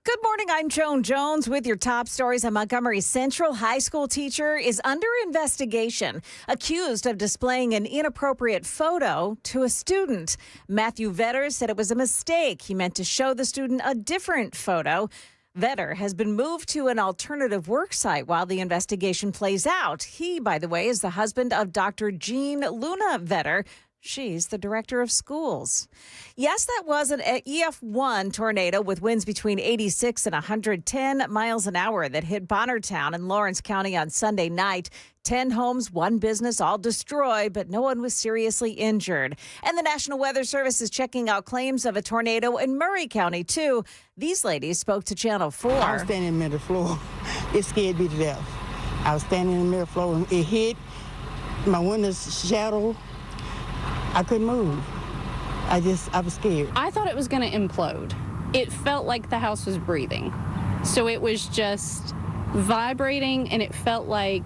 Good morning. I'm Joan Jones with your top stories. A Montgomery Central high school teacher is under investigation, accused of displaying an inappropriate photo to a student. Matthew Vetter said it was a mistake. He meant to show the student a different photo. Vetter has been moved to an alternative work site while the investigation plays out. He, by the way, is the husband of Dr. Jean Luna Vetter. She's the director of schools. Yes, that was an EF1 tornado with winds between 86 and 110 miles an hour that hit Bonnertown in Lawrence County on Sunday night. 10 homes, 1 business, all destroyed, but no one was seriously injured. And the National Weather Service is checking out claims of a tornado in Murray County, too. These ladies spoke to Channel 4. I was standing in the middle of the floor. It scared me to death. I was standing in the middle of the floor, and it hit my windows shadow. I couldn't move. I was scared. I thought it was going to implode. It felt like the house was breathing. So it was just vibrating, and it felt like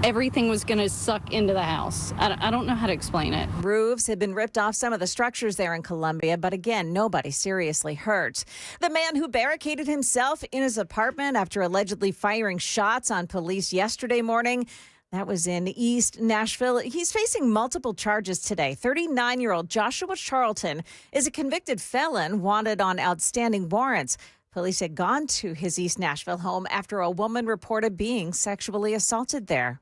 everything was going to suck into the house. I don't know how to explain it. Roofs had been ripped off some of the structures there in Columbia, but again, nobody seriously hurt. The man who barricaded himself in his apartment after allegedly firing shots on police yesterday morning, that was in East Nashville. He's facing multiple charges today. 39-year-old Joshua Charlton is a convicted felon wanted on outstanding warrants. Police had gone to his East Nashville home after a woman reported being sexually assaulted there.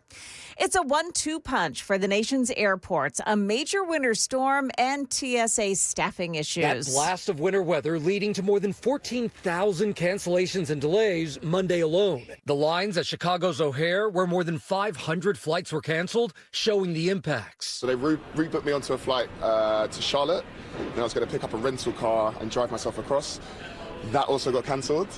It's a 1-2 punch for the nation's airports, a major winter storm and TSA staffing issues. That blast of winter weather leading to more than 14,000 cancellations and delays Monday alone. The lines at Chicago's O'Hare, where more than 500 flights were canceled, showing the impacts. So they rebooked me onto a flight to Charlotte, and I was going to pick up a rental car and drive myself across. That also got cancelled,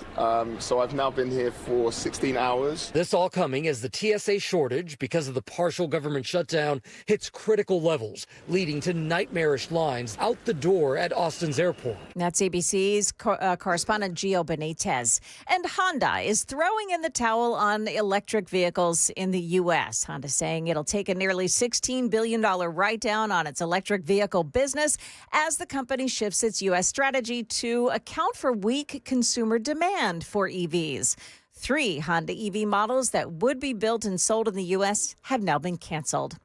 so I've now been here for 16 hours. This all coming as the TSA shortage, because of the partial government shutdown, hits critical levels, leading to nightmarish lines out the door at Austin's airport. That's ABC's correspondent Gio Benitez. And Honda is throwing in the towel on electric vehicles in the U.S. Honda saying it'll take a nearly $16 billion write-down on its electric vehicle business as the company shifts its U.S. strategy to account for weak consumer demand for EVs. 3 Honda EV models that would be built and sold in the U.S. have now been canceled.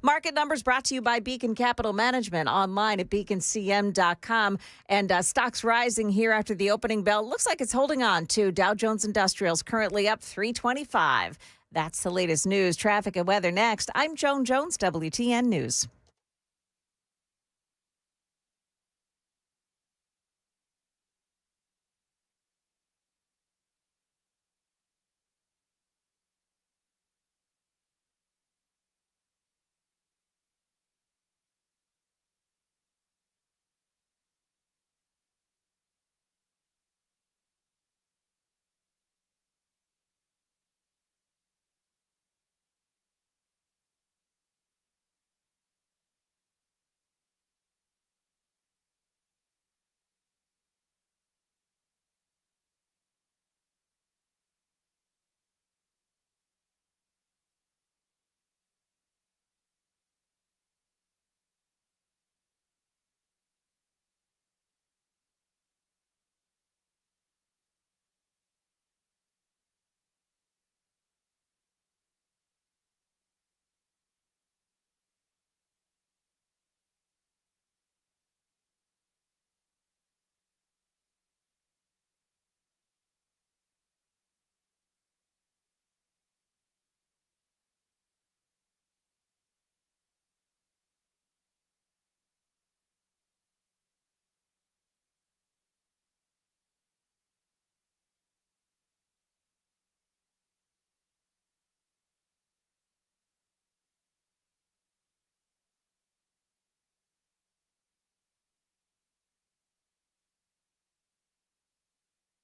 Market numbers brought to you by Beacon Capital Management, online at beaconcm.com. And stocks rising here after the opening bell. Looks like it's holding on to Dow Jones Industrials, currently up 325. That's the latest news, traffic, and weather next. I'm Joan Jones, WTN News.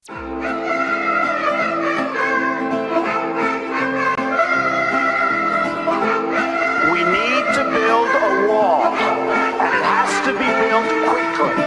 We need to build a wall, and it has to be built quickly.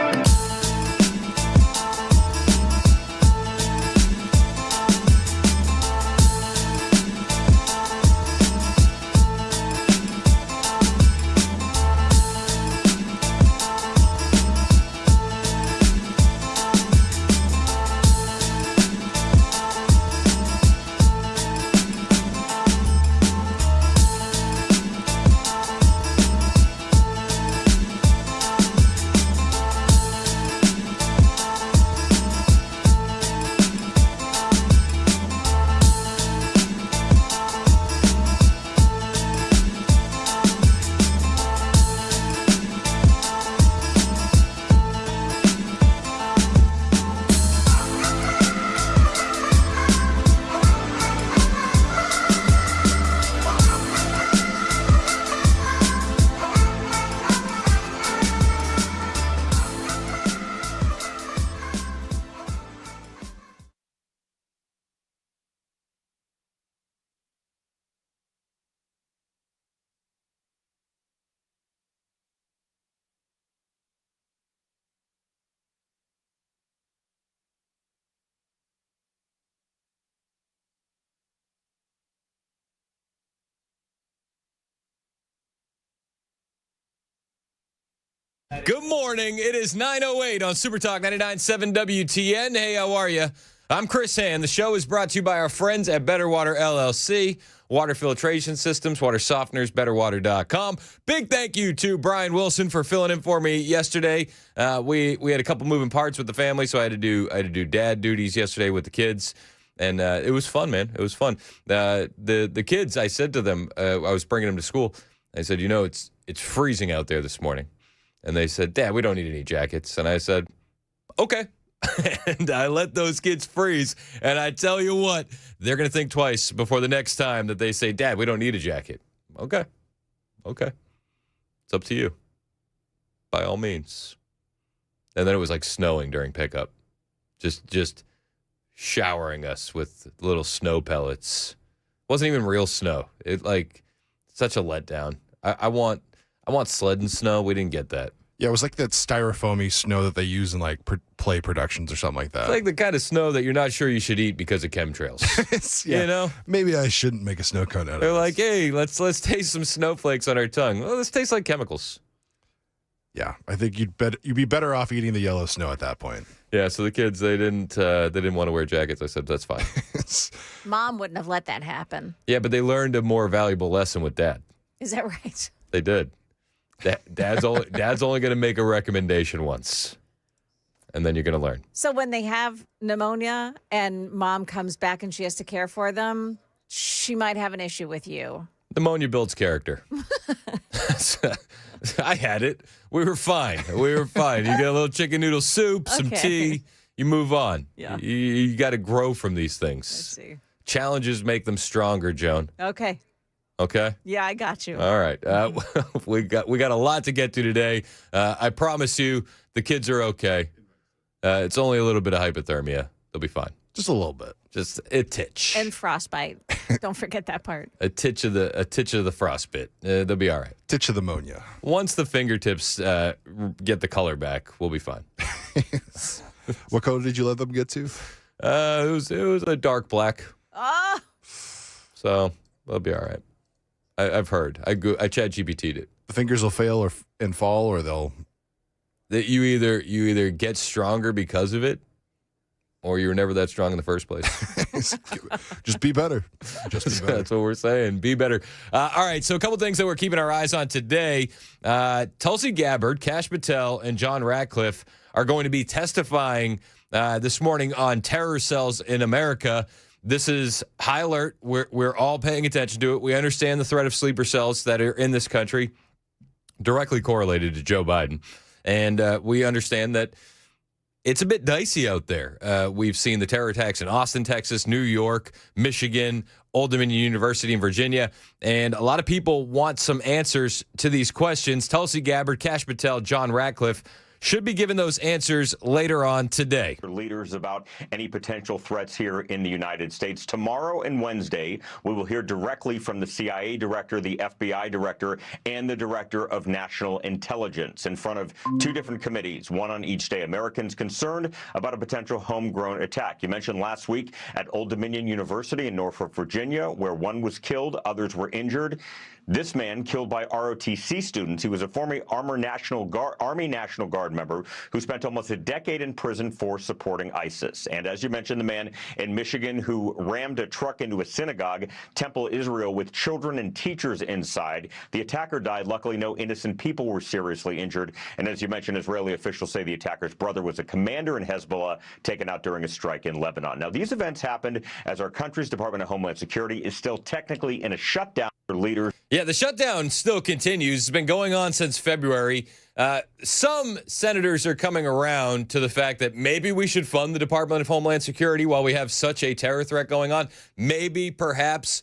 Good morning. It is 9:08 on Super Talk 99.7 WTN. Hey, how are you? I'm Chris Hand. The show is brought to you by our friends at Better Water LLC. Water filtration systems, water softeners, betterwater.com. Big thank you to Brian Wilson for filling in for me yesterday. We had a couple moving parts with the family, so I had to do dad duties yesterday with the kids. And it was fun, man. It was fun. The kids, I said to them, I was bringing them to school. I said, it's freezing out there this morning. And they said, Dad, we don't need any jackets. And I said, okay. And I let those kids freeze. And I tell you what, they're going to think twice before the next time that they say, Dad, we don't need a jacket. Okay. It's up to you. By all means. And then it was like snowing during pickup. Just showering us with little snow pellets. Wasn't even real snow. It such a letdown. I want sled and snow. We didn't get that. Yeah, it was like that styrofoamy snow that they use in play productions or something like that. It's like the kind of snow that you're not sure you should eat because of chemtrails. Yeah, maybe I shouldn't make a snow cone out of it. They're like, hey, let's taste some snowflakes on our tongue. Well, this tastes like chemicals. Yeah, I think you'd be better off eating the yellow snow at that point. Yeah, so the kids they didn't want to wear jackets. I said that's fine. Mom wouldn't have let that happen. Yeah, but they learned a more valuable lesson with Dad. Is that right? They did. Dad's only going to make a recommendation once, and then you're going to learn. So when they have pneumonia and Mom comes back and she has to care for them, she might have an issue with you. Pneumonia builds character. I had it. We were fine. You get a little chicken noodle soup, some tea, you move on. Yeah. You got to grow from these things. Let's see. Challenges make them stronger, Joan. Okay. Okay? Yeah, I got you. All right. We got a lot to get to today. I promise you the kids are okay. It's only a little bit of hypothermia. They'll be fine. Just a little bit. Just a titch. And frostbite. Don't forget that part. A titch of the frostbite. They'll be all right. Titch of the ammonia. Once the fingertips get the color back, we'll be fine. What color did you let them get to? It was a dark black. Oh. So they'll be all right. I've heard. I ChatGPT'd it. The fingers will fail and fall, or they'll. That you either get stronger because of it, or you were never that strong in the first place. Just be better. Just be better. That's what we're saying. Be better. All right. So a couple things that we're keeping our eyes on today. Tulsi Gabbard, Kash Patel, and John Ratcliffe are going to be testifying this morning on terror cells in America. This is high alert. We're all paying attention to it. We understand the threat of sleeper cells that are in this country, directly correlated to Joe Biden. And we understand that it's a bit dicey out there. We've seen the terror attacks in Austin, Texas, New York, Michigan, Old Dominion University in Virginia. And a lot of people want some answers to these questions. Tulsi Gabbard, Kash Patel, John Ratcliffe should be given those answers later on today. Leaders about any potential threats here in the United States. Tomorrow and Wednesday, we will hear directly from the CIA director, the FBI director, and the director of national intelligence in front of two different committees, one on each day. Americans concerned about a potential homegrown attack. You mentioned last week at Old Dominion University in Norfolk, Virginia, where one was killed, others were injured. This man killed by ROTC students. He was a former Army National Guard member who spent almost a decade in prison for supporting ISIS. And as you mentioned, the man in Michigan who rammed a truck into a synagogue, Temple Israel, with children and teachers inside. The attacker died. Luckily, no innocent people were seriously injured. And as you mentioned, Israeli officials say the attacker's brother was a commander in Hezbollah taken out during a strike in Lebanon. Now, these events happened as our country's Department of Homeland Security is still technically in a shutdown for leaders. Yeah, the shutdown still continues. It's been going on since February. Some senators are coming around to the fact that maybe we should fund the Department of Homeland Security while we have such a terror threat going on. Maybe, perhaps,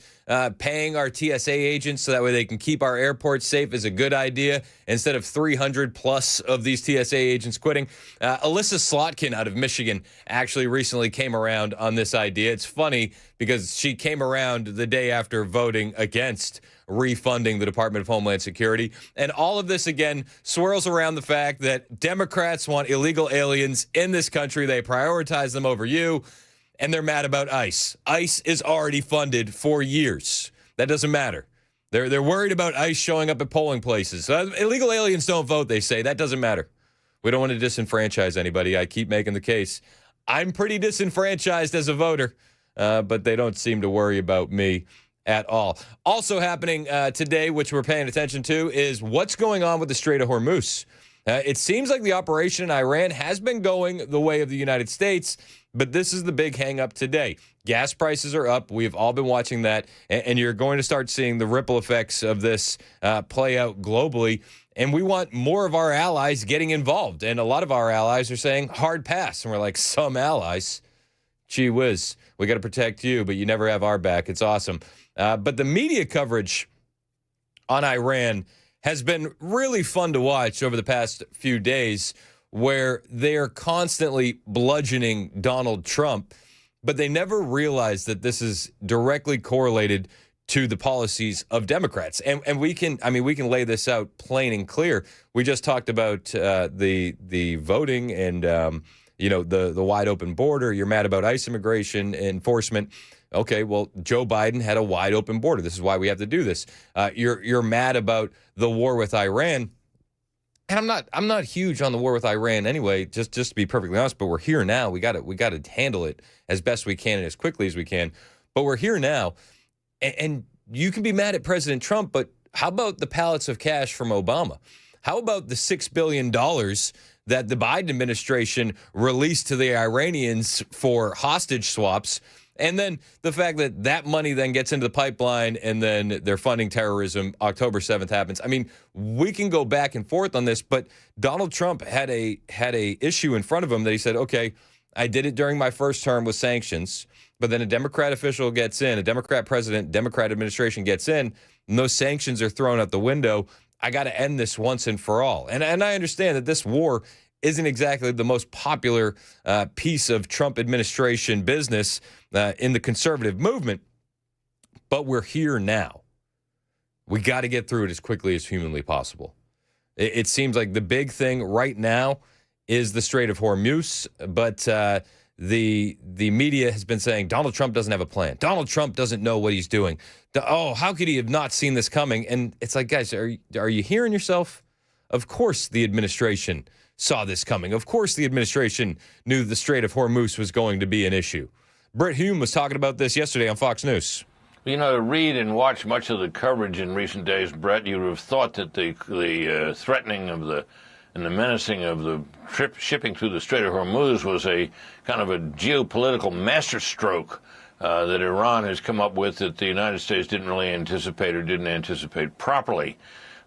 paying our TSA agents so that way they can keep our airports safe is a good idea instead of 300 plus of these TSA agents quitting. Alyssa Slotkin out of Michigan actually recently came around on this idea. It's funny because she came around the day after voting against refunding the Department of Homeland Security. And all of this, again, swirls around the fact that Democrats want illegal aliens in this country. They prioritize them over you, and they're mad about ICE. ICE is already funded for years. That doesn't matter. They're worried about ICE showing up at polling places. Illegal aliens don't vote, they say. That doesn't matter. We don't want to disenfranchise anybody. I keep making the case. I'm pretty disenfranchised as a voter, but they don't seem to worry about me at all. Also happening today, which we're paying attention to, is what's going on with the Strait of Hormuz. It seems like the operation in Iran has been going the way of the United States, but this is the big hang-up today. Gas prices are up. We've all been watching that, and you're going to start seeing the ripple effects of this play out globally. And we want more of our allies getting involved. And a lot of our allies are saying hard pass. And we're like, some allies? Gee whiz, we got to protect you, but you never have our back. It's awesome. But the media coverage on Iran has been really fun to watch over the past few days, where they're constantly bludgeoning Donald Trump, but they never realize that this is directly correlated to the policies of Democrats. And we can lay this out plain and clear. We just talked about the voting and the wide open border. You're mad about ICE immigration enforcement. Okay, well, Joe Biden had a wide open border. This is why we have to do this. You're mad about the war with Iran. And I'm not huge on the war with Iran anyway, just to be perfectly honest, but we're here now. We got to handle it as best we can and as quickly as we can. But we're here now. And you can be mad at President Trump, but how about the pallets of cash from Obama? How about the $6 billion that the Biden administration released to the Iranians for hostage swaps? And then the fact that that money then gets into the pipeline and then they're funding terrorism. October 7th happens. I mean, we can go back and forth on this, but Donald Trump had a issue in front of him that he said, okay, I did it during my first term with sanctions, but then a Democrat official gets in, a Democrat president, Democrat administration gets in, and those sanctions are thrown out the window. I got to end this once and for all. And I understand that this war isn't exactly the most popular piece of Trump administration business in the conservative movement, but we're here now. We got to get through it as quickly as humanly possible. It seems like the big thing right now is the Strait of Hormuz, but the media has been saying Donald Trump doesn't have a plan. Donald Trump doesn't know what he's doing. Oh, how could he have not seen this coming? And it's like, guys, are you hearing yourself? Of course the administration saw this coming. Of course the administration knew the Strait of Hormuz was going to be an issue. Brett Hume was talking about this yesterday on Fox News. You know, to read and watch much of the coverage in recent days, Brett, you would have thought that the threatening of and the menacing of the shipping through the Strait of Hormuz was a kind of a geopolitical masterstroke that Iran has come up with that the United States didn't really anticipate or didn't anticipate properly.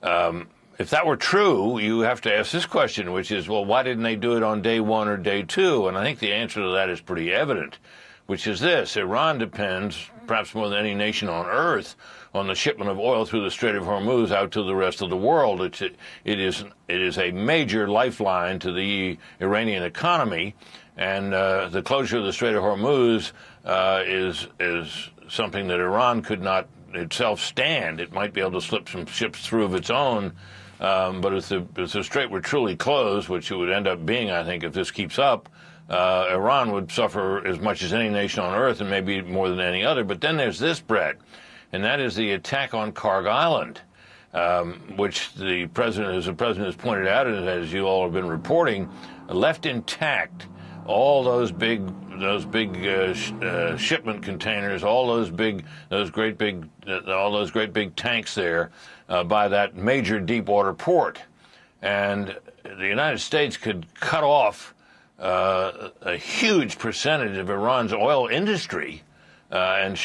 If that were true, you have to ask this question, which is, well, why didn't they do it on day one or day two? And I think the answer to that is pretty evident, which is this. Iran depends, perhaps more than any nation on earth, on the shipment of oil through the Strait of Hormuz out to the rest of the world. It is a major lifeline to the Iranian economy, and the closure of the Strait of Hormuz is something that Iran could not itself stand. It might be able to slip some ships through of its own, but if the strait were truly closed, which it would end up being, I think, if this keeps up, Iran would suffer as much as any nation on earth, and maybe more than any other. But then there's this, Brett, and that is the attack on Karg Island, which the president has pointed out, and as you all have been reporting, left intact. All those big shipment containers, all those great big tanks there by that major deepwater port, and the United States could cut off a huge percentage of Iran's oil industry and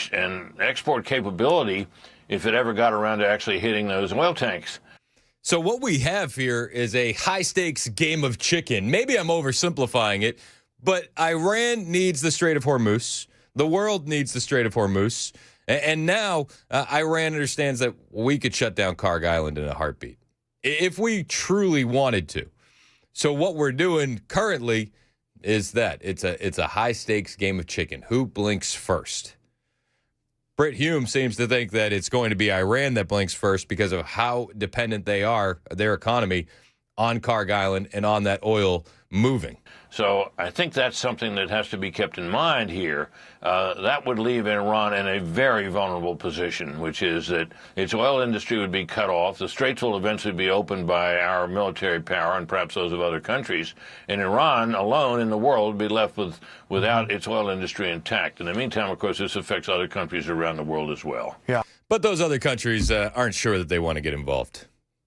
export capability if it ever got around to actually hitting those oil tanks. So what we have here is a high-stakes game of chicken. Maybe I'm oversimplifying it, but Iran needs the Strait of Hormuz. The world needs the Strait of Hormuz. And now Iran understands that we could shut down Karg Island in a heartbeat if we truly wanted to. So what we're doing currently is that it's a high-stakes game of chicken. Who blinks first? Britt Hume seems to think that it's going to be Iran that blinks first because of how dependent they are, their economy, on Karg Island and on that oil moving. So I think that's something that has to be kept in mind here. That would leave Iran in a very vulnerable position, which is that its oil industry would be cut off. The straits will eventually be opened by our military power and perhaps those of other countries. And Iran alone in the world would be left without its oil industry intact. In the meantime, of course, this affects other countries around the world as well. Yeah. But those other countries aren't sure that they want to get involved.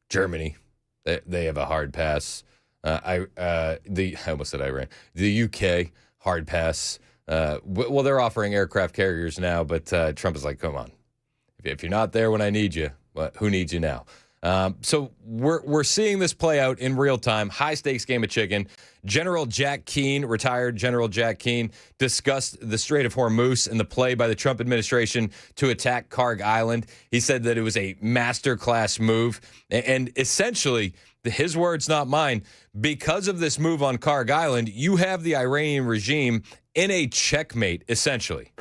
Germany, they have a hard pass. I almost said Iran. The UK, hard pass. Well, they're offering aircraft carriers now, but Trump is like, come on. If you're not there when I need you, who needs you now? So we're seeing this play out in real time. High stakes game of chicken. General Jack Keane, retired General Jack Keane, discussed the Strait of Hormuz and the play by the Trump administration to attack Karg Island. He said that it was a masterclass move, and essentially, his words, not mine, because of this move on Karg Island, you have the Iranian regime in a checkmate, essentially.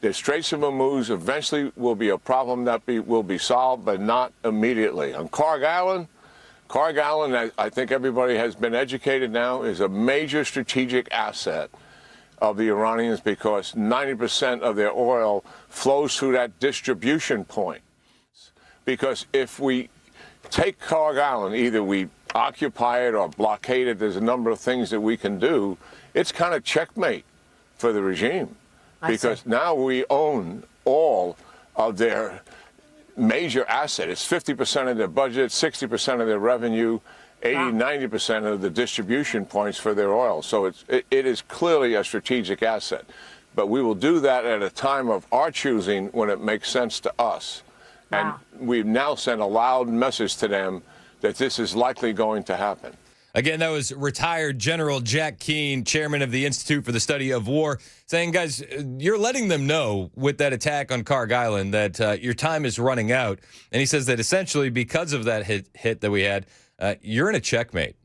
The Straits of Hormuz eventually will be a problem that will be solved, but not immediately. On Karg Island, I think everybody has been educated now, is a major strategic asset of the Iranians because 90% of their oil flows through that distribution point. Because if we take Karg Island, either we occupy it or blockade it, there's a number of things that we can do. It's kind of checkmate for the regime because now we own all of their major assets. It's 50% of their budget, 60% of their revenue, 90% of the distribution points for their oil. So it is clearly a strategic asset. But we will do that at a time of our choosing when it makes sense to us. And we've now sent a loud message to them that this is likely going to happen. Again, that was retired General Jack Keane, chairman of the Institute for the Study of War, saying, guys, you're letting them know with that attack on Karg Island that your time is running out. And he says that essentially because of that hit that we had, you're in a checkmate.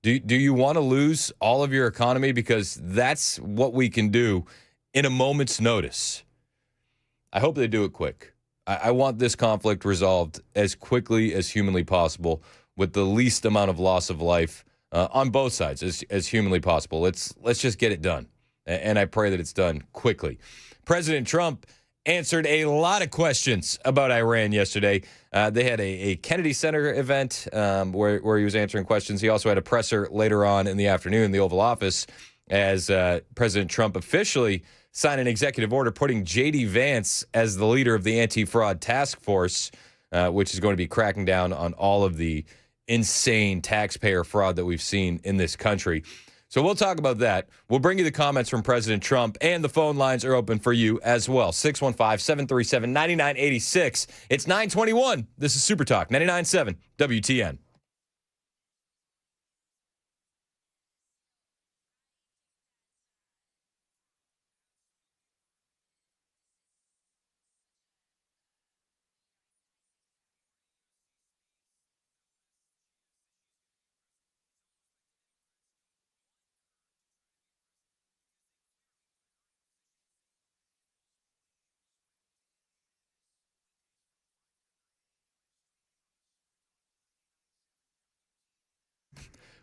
Do you want to lose all of your economy? Because that's what we can do in a moment's notice. I hope they do it quick. I want this conflict resolved as quickly as humanly possible with the least amount of loss of life on both sides as humanly possible. Let's just get it done. And I pray that it's done quickly. President Trump answered a lot of questions about Iran yesterday. They had a Kennedy Center event where he was answering questions. He also had a presser later on in the afternoon in the Oval Office as President Trump officially signed an executive order putting J.D. Vance as the leader of the anti-fraud task force, which is going to be cracking down on all of the insane taxpayer fraud that we've seen in this country. So we'll talk about that. We'll bring you the comments from President Trump, and the phone lines are open for you as well. 615-737-9986. It's 9:21. This is Super Talk 99.7 WTN.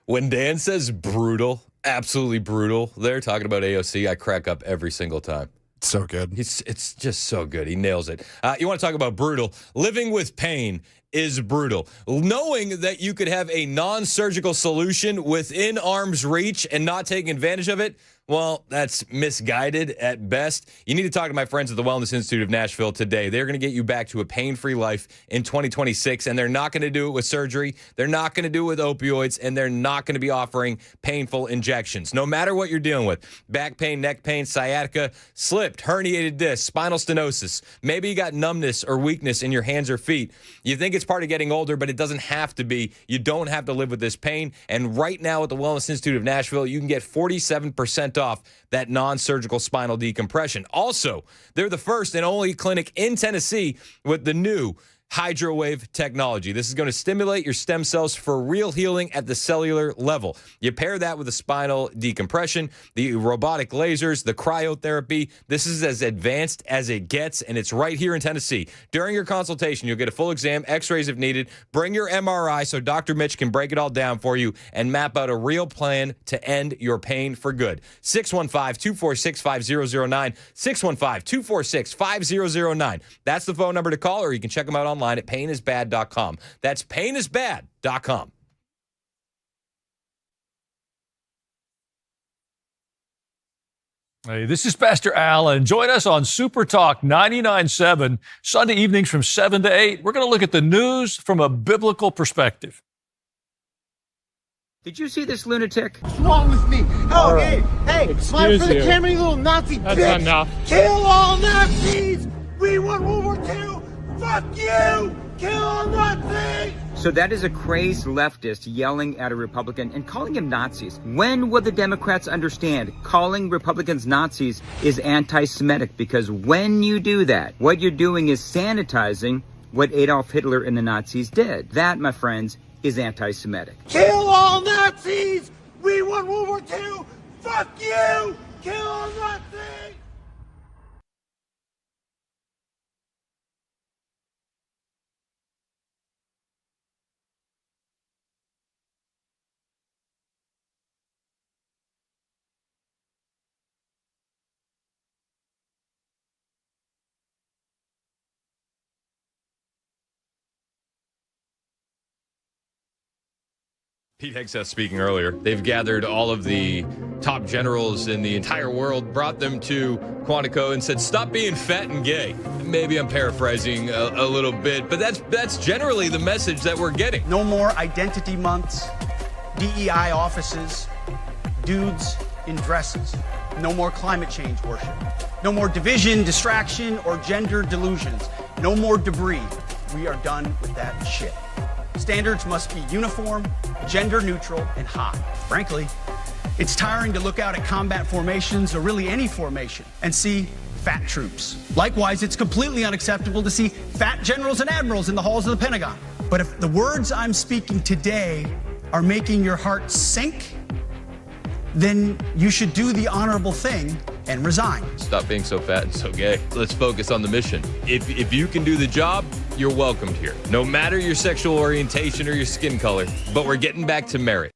When Dan says brutal, absolutely brutal, they're talking about AOC, I crack up every single time. So good. It's just so good. He nails it. You want to talk about brutal? Living with pain is brutal. Knowing that you could have a non-surgical solution within arm's reach and not taking advantage of it, well, that's misguided at best. You need to talk to my friends at the Wellness Institute of Nashville today. They're going to get you back to a pain-free life in 2026, and they're not going to do it with surgery. They're not going to do it with opioids, and they're not going to be offering painful injections. No matter what you're dealing with, back pain, neck pain, sciatica, slipped, herniated disc, spinal stenosis, maybe you got numbness or weakness in your hands or feet. You think it's part of getting older, but it doesn't have to be. You don't have to live with this pain, and right now at the Wellness Institute of Nashville, you can get 47% off that non-surgical spinal decompression. Also, they're the first and only clinic in Tennessee with the new hydrowave technology. This is going to stimulate your stem cells for real healing at the cellular level. You pair that with the spinal decompression, the robotic lasers, the cryotherapy. This is as advanced as it gets, and it's right here in Tennessee. During your consultation, you'll get a full exam, x-rays if needed. Bring your MRI so Dr. Mitch can break it all down for you and map out a real plan to end your pain for good. 615-246-5009, 615-246-5009. That's the phone number to call, or you can check them out online at painisbad.com. That's painisbad.com. Hey, this is Pastor Allen. Join us on Super Talk 99.7, Sunday evenings from 7 to 8. We're going to look at the news from a biblical perspective. Did you see this lunatic? What's wrong with me? Oh, right. Hey, smile for the camera, you little Nazi That's bitch. enough. Kill all Nazis. We won World War II. Fuck you. Kill all Nazis. So that is a crazed leftist yelling at a Republican and calling him Nazis. When will the Democrats understand calling Republicans Nazis is anti-Semitic? Because when you do that, what you're doing is sanitizing what Adolf Hitler and the Nazis did. That, my friends, is anti-Semitic. Kill all Nazis. We won World War II. Fuck you. Kill all Nazis. Pete Hegseth speaking earlier. They've gathered all of the top generals in the entire world, brought them to Quantico and said, stop being fat and gay. Maybe I'm paraphrasing a little bit, but that's generally the message that we're getting. No more identity months, DEI offices, dudes in dresses. No more climate change worship. No more division, distraction, or gender delusions. No more debris. We are done with that shit. Standards must be uniform, gender neutral, and hot. Frankly, it's tiring to look out at combat formations, or really any formation, and see fat troops. Likewise, it's completely unacceptable to see fat generals and admirals in the halls of the Pentagon. But if the words I'm speaking today are making your heart sink, then you should do the honorable thing and resign. Stop being so fat and so gay. Let's focus on the mission. If you can do the job, you're welcomed here. No matter your sexual orientation or your skin color, but we're getting back to merit.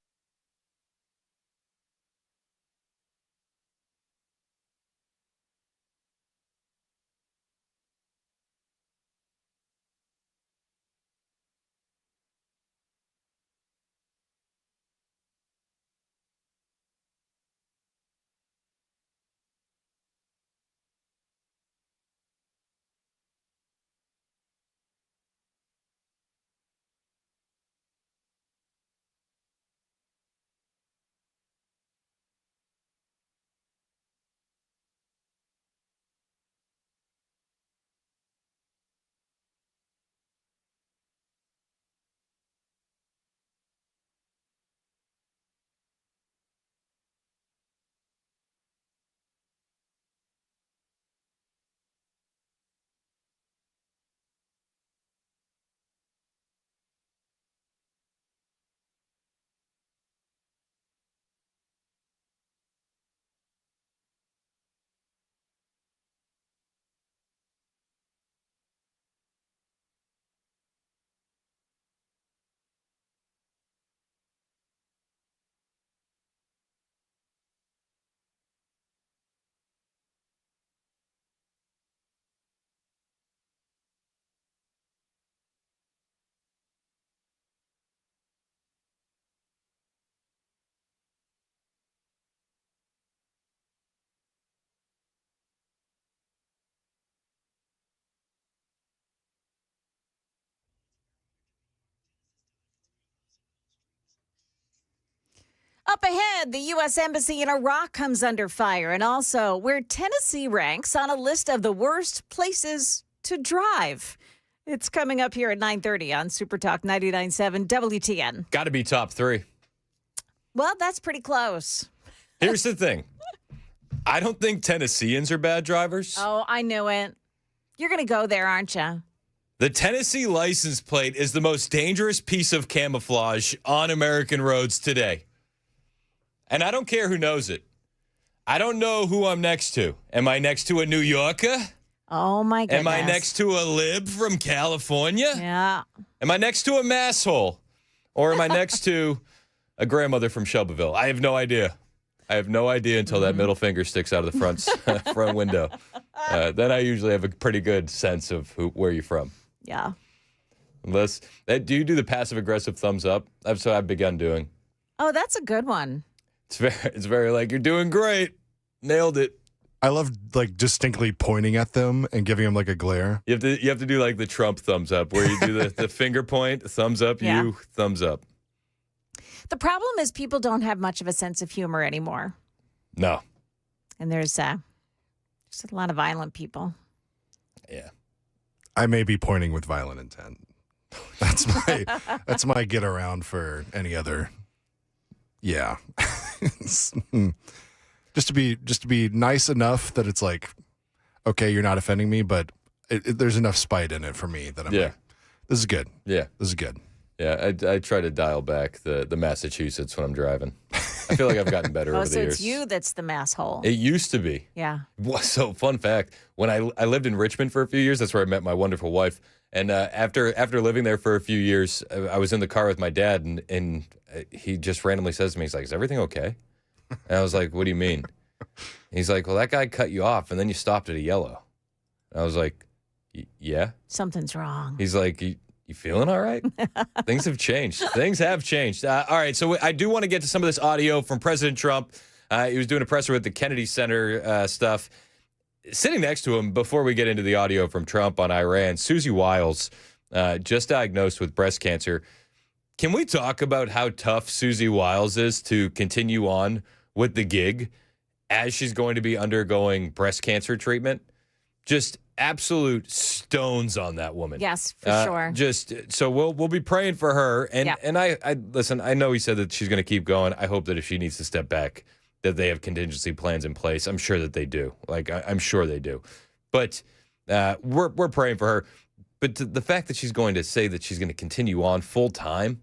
Up ahead, the U.S. Embassy in Iraq comes under fire, and also where Tennessee ranks on a list of the worst places to drive. It's coming up here at 9:30 on Super Talk 99.7 WTN. Got to be top three. Well, that's pretty close. Here's the thing. I don't think Tennesseans are bad drivers. Oh, I knew it. You're going to go there, aren't you? The Tennessee license plate is the most dangerous piece of camouflage on American roads today. And I don't care who knows it. I don't know who I'm next to. Am I next to a New Yorker? Oh, my goodness. Am I next to a lib from California? Yeah. Am I next to a masshole? Or am I next to a grandmother from Shelbyville? I have no idea. I have no idea until that middle finger sticks out of the front window. Then I usually have a pretty good sense of where you're from. Yeah. Unless, do you do the passive-aggressive thumbs up? That's what I've begun doing. Oh, that's a good one. It's very like, you're doing great. Nailed it. I love like distinctly pointing at them and giving them like a glare. You have to do like the Trump thumbs up, where you do the finger point, thumbs up, Yeah. you, thumbs up. The problem is people don't have much of a sense of humor anymore. No. And there's just a lot of violent people. Yeah. I may be pointing with violent intent. That's my get around for any other. Yeah. Just to be nice enough that it's like, okay, you're not offending me, but there's enough spite in it for me that I'm like, this is good. Yeah. This is good. Yeah, I try to dial back the Massachusetts when I'm driving. I feel like I've gotten better over the so years. it's you that's the mass hole. It used to be. Yeah. So fun fact, when I lived in Richmond for a few years, that's where I met my wonderful wife. And after living there for a few years, I was in the car with my dad, and he just randomly says to me, he's like, "Is everything okay?" And I was like, "What do you mean?" He's like, "Well, that guy cut you off, and then you stopped at a yellow." And I was like, "Yeah." Something's wrong. He's like, You feeling all right? Things have changed. Things have changed. All right, so I do want to get to some of this audio from President Trump. He was doing a presser at the Kennedy Center stuff. Sitting next to him, before we get into the audio from Trump on Iran, Susie Wiles, just diagnosed with breast cancer. Can we talk about how tough Susie Wiles is to continue on with the gig as she's going to be undergoing breast cancer treatment? Just absolute stones on that woman. Yes, for sure. So we'll be praying for her. And Yeah. and I listen, I know he said that she's going to keep going. I hope that if she needs to step back, that they have contingency plans in place. I'm sure that they do. I'm sure they do. But we're praying for her. But the fact that she's going to say that she's going to continue on full time,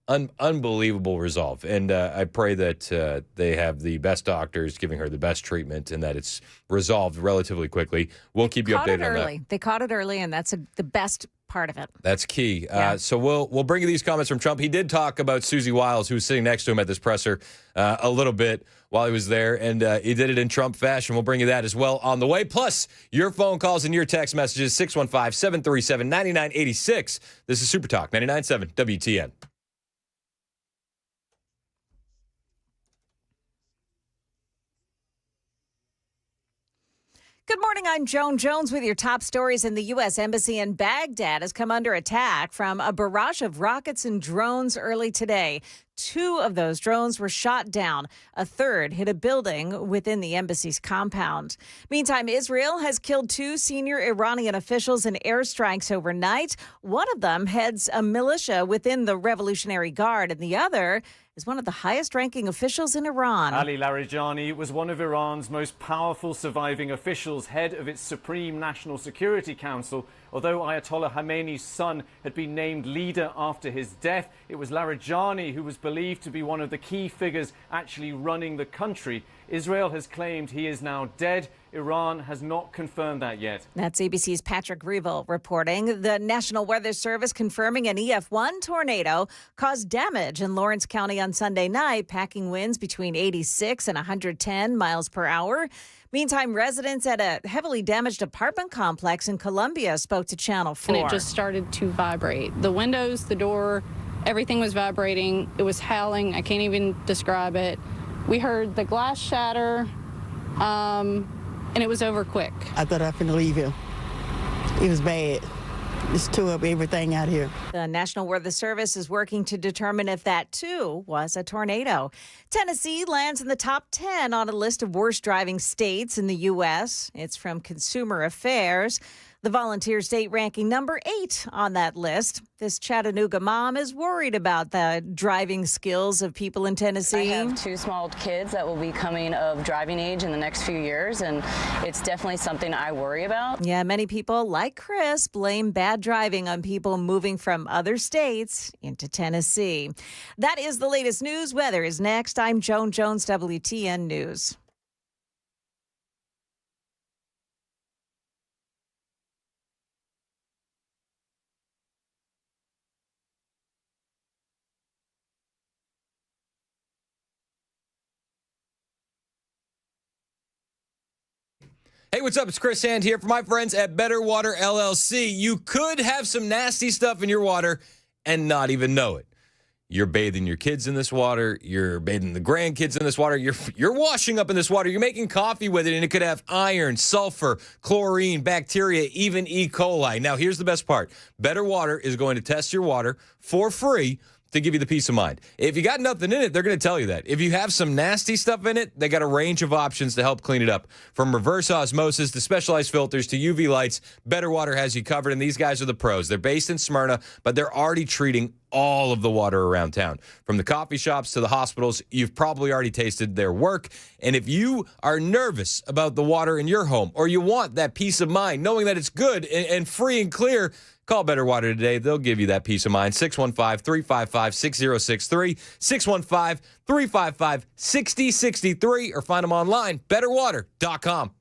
unbelievable resolve. And I pray that they have the best doctors giving her the best treatment and that it's resolved relatively quickly. We'll keep you updated on that. They caught it early, and that's the best part of it. That's key. Yeah. So we'll bring you these comments from Trump. He did talk about Susie Wiles, who was sitting next to him at this presser a little bit while he was there, and he did it in Trump fashion. We'll bring you that as well on the way. Plus, your phone calls and your text messages, 615-737-9986. This is Super Talk 99.7 WTN. Good morning. I'm Joan Jones with your top stories. In the U.S. Embassy in Baghdad has come under attack from a barrage of rockets and drones early today. 2 of those drones were shot down. A third hit a building within the embassy's compound. Meantime, Israel has killed 2 senior Iranian officials in airstrikes overnight. One of them heads a militia within the Revolutionary Guard, and the other is one of the highest-ranking officials in Iran. Ali Larijani was one of Iran's most powerful surviving officials, head of its Supreme National Security Council. Although Ayatollah Khamenei's son had been named leader after his death, it was Larijani who was believed to be one of the key figures actually running the country. Israel has claimed he is now dead. Iran has not confirmed that yet. That's ABC's Patrick Greville reporting. The National Weather Service confirming an EF1 tornado caused damage in Lawrence County on Sunday night, packing winds between 86 and 110 miles per hour. Meantime, residents at a heavily damaged apartment complex in Columbia spoke to Channel 4. And it just started to vibrate. The windows, the door, everything was vibrating. It was howling. I can't even describe it. We heard the glass shatter, and it was over quick. I thought I was finna leave here. It was bad. Just tore up everything out here. The National Weather Service is working to determine if that, too, was a tornado. Tennessee lands in the top 10 on a list of worst driving states in the U.S. It's from Consumer Affairs. The volunteer state ranking number 8 on that list. This Chattanooga mom is worried about the driving skills of people in Tennessee. I have 2 small kids that will be coming of driving age in the next few years, and it's definitely something I worry about. Yeah, many people, like Chris, blame bad driving on people moving from other states into Tennessee. That is the latest news. Weather is next. I'm Joan Jones, WTN News. Hey, what's up? It's Chris Hand here for my friends at Better Water LLC. You could have some nasty stuff in your water and not even know it. You're bathing your kids in this water. You're bathing the grandkids in this water. You're washing up in this water. You're making coffee with it, and it could have iron, sulfur, chlorine, bacteria, even E. coli. Now, here's the best part. Better Water is going to test your water for free to give you the peace of mind. If you got nothing in it, they're going to tell you that. If you have some nasty stuff in it, they got a range of options to help clean it up. From reverse osmosis to specialized filters to UV lights, Better Water has you covered, and these guys are the pros. They're based in Smyrna, but they're already treating all of the water around town. From the coffee shops to the hospitals, you've probably already tasted their work. And if you are nervous about the water in your home, or you want that peace of mind, knowing that it's good and free and clear, call Better Water today. They'll give you that peace of mind. 615-355-6063, 615-355-6063, or find them online, betterwater.com.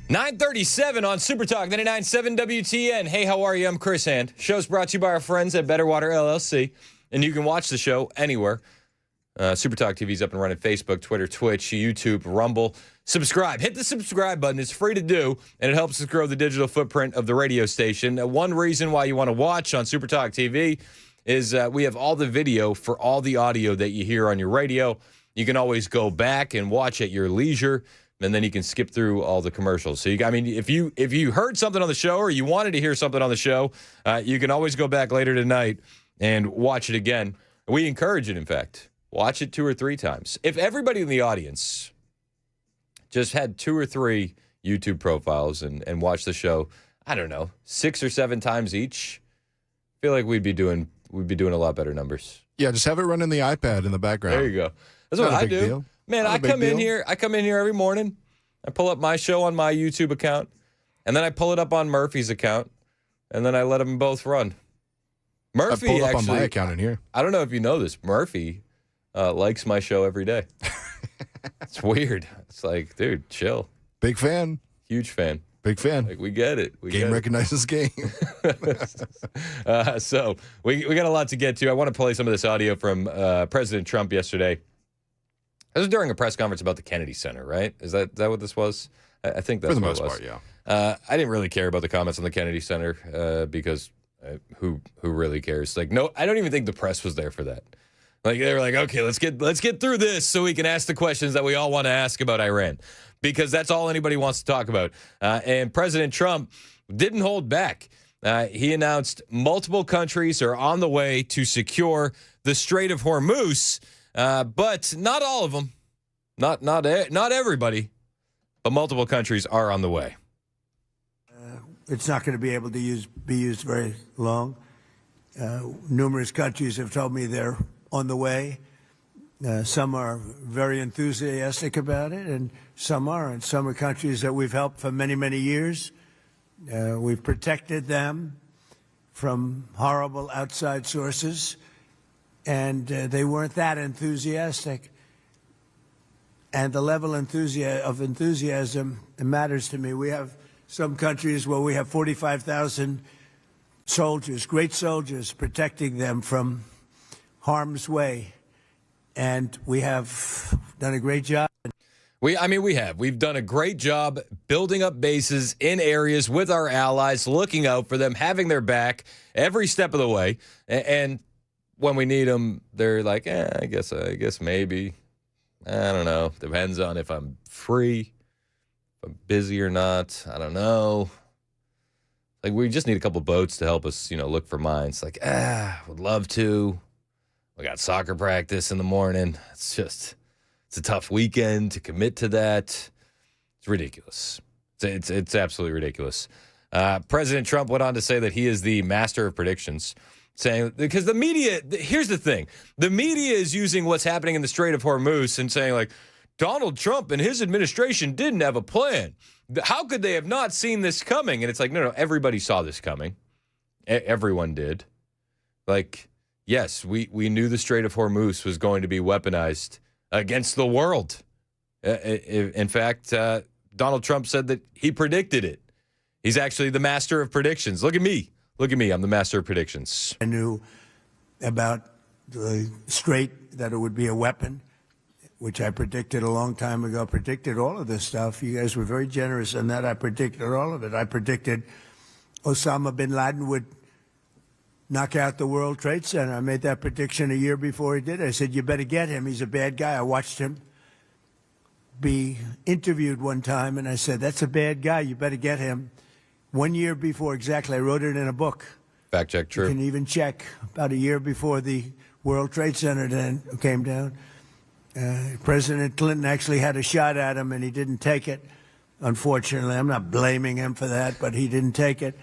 .937 on Super Talk 99.7 WTN. Hey, how are you? I'm Chris Hand. Show's brought to you by our friends at Better Water LLC, and you can watch the show anywhere Super Talk TV's up and running. Facebook, Twitter, Twitch, YouTube, Rumble. Subscribe. Hit the subscribe button. It's free to do, and it helps us grow the digital footprint of the radio station. One reason why you want to watch on Super Talk TV is we have all the video for all the audio that you hear on your radio. You can always go back and watch at your leisure, and then you can skip through all the commercials. So, if you heard something on the show or you wanted to hear something on the show, you can always go back later tonight and watch it again. We encourage it, in fact. Watch it 2 or 3 times. If everybody in the audience just had 2 or 3 YouTube profiles and watched the show, I don't know, 6 or 7 times each, I feel like we'd be doing a lot better numbers. Yeah, just have it run in the iPad in the background. There you go. That's what I do. Deal. Man, I come in here every morning. I pull up my show on my YouTube account, and then I pull it up on Murphy's account, and then I let them both run. Murphy, I pulled up actually, on my account in here. I don't know if you know this. Murphy likes my show every day. It's weird. It's like, dude, chill. Big fan. Huge fan. Big fan. Like, we get it. Game recognizes game. So we got a lot to get to. I want to play some of this audio from President Trump yesterday. This was during a press conference about the Kennedy Center, right? Is that what this was? I think that's for the what most it was. part, yeah. I didn't really care about the comments on the Kennedy Center because who really cares? Like, no, I don't even think the press was there for that. Like, they were like, okay, let's get through this so we can ask the questions that we all want to ask about Iran, because that's all anybody wants to talk about. And President Trump didn't hold back. He announced multiple countries are on the way to secure the Strait of Hormuz, but not all of them, not everybody, but multiple countries are on the way. It's not going to be able to be used very long. Numerous countries have told me they're on the way. Some are very enthusiastic about it, and some aren't. Some are countries that we've helped for many, many years. We've protected them from horrible outside sources, and they weren't that enthusiastic. And the level of enthusiasm matters to me. We have some countries where we have 45,000 soldiers, great soldiers, protecting them from harm's way. And we have done a great job. We've done a great job building up bases in areas with our allies, looking out for them, having their back every step of the way. And when we need them, they're like, I guess maybe. I don't know. Depends on if I'm free, if I'm busy or not. I don't know. Like, we just need a couple boats to help us, look for mines. Like, would love to. We got soccer practice in the morning. It's a tough weekend to commit to that. It's ridiculous. It's absolutely ridiculous. President Trump went on to say that he is the master of predictions, saying, because the media, here's the thing. The media is using what's happening in the Strait of Hormuz and saying, like, Donald Trump and his administration didn't have a plan. How could they have not seen this coming? And it's like, no, everybody saw this coming. Everyone did. Like, yes, we knew the Strait of Hormuz was going to be weaponized against the world. In fact, Donald Trump said that he predicted it. He's actually the master of predictions. Look at me. I'm the master of predictions. I knew about the strait, that it would be a weapon, which I predicted a long time ago. Predicted all of this stuff. You guys were very generous in that. I predicted all of it. I predicted Osama bin Laden would knock out the World Trade Center. I made that prediction a year before he did it. I said, you better get him. He's a bad guy. I watched him be interviewed one time, and I said, that's a bad guy. You better get him. 1 year before, exactly. I wrote it in a book. Fact check, true. You can even check. About a year before the World Trade Center then came down, President Clinton actually had a shot at him, and he didn't take it. Unfortunately, I'm not blaming him for that, but he didn't take it.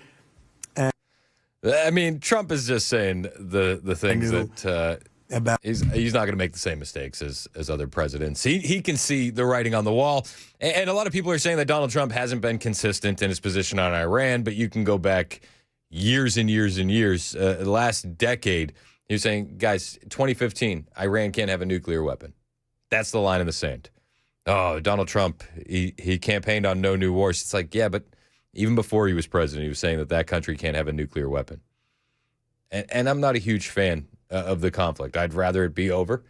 Trump is just saying the things that he's not going to make the same mistakes as other presidents. He can see the writing on the wall. And a lot of people are saying that Donald Trump hasn't been consistent in his position on Iran, but you can go back years and years and years. The last decade, he was saying, guys, 2015, Iran can't have a nuclear weapon. That's the line in the sand. Oh, Donald Trump, he campaigned on no new wars. It's like, yeah, but even before he was president, he was saying that country can't have a nuclear weapon. And I'm not a huge fan of the conflict. I'd rather it be over.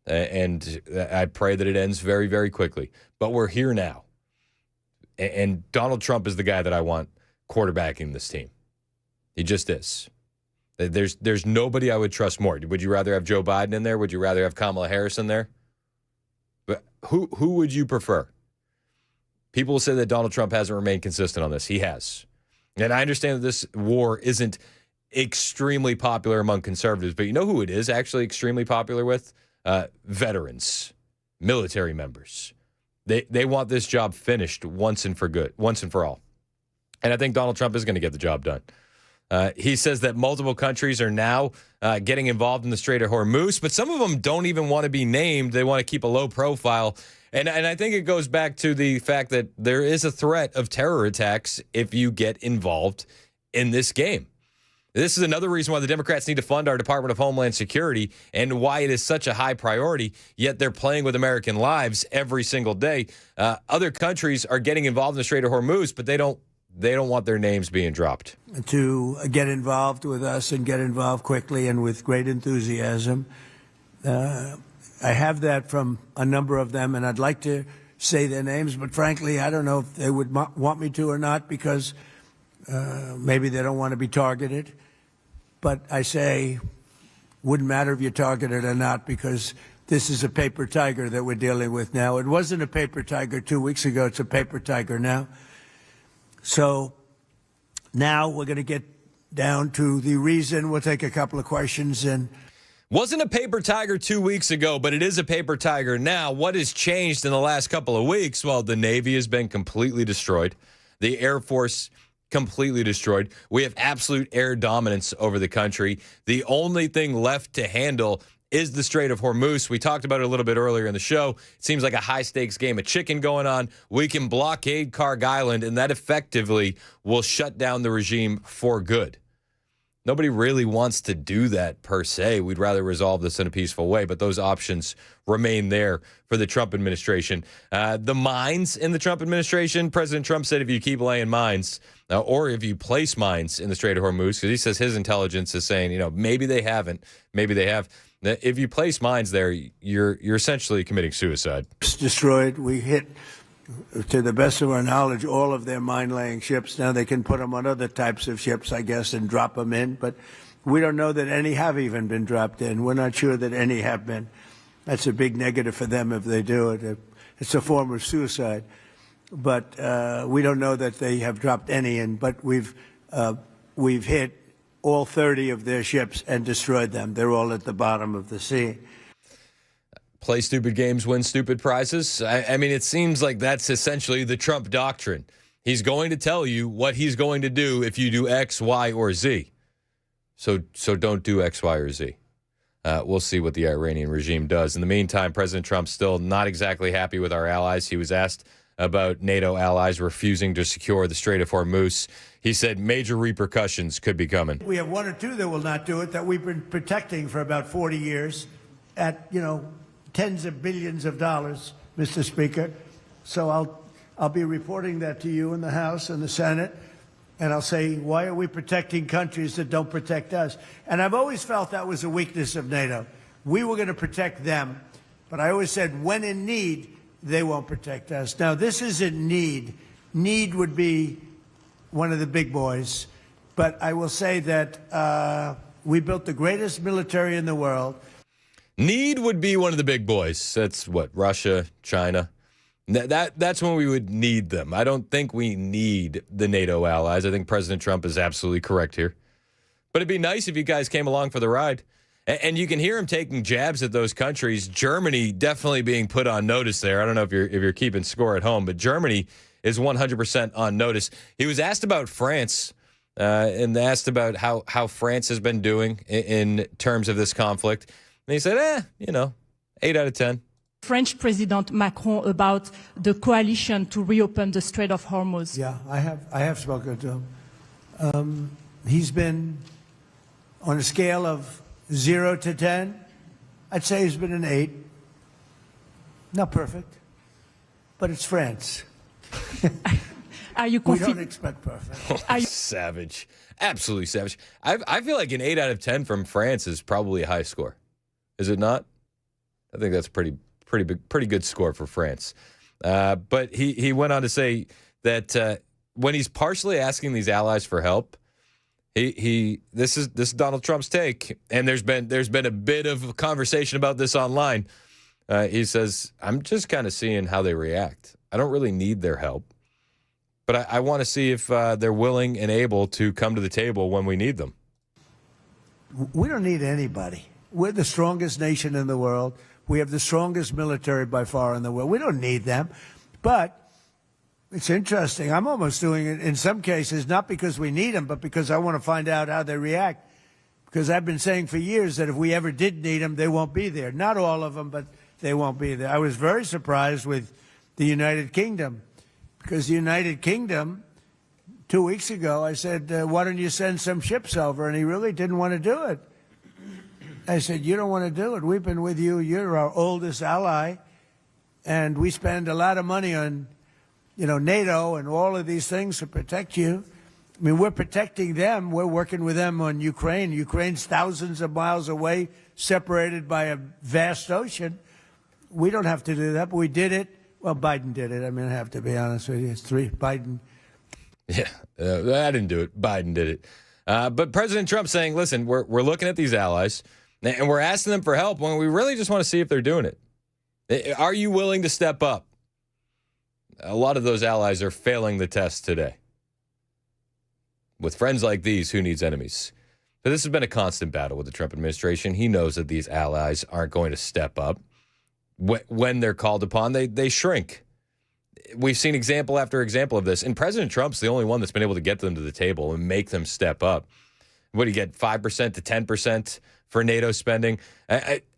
And I pray that it ends very, very quickly. But we're here now. And Donald Trump is the guy that I want quarterbacking this team. He just is. There's nobody I would trust more. Would you rather have Joe Biden in there? Would you rather have Kamala Harris in there? But who would you prefer? People will say that Donald Trump hasn't remained consistent on this. He has. And I understand that this war isn't extremely popular among conservatives, but you know who it is actually extremely popular with? Veterans, military members. They want this job finished once and for all. And I think Donald Trump is going to get the job done. He says that multiple countries are now getting involved in the Strait of Hormuz, but some of them don't even want to be named. They want to keep a low profile. And I think it goes back to the fact that there is a threat of terror attacks if you get involved in this game. This is another reason why the Democrats need to fund our Department of Homeland Security and why it is such a high priority, yet they're playing with American lives every single day. Other countries are getting involved in the Strait of Hormuz, but they don't want their names being dropped. To get involved with us and get involved quickly and with great enthusiasm. I have that from a number of them, and I'd like to say their names, but frankly, I don't know if they would want me to or not because maybe they don't want to be targeted. But I say, wouldn't matter if you're targeted or not because this is a paper tiger that we're dealing with now. It wasn't a paper tiger 2 weeks ago. It's a paper tiger now. So now we're going to get down to the reason. We'll take a couple of questions. And wasn't a paper tiger 2 weeks ago, but it is a paper tiger now. What has changed in the last couple of weeks? Well, the Navy has been completely destroyed. The Air Force completely destroyed. We have absolute air dominance over the country. The only thing left to handle is the Strait of Hormuz. We talked about it a little bit earlier in the show. It seems like a high-stakes game of chicken going on. We can blockade Karg Island, and that effectively will shut down the regime for good. Nobody really wants to do that per se. We'd rather resolve this in a peaceful way, but those options remain there for the Trump administration. The mines in the Trump administration, President Trump said if you keep laying mines or if you place mines in the Strait of Hormuz, because he says his intelligence is saying, maybe they haven't, maybe they have. If you place mines there, you're essentially committing suicide. It's destroyed. We hit, to the best of our knowledge, all of their mine-laying ships. Now they can put them on other types of ships, I guess, and drop them in. But we don't know that any have even been dropped in. We're not sure that any have been. That's a big negative for them if they do it. It's a form of suicide. But we don't know that they have dropped any in. But we've hit all 30 of their ships and destroyed them. They're all at the bottom of the sea. Play stupid games, win stupid prizes. I mean, it seems like that's essentially the Trump doctrine. He's going to tell you what he's going to do if you do X, Y, or Z. So don't do X, Y, or Z. We'll see what the Iranian regime does. In the meantime, President Trump's still not exactly happy with our allies. He was asked about NATO allies refusing to secure the Strait of Hormuz. He said major repercussions could be coming. We have one or two that will not do it that we've been protecting for about 40 years at, tens of billions of dollars, Mr. Speaker. So I'll be reporting that to you in the House and the Senate, and I'll say, why are we protecting countries that don't protect us? And I've always felt that was a weakness of NATO. We were going to protect them, but I always said, when in need, they won't protect us. Now, this isn't need. Need would be one of the big boys. But I will say that we built the greatest military in the world. Need would be one of the big boys. That's what, Russia, China. That's when we would need them. I don't think we need the NATO allies. I think President Trump is absolutely correct here. But it'd be nice if you guys came along for the ride. And you can hear him taking jabs at those countries. Germany definitely being put on notice there. I don't know if you're keeping score at home, but Germany is 100% on notice. He was asked about France and asked about how France has been doing in terms of this conflict. And he said, 8 out of 10. French President Macron about the coalition to reopen the Strait of Hormuz. Yeah, I have spoken to him. He's been on a scale of 0 to 10. I'd say he's been an 8. Not perfect, but it's France. Are you we don't expect perfect. Savage. Absolutely savage. I feel like an 8 out of 10 from France is probably a high score. Is it not? I think that's pretty good score for France. But he went on to say that when he's partially asking these allies for help, this is Donald Trump's take, and there's been a bit of conversation about this online. He says, I'm just kind of seeing how they react. I don't really need their help, but I want to see if they're willing and able to come to the table when we need them. We don't need anybody. We're the strongest nation in the world. We have the strongest military by far in the world. We don't need them. But it's interesting. I'm almost doing it in some cases, not because we need them, but because I want to find out how they react. Because I've been saying for years that if we ever did need them, they won't be there. Not all of them, but they won't be there. I was very surprised with the United Kingdom, because the United Kingdom, 2 weeks ago, I said, why don't you send some ships over? And he really didn't want to do it. I said, you don't want to do it. We've been with you. You're our oldest ally. And we spend a lot of money on, NATO and all of these things to protect you. I mean, we're protecting them. We're working with them on Ukraine. Ukraine's thousands of miles away, separated by a vast ocean. We don't have to do that, but we did it. Well, Biden did it. I mean, I have to be honest with you. It's Biden. Yeah, I didn't do it. Biden did it. But President Trump saying, listen, we're looking at these allies, and we're asking them for help when we really just want to see if they're doing it. Are you willing to step up? A lot of those allies are failing the test today. With friends like these, who needs enemies? So this has been a constant battle with the Trump administration. He knows that these allies aren't going to step up. When they're called upon, they shrink. We've seen example after example of this. And President Trump's the only one that's been able to get them to the table and make them step up. What do you get, 5% to 10% for NATO spending?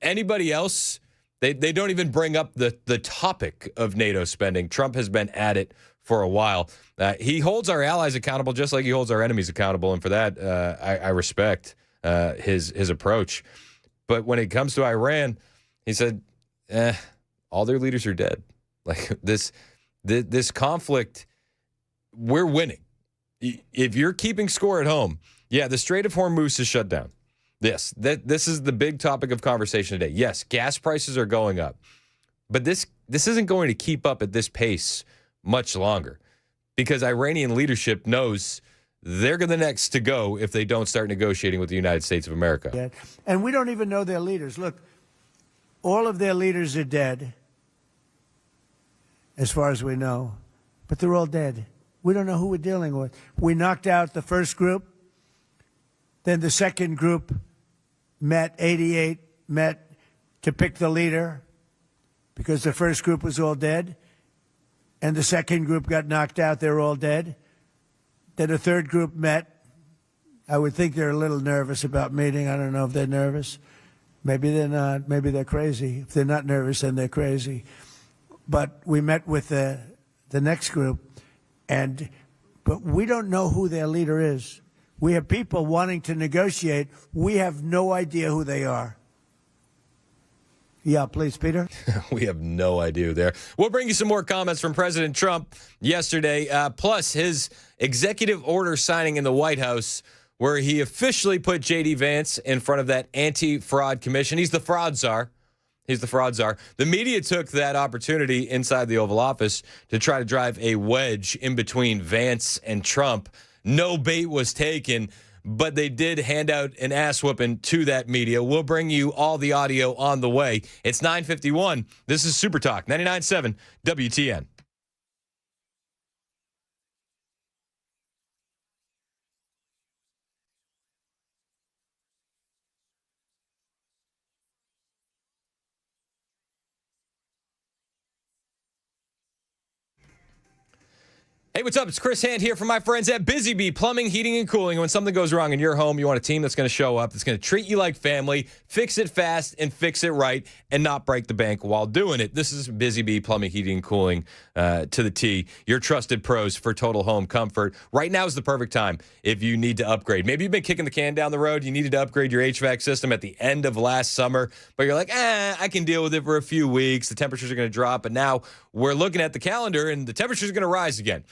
Anybody else, they don't even bring up the topic of NATO spending. Trump has been at it for a while. He holds our allies accountable just like he holds our enemies accountable. And for that, I respect his approach. But when it comes to Iran, he said, all their leaders are dead. Like this conflict, we're winning. If you're keeping score at home, yeah, the Strait of Hormuz is shut down. Yes, this is the big topic of conversation today. Yes, gas prices are going up. But this isn't going to keep up at this pace much longer, because Iranian leadership knows they're the next to go if they don't start negotiating with the United States of America. And we don't even know their leaders. Look, all of their leaders are dead, as far as we know, but they're all dead. We don't know who we're dealing with. We knocked out the first group. Then the second group met to pick the leader, because the first group was all dead. And the second group got knocked out. They're all dead. Then a third group met. I would think they're a little nervous about meeting. I don't know if they're nervous. Maybe they're not. Maybe they're crazy. If they're not nervous, then they're crazy. But we met with the next group, but we don't know who their leader is. We have people wanting to negotiate. We have no idea who they are. Yeah, please, Peter. We have no idea who they are. We'll bring you some more comments from President Trump yesterday, plus his executive order signing in the White House, where he officially put J.D. Vance in front of that anti-fraud commission. He's the fraud czar. He's the fraud czar. The media took that opportunity inside the Oval Office to try to drive a wedge in between Vance and Trump. No bait was taken, but they did hand out an ass whooping to that media. We'll bring you all the audio on the way. It's 9:51. This is Super Talk 99.7 WTN. Hey, what's up? It's Chris Hand here from my friends at Busy Bee Plumbing, Heating, and Cooling. When something goes wrong in your home, you want a team that's going to show up, that's going to treat you like family, fix it fast, and fix it right, and not break the bank while doing it. This is Busy Bee Plumbing, Heating, and Cooling to the T. Your trusted pros for total home comfort. Right now is the perfect time if you need to upgrade. Maybe you've been kicking the can down the road. You needed to upgrade your HVAC system at the end of last summer, but you're like, I can deal with it for a few weeks. The temperatures are going to drop, but now we're looking at the calendar, and the temperatures are going to rise again.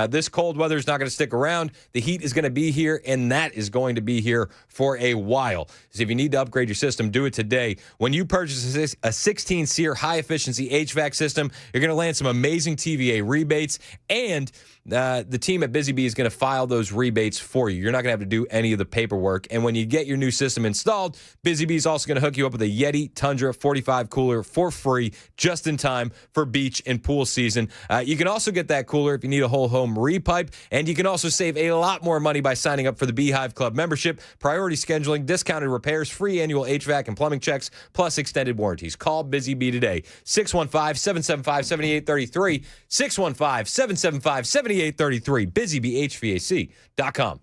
This cold weather is not going to stick around. The heat is going to be here, and that is going to be here for a while. So if you need to upgrade your system, do it today. When you purchase a 16-SEER high-efficiency HVAC system, you're going to land some amazing TVA rebates, and the team at Busy Bee is going to file those rebates for you. You're not going to have to do any of the paperwork. And when you get your new system installed, Busy Bee is also going to hook you up with a Yeti Tundra 45 cooler for free, just in time for beach and pool season. You can also get that cooler if you need a whole home repipe, and you can also save a lot more money by signing up for the Beehive Club membership, priority scheduling, discounted repairs, free annual HVAC and plumbing checks, plus extended warranties. Call Busy Bee today, 615-775-7833, 615-775-7833, busybeehvac.com.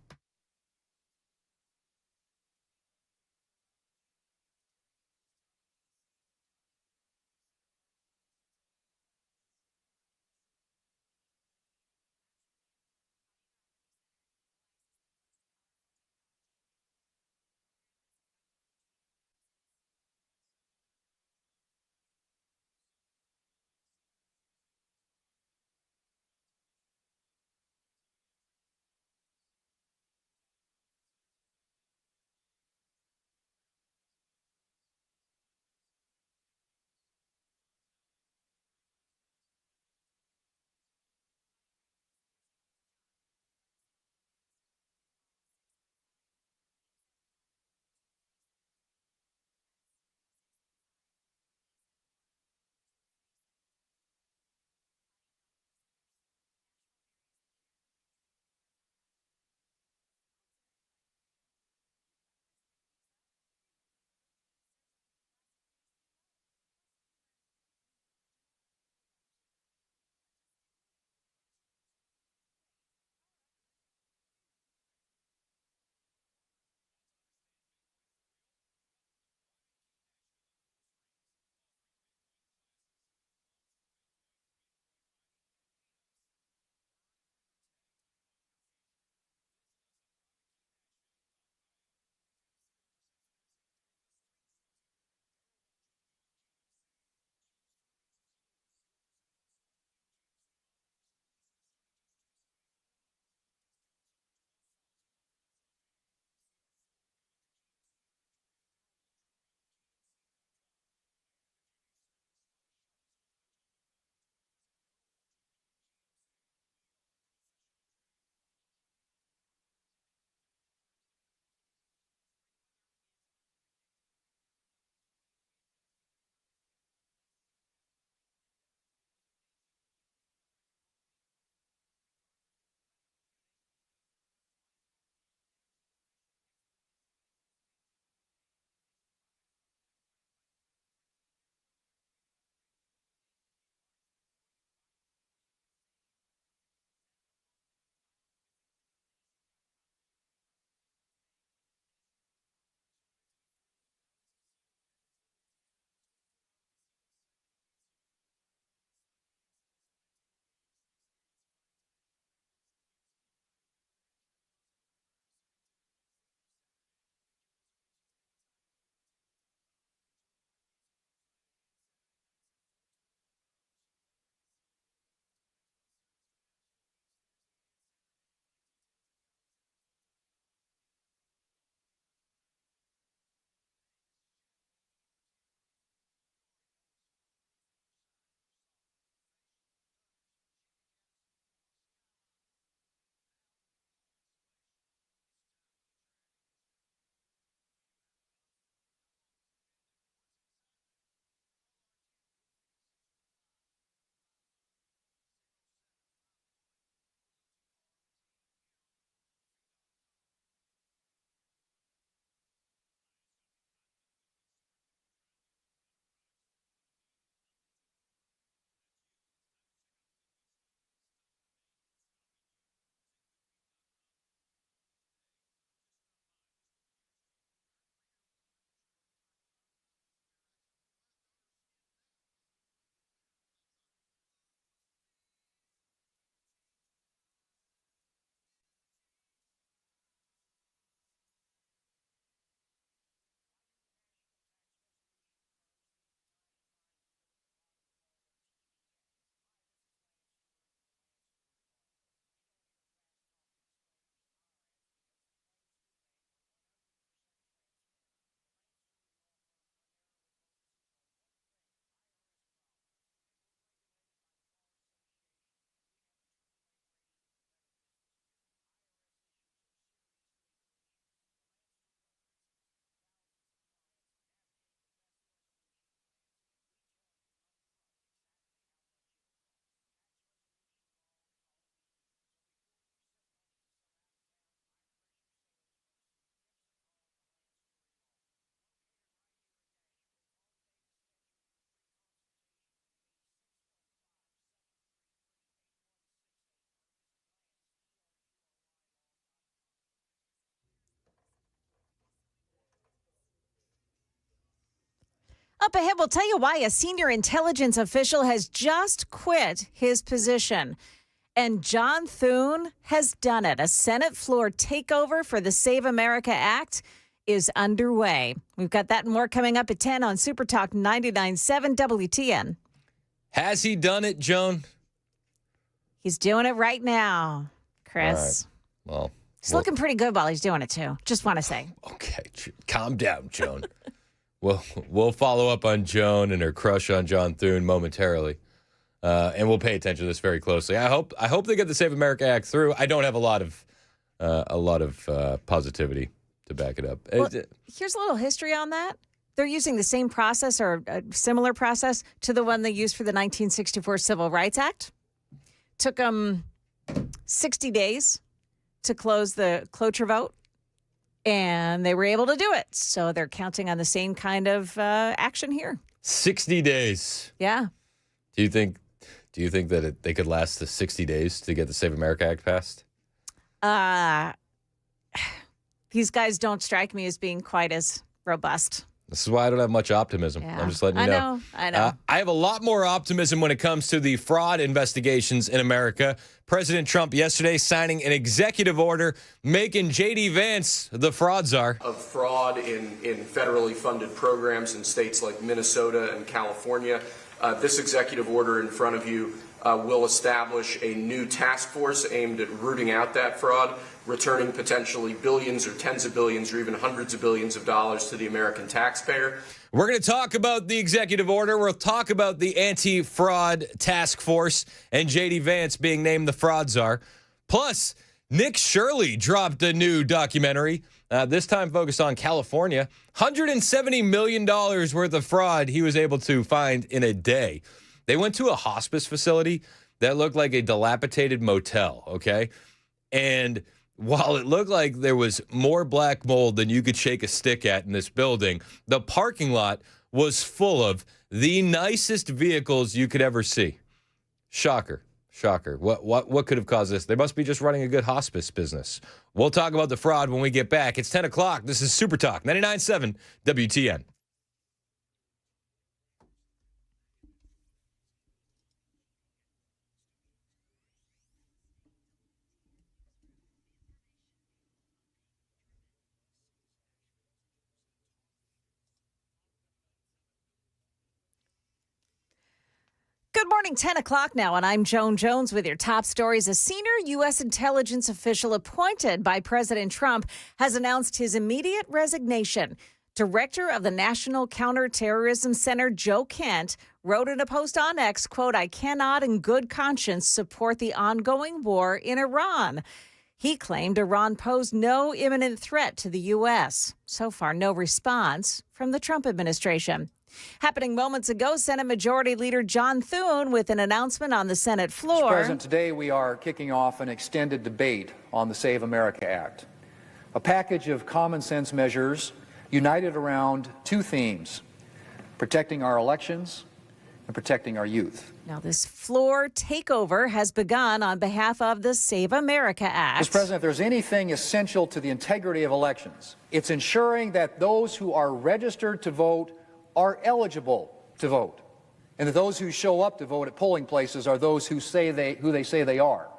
Up ahead, we'll tell you why a senior intelligence official has just quit his position. And John Thune has done it. A Senate floor takeover for the Save America Act is underway. We've got that and more coming up at 10 on Super Talk 99.7 WTN. Has he done it, Joan? He's doing it right now, Chris. All right. Well, he's looking pretty good while he's doing it, too. Just want to say. Okay, calm down, Joan. We'll follow up on Joan and her crush on John Thune momentarily. And we'll pay attention to this very closely. I hope they get the Save America Act through. I don't have a lot of positivity to back it up. Well, here's a little history on that. They're using the same process or a similar process to the one they used for the 1964 Civil Rights Act. Took them 60 days to close the cloture vote, and they were able to do it. So they're counting on the same kind of action here. 60 days. Yeah. Do you think that they could last the 60 days to get the Save America Act passed? These guys don't strike me as being quite as robust. This is why I don't have much optimism. Yeah. I'm just letting you know. I know. I have a lot more optimism when it comes to the fraud investigations in America. President Trump yesterday signing an executive order making J.D. Vance the fraud czar. Of fraud in federally funded programs in states like Minnesota and California. This executive order in front of you will establish a new task force aimed at rooting out that fraud, returning potentially billions or tens of billions or even hundreds of billions of dollars to the American taxpayer. We're going to talk about the executive order. We'll talk about the anti-fraud task force and J.D. Vance being named the fraud czar. Plus, Nick Shirley dropped a new documentary, this time focused on California. $170 million worth of fraud he was able to find in a day. They went to a hospice facility that looked like a dilapidated motel, okay? And while it looked like there was more black mold than you could shake a stick at in this building, the parking lot was full of the nicest vehicles you could ever see. Shocker. What could have caused this? They must be just running a good hospice business. We'll talk about the fraud when we get back. It's 10 o'clock. This is Super Talk 99.7 WTN. Good morning, 10 o'clock now, and I'm Joan Jones with your top stories. A senior U.S. intelligence official appointed by President Trump has announced his immediate resignation. Director of the National Counterterrorism Center, Joe Kent, wrote in a post on X, quote, "I cannot in good conscience support the ongoing war in Iran." He claimed Iran posed no imminent threat to the U.S. So far, no response from the Trump administration. Happening moments ago, Senate Majority Leader John Thune with an announcement on the Senate floor. Mr. President, today we are kicking off an extended debate on the Save America Act, a package of common sense measures united around two themes: protecting our elections and protecting our youth. Now, this floor takeover has begun on behalf of the Save America Act. Mr. President, if there's anything essential to the integrity of elections, it's ensuring that those who are registered to vote are eligible to vote, and that those who show up to vote at polling places are those who they say they are.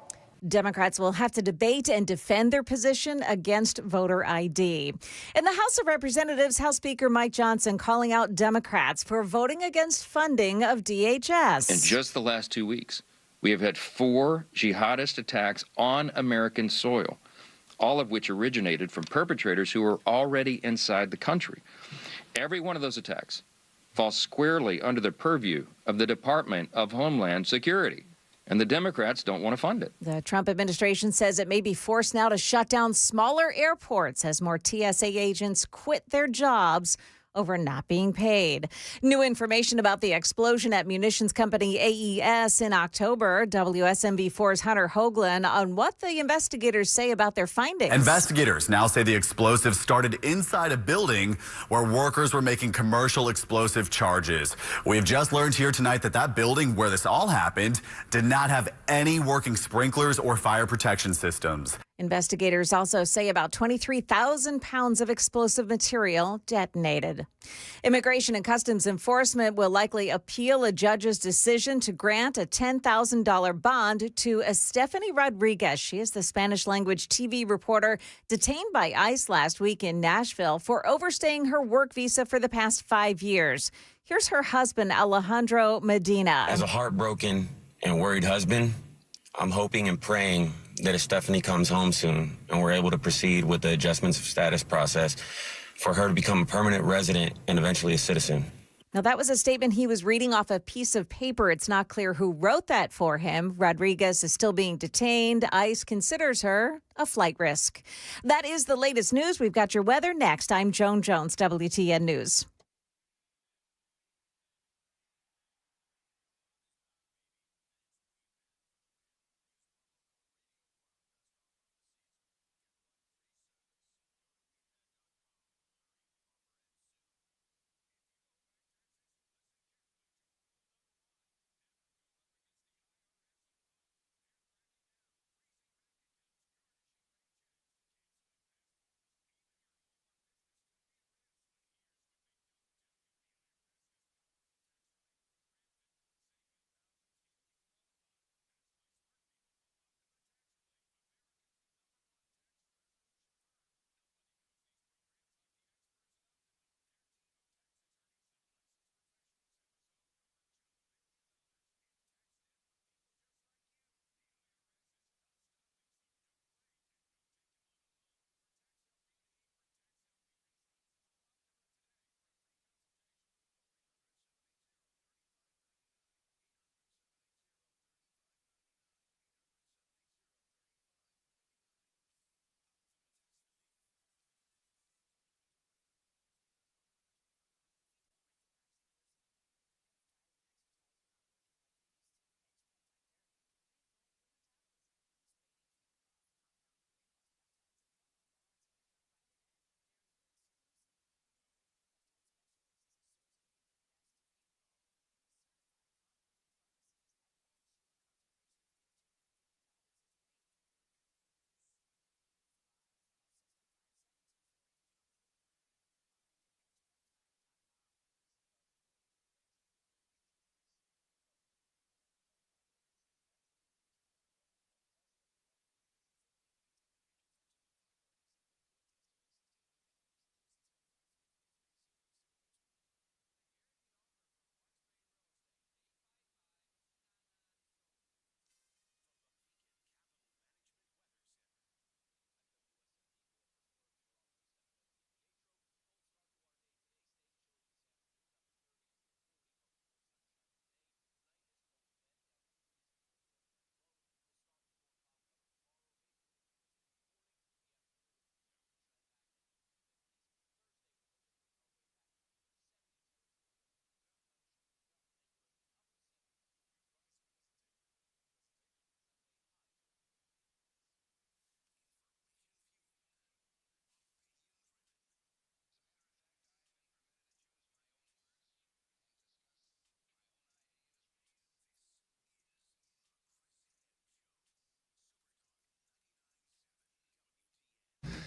Democrats will have to debate and defend their position against voter ID. In the House of Representatives, House Speaker Mike Johnson calling out Democrats for voting against funding of DHS. In just the last 2 weeks, we have had 4 jihadist attacks on American soil, all of which originated from perpetrators who were already inside the country. Every one of those attacks falls squarely under the purview of the Department of Homeland Security, and the Democrats don't want to fund it. The Trump administration says it may be forced now to shut down smaller airports as more TSA agents quit their jobs over not being paid. New information about the explosion at munitions company AES in October. WSMV4's Hunter Hoagland on what the investigators say about their findings. Investigators now say the explosive started inside a building where workers were making commercial explosive charges. We've just learned here tonight that that building where this all happened did not have any working sprinklers or fire protection systems. Investigators also say about 23,000 pounds of explosive material detonated. Immigration and Customs Enforcement will likely appeal a judge's decision to grant a $10,000 bond to Stephanie Rodriguez. She is the Spanish-language TV reporter detained by ICE last week in Nashville for overstaying her work visa for the past 5 years. Here's her husband, Alejandro Medina. As a heartbroken and worried husband, I'm hoping and praying that if Stephanie comes home soon and we're able to proceed with the adjustments of status process for her to become a permanent resident and eventually a citizen. Now, that was a statement he was reading off a piece of paper. It's not clear who wrote that for him. Rodriguez is still being detained. ICE considers her a flight risk. That is the latest news. We've got your weather next. I'm Joan Jones, WTN News.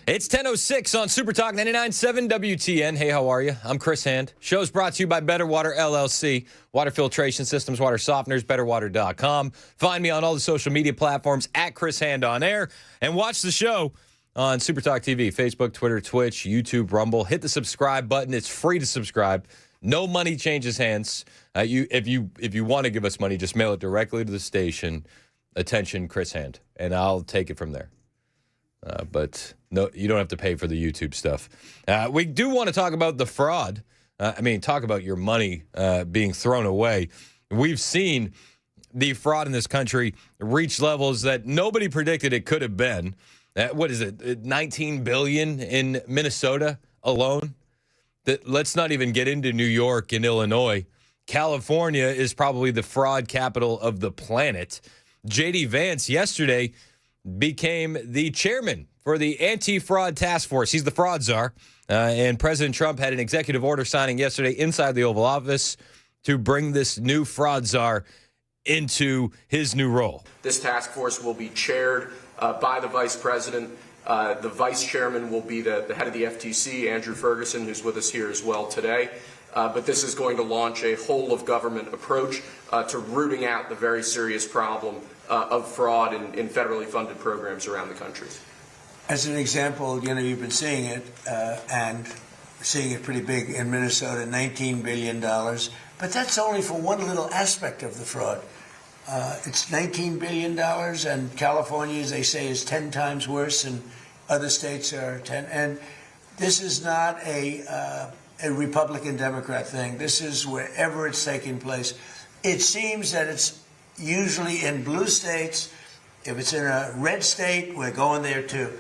It's 10:06 on Super Talk 99.7 WTN. Hey, how are you? I'm Chris Hand. Show's brought to you by Better Water LLC. Water filtration systems, water softeners, betterwater.com. Find me on all the social media platforms at Chris Hand on air. And watch the show on Super Talk TV, Facebook, Twitter, Twitch, YouTube, Rumble. Hit the subscribe button. It's free to subscribe. No money changes hands. If you want to give us money, just mail it directly to the station. Attention, Chris Hand. And I'll take it from there. But no, you don't have to pay for the YouTube stuff. We do want to talk about the fraud. Talk about your money being thrown away. We've seen the fraud in this country reach levels that nobody predicted it could have been. What is it, $19 billion in Minnesota alone? Let's not even get into New York and Illinois. California is probably the fraud capital of the planet. J.D. Vance yesterday became the chairman for the anti-fraud task force. He's the fraud czar. And President Trump had an executive order signing yesterday inside the Oval Office to bring this new fraud czar into his new role. This task force will be chaired by the vice president. The vice chairman will be the head of the FTC, Andrew Ferguson, who's with us here as well today. But this is going to launch a whole-of-government approach to rooting out the very serious problem of fraud in federally funded programs around the country. As an example, you've been seeing it, and seeing it pretty big in Minnesota, $19 billion. But that's only for one little aspect of the fraud. It's $19 billion, and California, as they say, is 10 times worse, and other states are 10. And this is not a Republican-Democrat thing. This is wherever it's taking place. It seems that it's usually in blue states. If it's in a red state, we're going there too.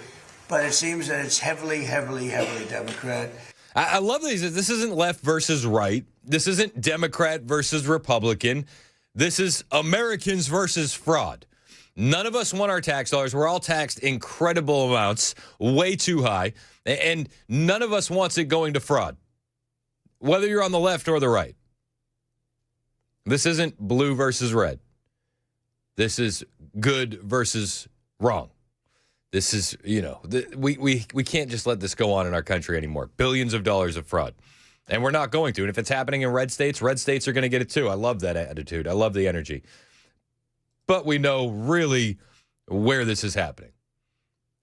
But it seems that it's heavily, heavily, heavily Democrat. I love these. This isn't left versus right. This isn't Democrat versus Republican. This is Americans versus fraud. None of us want our tax dollars. We're all taxed incredible amounts, way too high, and none of us wants it going to fraud, whether you're on the left or the right. This isn't blue versus red. This is good versus wrong. This is, we can't just let this go on in our country anymore. Billions of dollars of fraud. And we're not going to. And if it's happening in red states are going to get it too. I love that attitude. I love the energy. But we know really where this is happening.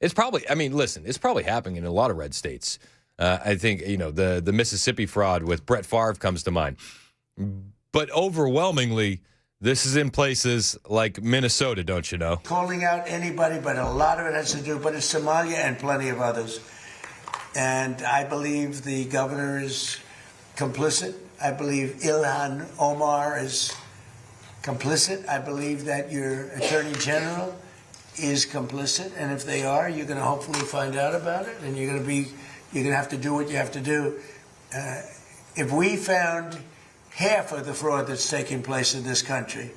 It's probably, it's probably happening in a lot of red states. I think, the Mississippi fraud with Brett Favre comes to mind. But overwhelmingly, this is in places like Minnesota, don't you know? Calling out anybody, but a lot of it has to do, but it's Somalia and plenty of others. And I believe the governor is complicit. I believe Ilhan Omar is complicit. I believe that your attorney general is complicit. And if they are, you're going to hopefully find out about it, and you're going to have to do what you have to do. If we found half of the fraud that's taking place in this country,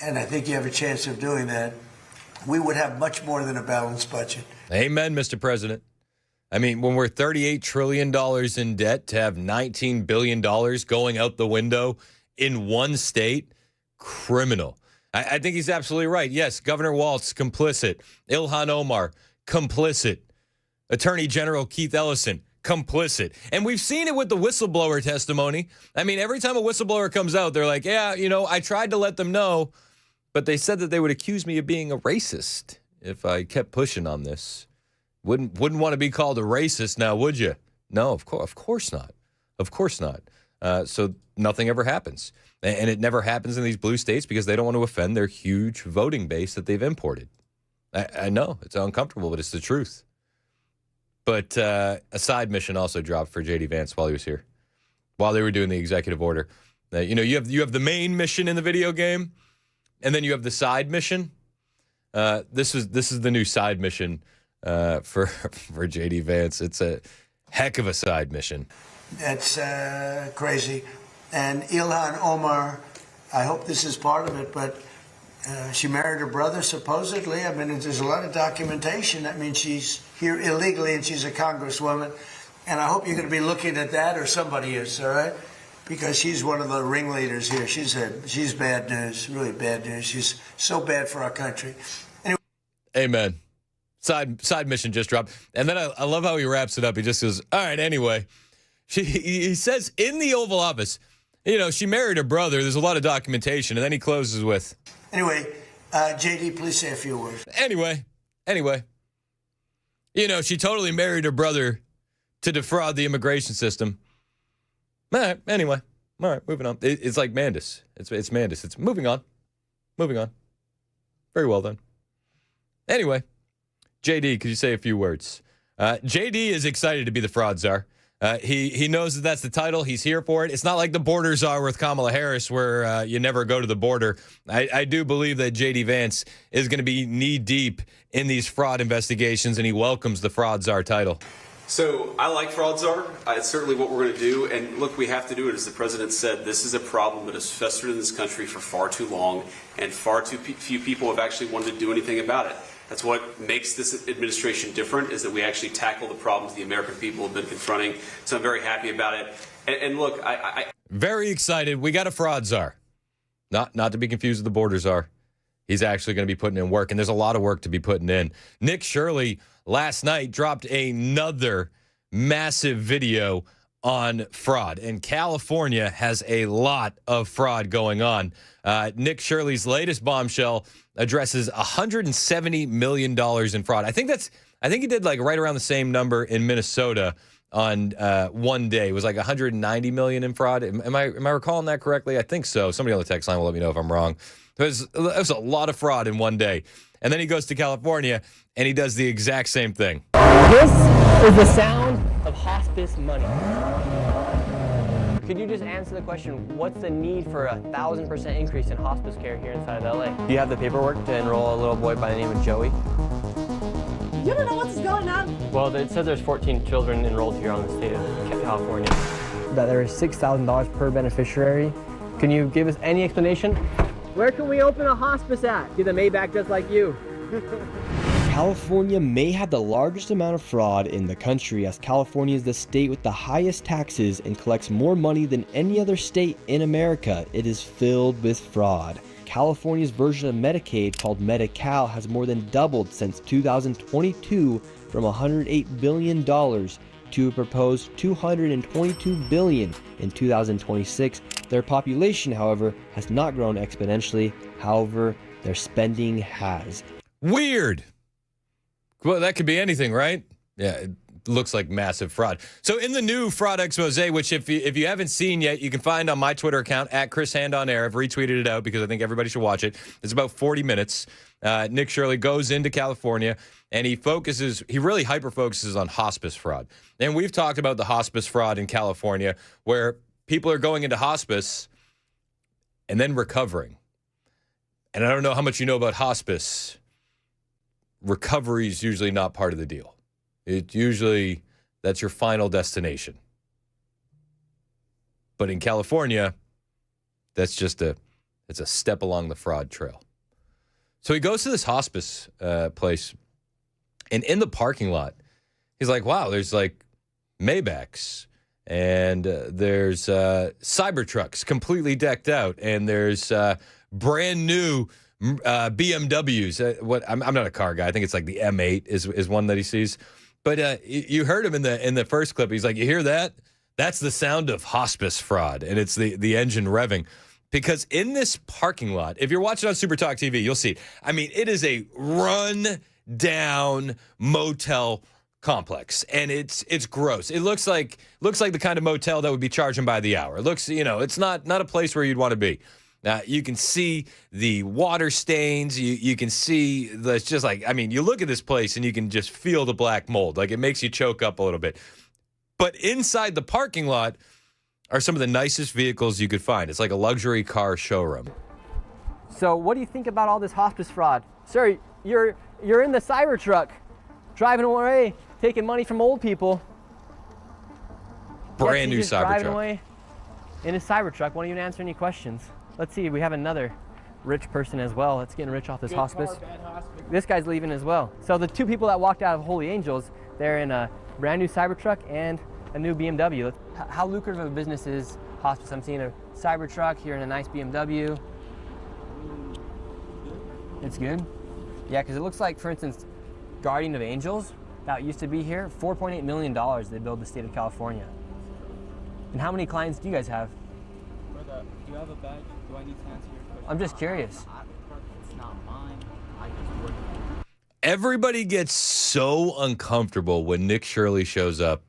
and I think you have a chance of doing that, we would have much more than a balanced budget. Amen, Mr. President. When we're $38 trillion in debt, to have $19 billion going out the window in one state, criminal. I think he's absolutely right. Yes, Governor Walz, complicit. Ilhan Omar, complicit. Attorney General Keith Ellison, complicit. And we've seen it with the whistleblower testimony. Every time a whistleblower comes out, they're like, yeah, I tried to let them know, but they said that they would accuse me of being a racist if I kept pushing on this. Wouldn't want to be called a racist now, would you? No, of course not. Of course not. So nothing ever happens. And it never happens in these blue states because they don't want to offend their huge voting base that they've imported. I know, it's uncomfortable, but it's the truth. But a side mission also dropped for J.D. Vance while he was here, while they were doing the executive order. You have the main mission in the video game, and then you have the side mission. This is the new side mission for J.D. Vance. It's a heck of a side mission. That's crazy. And Ilhan Omar, I hope this is part of it, but she married her brother, supposedly. There's a lot of documentation. That means she's here illegally and she's a congresswoman. And I hope you're going to be looking at that, or somebody is, all right? Because she's one of the ringleaders here. She's bad news, really bad news. She's so bad for our country. Anyway. Amen. Side mission just dropped. And then I love how he wraps it up. He just goes, all right, anyway. He says in the Oval Office, she married her brother. There's a lot of documentation. And then he closes with, anyway, JD, please say a few words. Anyway. She totally married her brother to defraud the immigration system. All right, anyway. All right, moving on. It's like Mandis. It's Mandis. It's moving on. Very well done. Anyway, JD, could you say a few words? JD is excited to be the fraud czar. He knows that that's the title. He's here for it. It's not like the border czar with Kamala Harris where you never go to the border. I do believe that J.D. Vance is going to be knee-deep in these fraud investigations, and he welcomes the fraud czar title. So I like fraud czar. It's certainly what we're going to do. And look, we have to do it. As the president said, this is a problem that has festered in this country for far too long, and far too few people have actually wanted to do anything about it. That's what makes this administration different, is that we actually tackle the problems the American people have been confronting. So I'm very happy about it. And look, I very excited. We got a fraud czar. Not to be confused with the border czar. he's actually going to be putting in work, and there's a lot of work to be putting in. Nick Shirley last night dropped another massive video on fraud, and California has a lot of fraud going on. Nick Shirley's latest bombshell addresses $170 million in fraud. I think he did like right around the same number in Minnesota on one day. It was like $190 million in fraud. Am I recalling that correctly? I think so. Somebody on the text line will let me know if I'm wrong. It was a lot of fraud in one day. And then he goes to California and he does the exact same thing. This is the sound of hospice money. Could you just answer the question, what's the need for a 1,000% increase in hospice care here inside of LA? Do you have the paperwork to enroll a little boy by the name of Joey? You don't know what's going on? Well, it says there's 14 children enrolled here on the state of California. That there is $6,000 per beneficiary. Can you give us any explanation? Where can we open a hospice at? Get a Maybach just like you. California may have the largest amount of fraud in the country, as California is the state with the highest taxes and collects more money than any other state in America. It is filled with fraud. California's version of Medicaid, called Medi-Cal, has more than doubled since 2022 from $108 billion to a proposed $222 billion in 2026. Their population, however, has not grown exponentially. However, their spending has. Weird. Well, that could be anything, right? Yeah, it looks like massive fraud. So in the new fraud expose, which if you haven't seen yet, you can find on my Twitter account, @ChrisHandOnAir. I've retweeted it out because I think everybody should watch it. It's about 40 minutes. Nick Shirley goes into California, and he really hyper-focuses on hospice fraud. And we've talked about the hospice fraud in California, where people are going into hospice and then recovering. And I don't know how much you know about hospice. Recovery is usually not part of the deal. That's your final destination. But in California, it's a step along the fraud trail. So he goes to this hospice place, and in the parking lot, he's like, wow, there's like Maybachs, and there's Cybertrucks completely decked out, and there's brand new BMWs. I'm not a car guy. I think it's like the M8 is one that he sees. But you heard him in the first clip. He's like, you hear that? That's the sound of hospice fraud, and it's the engine revving. Because in this parking lot, if you're watching on Super Talk TV, you'll see. I mean, it is a run-down motel complex, and it's gross. It looks like the kind of motel that would be charging by the hour. It looks, it's not a place where you'd want to be. You can see the water stains. You can see it's just like, I mean, you look at this place and you can just feel the black mold. Like, it makes you choke up a little bit. But inside the parking lot are some of the nicest vehicles you could find. It's like a luxury car showroom. So what do you think about all this hospice fraud? Sir, you're in the Cybertruck, driving away, taking money from old people. Brand new Cybertruck. Driving away in a Cybertruck, won't even answer any questions. Let's see, we have another rich person as well that's getting rich off this hospice. This guy's leaving as well. So the two people that walked out of Holy Angels, they're in a brand new Cybertruck and a new BMW. How lucrative of a business is hospice? I'm seeing a Cybertruck here in a nice BMW. It's good? Yeah, because it looks like, for instance, Guardian of Angels, that used to be here, $4.8 million they billed the state of California. And how many clients do you guys have? Do you have a badge? Do I need to answer your question? I'm just curious. It's not mine. I just work. Everybody gets so uncomfortable when Nick Shirley shows up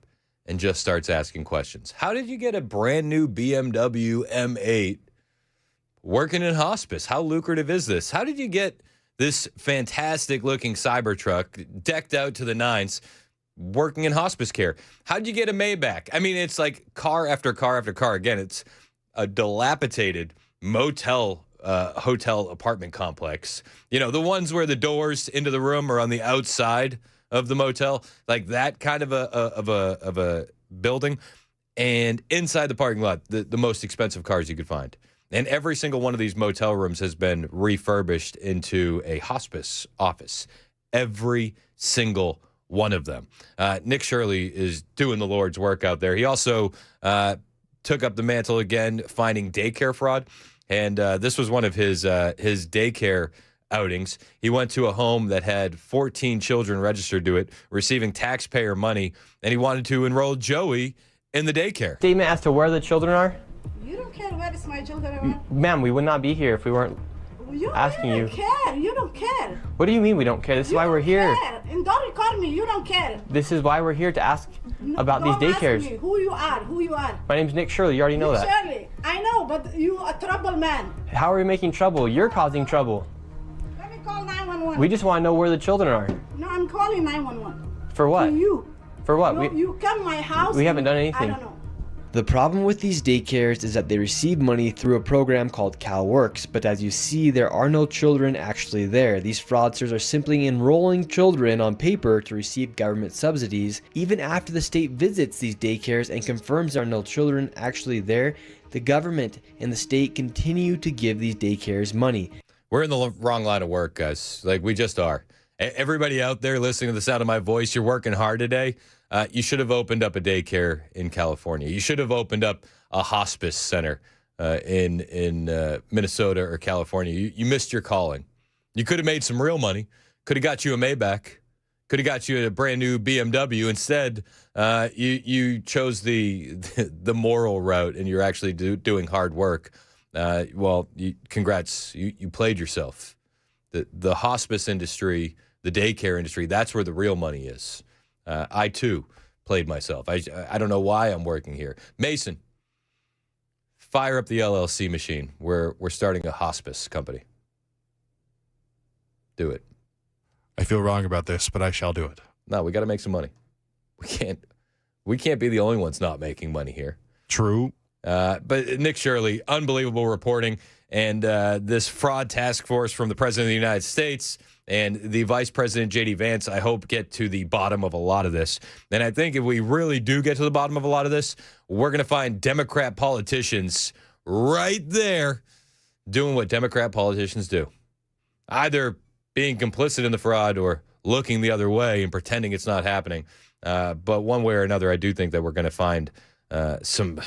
and just starts asking questions. How did you get a brand new BMW M8 working in hospice? How lucrative is this? How did you get this fantastic looking Cybertruck decked out to the nines working in hospice care? How did you get a Maybach? I mean, it's like car after car after car. Again, it's a dilapidated motel, hotel apartment complex. The ones where the doors into the room are on the outside of the motel, like that kind of a building. And inside the parking lot, the most expensive cars you could find. And every single one of these motel rooms has been refurbished into a hospice office. Every single one of them. Nick Shirley is doing the Lord's work out there. He also took up the mantle again, finding daycare fraud. And this was one of his daycare outings. He went to a home that had 14 children registered to it, receiving taxpayer money, and he wanted to enroll Joey in the daycare. Statement as to where the children are? You don't care where is my children are. Ma'am, we would not be here if we weren't You asking you. don't care. You don't care. What do you mean we don't care? This is why we're here. Care. And don't record me. You don't care. This is why we're here to ask about these Don't ask daycares. me who you are. Who you are. My name's Nick Shirley. You already know that. Shirley, I know, but you a trouble man. How are we making trouble? You're causing trouble. Let me call 911. We just want to know where the children are. No, I'm calling 911. For what? To you. For what? You come to my house. We haven't done anything. I don't know. The problem with these daycares is that they receive money through a program called CalWorks, but as you see, there are no children actually there. These fraudsters are simply enrolling children on paper to receive government subsidies. Even after the state visits these daycares and confirms there are no children actually there, the government and the state continue to give these daycares money. We're in the wrong line of work, guys. Like, we just are. Everybody out there listening to the sound of my voice, you're working hard today. You should have opened up a daycare in California. You should have opened up a hospice center in Minnesota or California. You missed your calling. You could have made some real money. Could have got you a Maybach. Could have got you a brand new BMW. Instead, you chose the moral route, and you're actually doing hard work. Congrats. You played yourself. The hospice industry, the daycare industry, that's where the real money is. I, too, played myself. I don't know why I'm working here. Mason, fire up the LLC machine. We're starting a hospice company. Do it. I feel wrong about this, but I shall do it. No, we got to make some money. We can't be the only ones not making money here. True. But Nick Shirley, unbelievable reporting. And this fraud task force from the President of the United States and the Vice President, J.D. Vance, I hope get to the bottom of a lot of this. And I think if we really do get to the bottom of a lot of this, we're going to find Democrat politicians right there doing what Democrat politicians do. Either being complicit in the fraud or looking the other way and pretending it's not happening. But one way or another, I do think that we're going to find some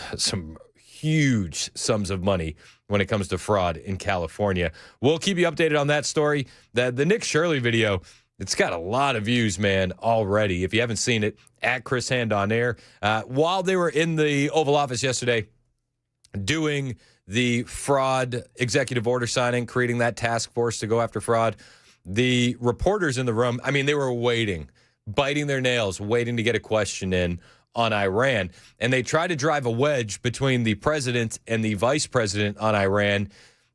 huge sums of money when it comes to fraud in California. We'll keep you updated on that story. The Nick Shirley video, it's got a lot of views, man, already. If you haven't seen it, at Chris Hand on air. While they were in the Oval Office yesterday doing the fraud executive order signing, creating that task force to go after fraud, the reporters in the room, I mean, they were waiting, biting their nails, waiting to get a question in on Iran. And they tried to drive a wedge between the president and the vice president on Iran.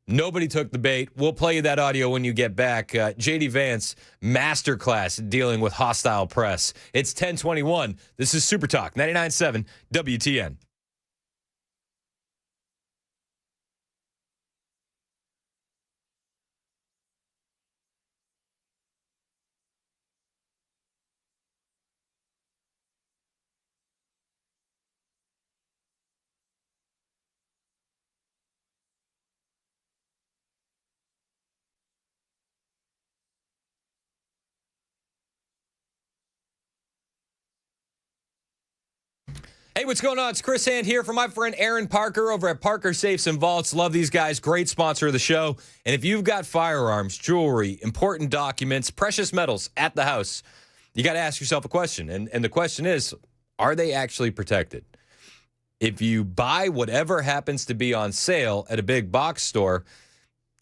Nobody took the bait. We'll play you that audio when you get back. J.D. Vance, masterclass dealing with hostile press. It's 10:21. This is Super Talk, 99.7 WTN. Hey, what's going on? It's Chris Hand here for my friend Aaron Parker over at Parker Safes and Vaults. Love these guys. Great sponsor of the show. And if you've got firearms, jewelry, important documents, precious metals at the house, you got to ask yourself a question. And the question is, are they actually protected? If you buy whatever happens to be on sale at a big box store,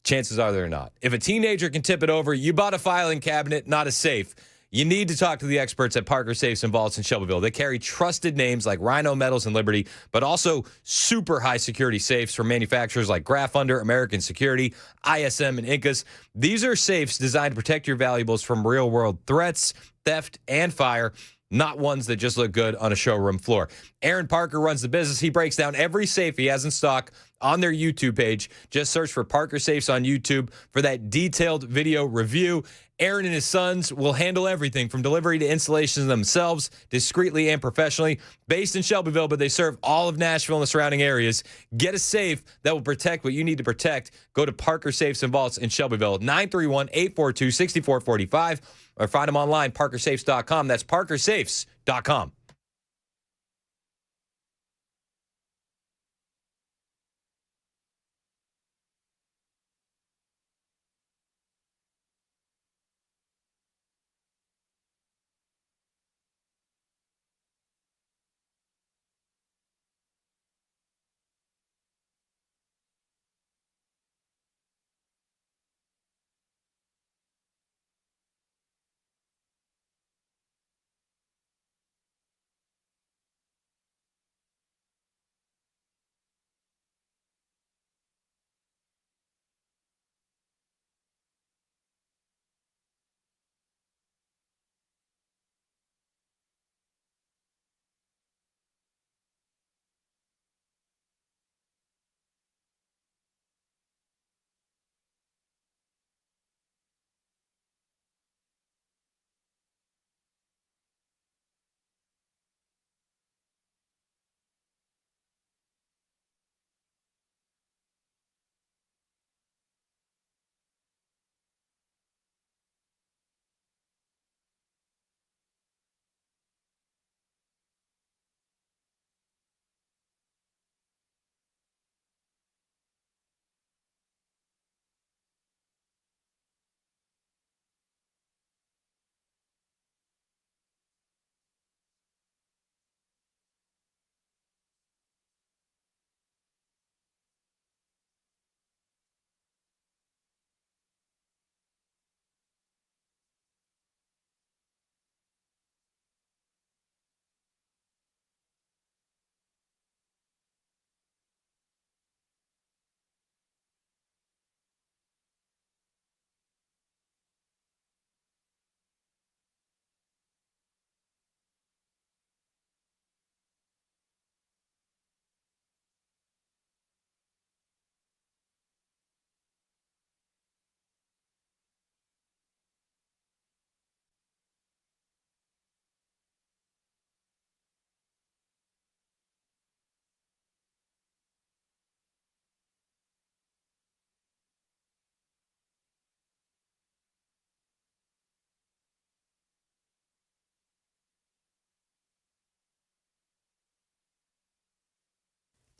chances are they're not. If a teenager can tip it over, you bought a filing cabinet, not a safe. You need to talk to the experts at Parker Safes and Vaults in Shelbyville. They carry trusted names like Rhino Metals and Liberty, but also super high security safes from manufacturers like Graf Under, American Security, ISM, and Incas. These are safes designed to protect your valuables from real world threats, theft, and fire, not ones that just look good on a showroom floor. Aaron Parker runs the business. He breaks down every safe he has in stock on their YouTube page. Just search for Parker Safes on YouTube for that detailed video review. Aaron and his sons will handle everything from delivery to installations themselves, discreetly and professionally. Based in Shelbyville, but they serve all of Nashville and the surrounding areas. Get a safe that will protect what you need to protect. Go to Parker Safes and Vaults in Shelbyville, 931-842-6445, or find them online, parkersafes.com. That's parkersafes.com.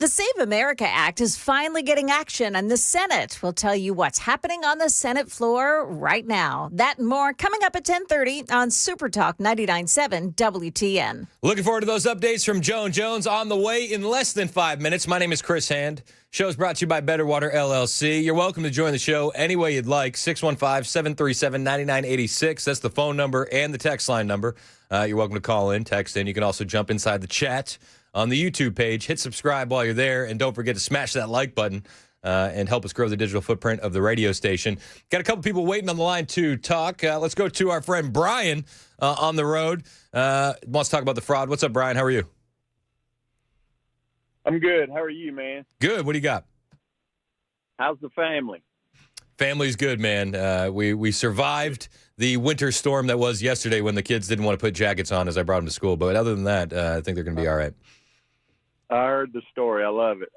The Save America Act is finally getting action, and the Senate will tell you what's happening on the Senate floor right now. That and more coming up at 10:30 on Super Talk 99.7 WTN. Looking forward to those updates from Joan Jones on the way in less than 5 minutes. My name is Chris Hand. Show's brought to you by Better Water LLC. You're welcome to join the show any way you'd like. 615-737-9986. That's the phone number and the text line number. You're welcome to call in, text in. You can also jump inside the chat on the YouTube page. Hit subscribe while you're there, and don't forget to smash that like button and help us grow the digital footprint of the radio station. Got a couple people waiting on the line to talk. Let's go to our friend Brian on the road. Wants to talk about the fraud. What's up, Brian? How are you? I'm good. How are you, man? Good. What do you got? How's the family? Family's good, man. We survived the winter storm that was yesterday when the kids didn't want to put jackets on as I brought them to school. But other than that, I think they're going to be all right. I heard the story. I love it.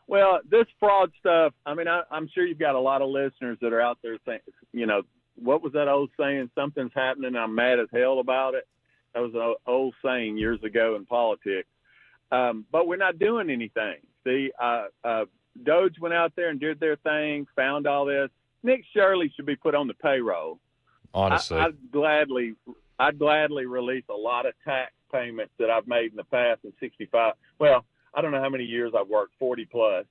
Well, this fraud stuff, I mean, I'm sure you've got a lot of listeners that are out there saying, you know, what was that old saying? Something's happening, I'm mad as hell about it. That was an old saying years ago in politics. But we're not doing anything. See, Doge went out there and did their thing, found all this. Nick Shirley should be put on the payroll. Honestly, I'd gladly release a lot of tax payments that I've made in the past in 65. Well, I don't know how many years I've worked, 40 plus,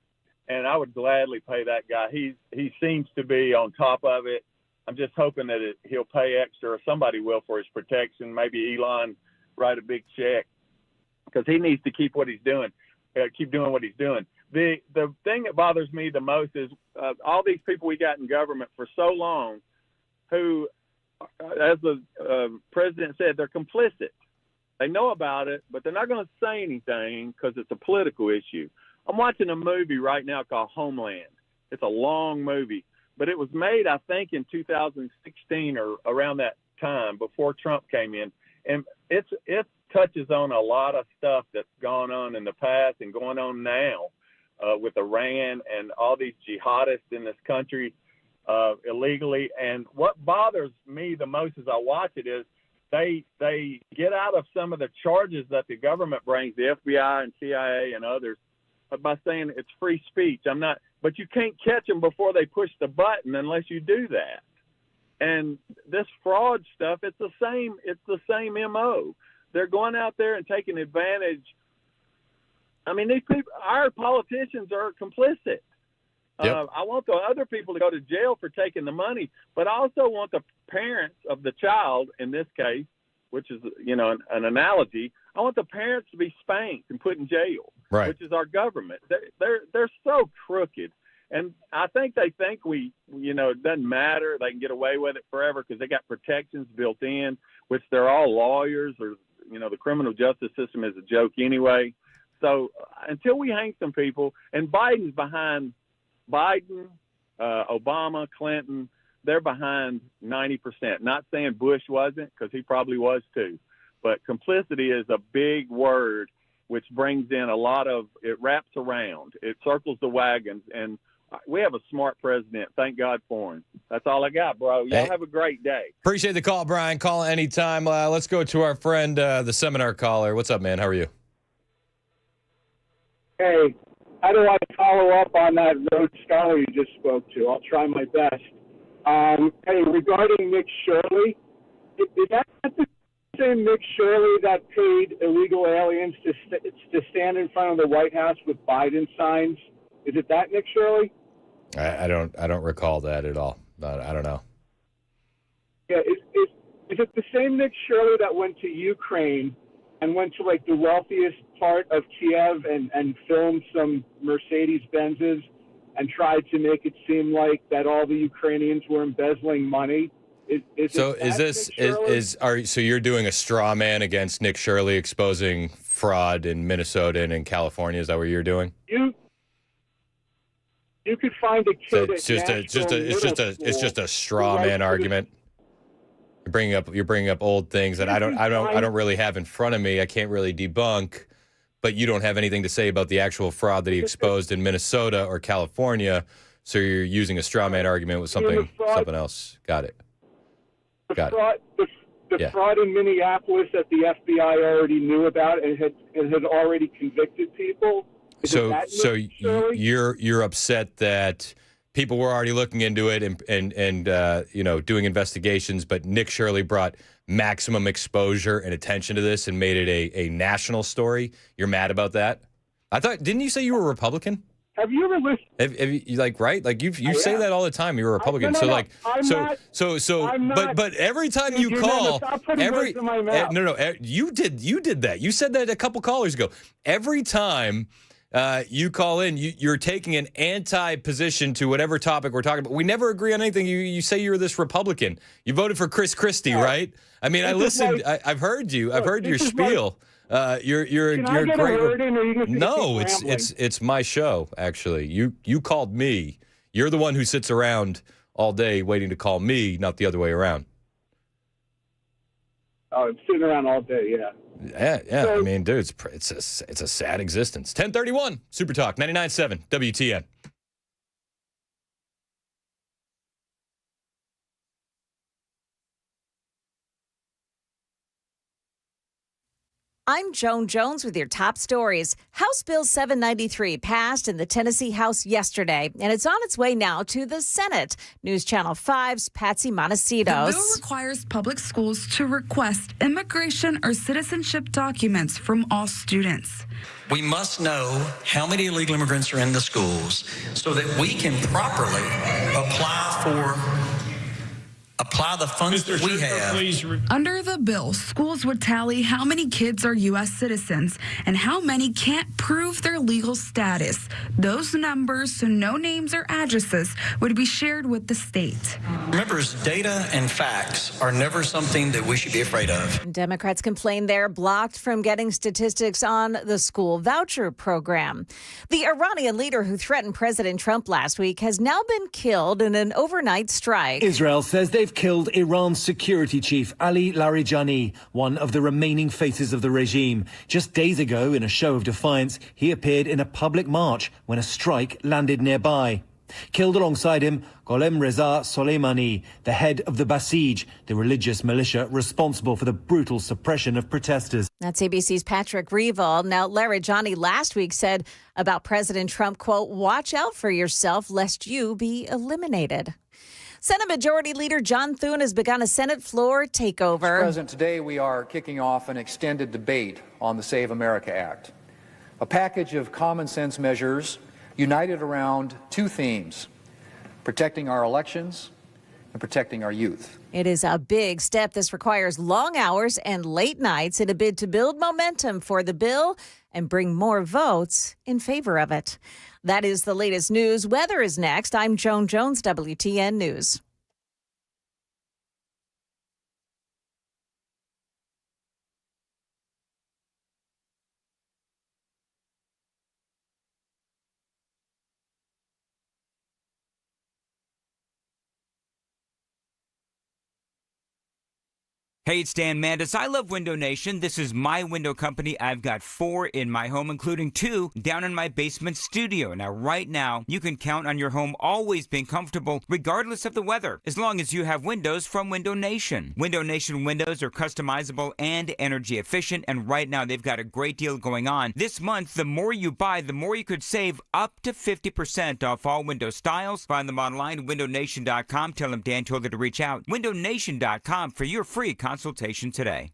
and I would gladly pay that guy. He seems to be on top of it. I'm just hoping that he'll pay extra, or somebody will, for his protection. Maybe Elon write a big check, because he needs to keep what he's doing, keep doing what he's doing. The thing that bothers me the most is all these people we got in government for so long who, as the president said, they're complicit. They know about it, but they're not going to say anything because it's a political issue. I'm watching a movie right now called Homeland. It's a long movie, but it was made, I think, in 2016 or around that time before Trump came in. And it touches on a lot of stuff that's gone on in the past and going on now with Iran and all these jihadists in this country illegally. And what bothers me the most as I watch it is they get out of some of the charges that the government brings, the FBI and CIA and others, by saying it's free speech. But you can't catch them before they push the button unless you do that. And this fraud stuff, it's the same MO. They're going out there and taking advantage. I mean, these people, our politicians are complicit. Yep. I want the other people to go to jail for taking the money, but I also want the parents of the child, in this case, which is, you know, an analogy, I want the parents to be spanked and put in jail, right, which is our government. They're so crooked. And I think they think it doesn't matter. They can get away with it forever because they got protections built in, which they're all lawyers, or, you know, the criminal justice system is a joke anyway. So until we hang some people, and Biden's behind Biden, Obama, Clinton, they're behind 90%. Not saying Bush wasn't, because he probably was too. But complicity is a big word, which brings in a lot of, it wraps around, it circles the wagons, and we have a smart president. Thank God for him. That's all I got, bro. Y'all have a great day. Appreciate the call, Brian. Call anytime. Let's go to our friend, the seminar caller. What's up, man? How are you? Hey, how do I follow up on that Rhodes Scholar you just spoke to? I'll try my best. Hey, regarding Nick Shirley, is that the same Nick Shirley that paid illegal aliens to stand in front of the White House with Biden signs? Is it that Nick Shirley? I don't recall that at all. I don't know. Yeah, is it the same Nick Shirley that went to Ukraine and went to like the wealthiest part of Kiev and filmed some Mercedes Benzes and tried to make it seem like that all the Ukrainians were embezzling money? So you're doing a straw man against Nick Shirley exposing fraud in Minnesota and in California? Is that what you're doing? You could find a kid. So it's just a straw man argument. You're bringing up old things that I don't really have in front of me. I can't really debunk, but you don't have anything to say about the actual fraud that he exposed in Minnesota or California. So you're using a straw man argument with something else. Got it. The fraud in Minneapolis that the FBI already knew about and had already convicted people. So you're upset that people were already looking into it and doing investigations, but Nick Shirley brought maximum exposure and attention to this and made it a national story. You're mad about that? Didn't you say you were a Republican? Have you ever listened? Have you right? Like you say that all the time. You're a Republican. But every time you call, you did that. You said that a couple callers ago. Every time you call in, you're taking an anti-position to whatever topic we're talking about. We never agree on anything. You say you're this Republican. You voted for Chris Christie, right? I mean, I listened. I've heard you. I've heard your spiel. You're great. No, it's my show. Actually, you called me. You're the one who sits around all day waiting to call me, not the other way around. Oh, I'm sitting around all day. Yeah. Yeah. So, I mean, dude, it's a sad existence. 1031 Super Talk 99.7 WTN. I'm Joan Jones with your top stories. House Bill 793 passed in the Tennessee House yesterday, and it's on its way now to the Senate. News Channel 5's Patsy Montecitos. The bill requires public schools to request immigration or citizenship documents from all students. We must know how many illegal immigrants are in the schools so that we can properly apply the funds that we have. Under the bill, schools would tally how many kids are U.S. citizens and how many can't prove their legal status. Those numbers, so no names or addresses, would be shared with the state. Remember, data and facts are never something that we should be afraid of. Democrats complain they're blocked from getting statistics on the school voucher program. The Iranian leader who threatened President Trump last week has now been killed in an overnight strike. Israel says they've killed Iran's security chief Ali Larijani, one of the remaining faces of the regime. Just days ago, in a show of defiance, he appeared in a public march when a strike landed nearby. Killed alongside him, Golem Reza Soleimani, the head of the Basij, the religious militia responsible for the brutal suppression of protesters. That's ABC's Patrick Reevell. Now, Larijani last week said about President Trump, quote, "Watch out for yourself lest you be eliminated." Senate Majority Leader John Thune has begun a Senate floor takeover. Mr. President, today we are kicking off an extended debate on the Save America Act, a package of common sense measures united around two themes: protecting our elections and protecting our youth. It is a big step. This requires long hours and late nights in a bid to build momentum for the bill and bring more votes in favor of it. That is the latest news. Weather is next. I'm Joan Jones, WTN News. Hey, it's Dan Mandis. I love Window Nation. This is my window company. I've got 4 in my home, including 2 down in my basement studio. Now, right now, you can count on your home always being comfortable, regardless of the weather, as long as you have windows from Window Nation. Window Nation windows are customizable and energy efficient, and right now they've got a great deal going on. This month, the more you buy, the more you could save up to 50% off all window styles. Find them online, windownation.com. Tell them Dan told you to reach out. windownation.com for your free consultation today.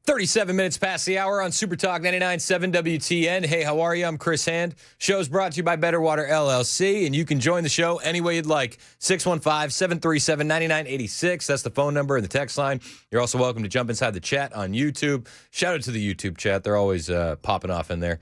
37 minutes past the hour on Super Talk 99.7 WTN. Hey, how are you? I'm Chris Hand. Show's brought to you by Better Water LLC, and you can join the show any way you'd like. 615-737-9986. That's the phone number and the text line. You're also welcome to jump inside the chat on YouTube. Shout out to the YouTube chat. They're always popping off in there.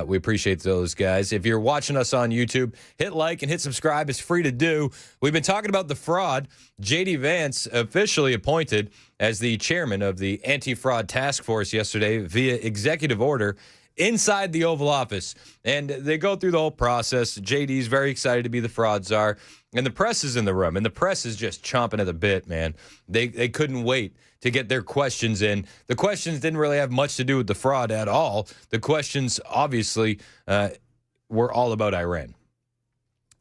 We appreciate those guys. If you're watching us on YouTube, hit like and hit subscribe. It's free to do. We've been talking about the fraud. J.D. Vance officially appointed as the chairman of the anti-fraud task force yesterday via executive order inside the Oval Office. And they go through the whole process. JD's very excited to be the fraud czar. And the press is in the room. And the press is just chomping at the bit, man. They couldn't wait to get their questions in. The questions didn't really have much to do with the fraud at all. The questions, obviously, were all about Iran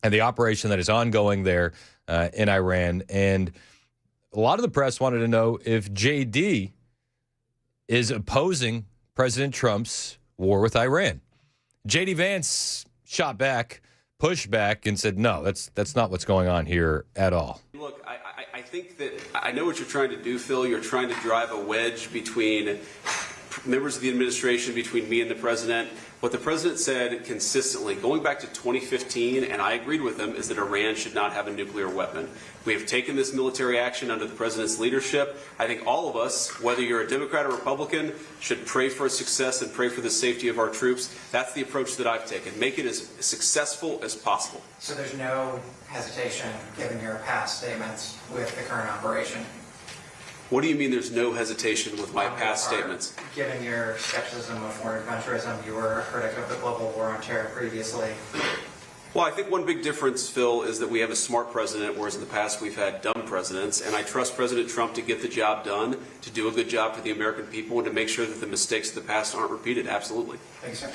and the operation that is ongoing there in Iran. And a lot of the press wanted to know if JD is opposing President Trump's war with Iran. JD Vance shot back, pushed back, and said, no, that's not what's going on here at all. Look, I think that I know what you're trying to do, Phil. You're trying to drive a wedge between members of the administration, between me and the president. What the president said consistently, going back to 2015, and I agreed with him, is that Iran should not have a nuclear weapon. We have taken this military action under the president's leadership. I think all of us, whether you're a Democrat or Republican, should pray for success and pray for the safety of our troops. That's the approach that I've taken. Make it as successful as possible. So there's no hesitation, given your past statements, with the current operation? What do you mean there's no hesitation with my past statements? Given your skepticism of foreign adventurism, you were a critic of the global war on terror previously. Well, I think one big difference, Phil, is that we have a smart president, whereas in the past we've had dumb presidents. And I trust President Trump to get the job done, to do a good job for the American people, and to make sure that the mistakes of the past aren't repeated. Absolutely. Thanks, sir.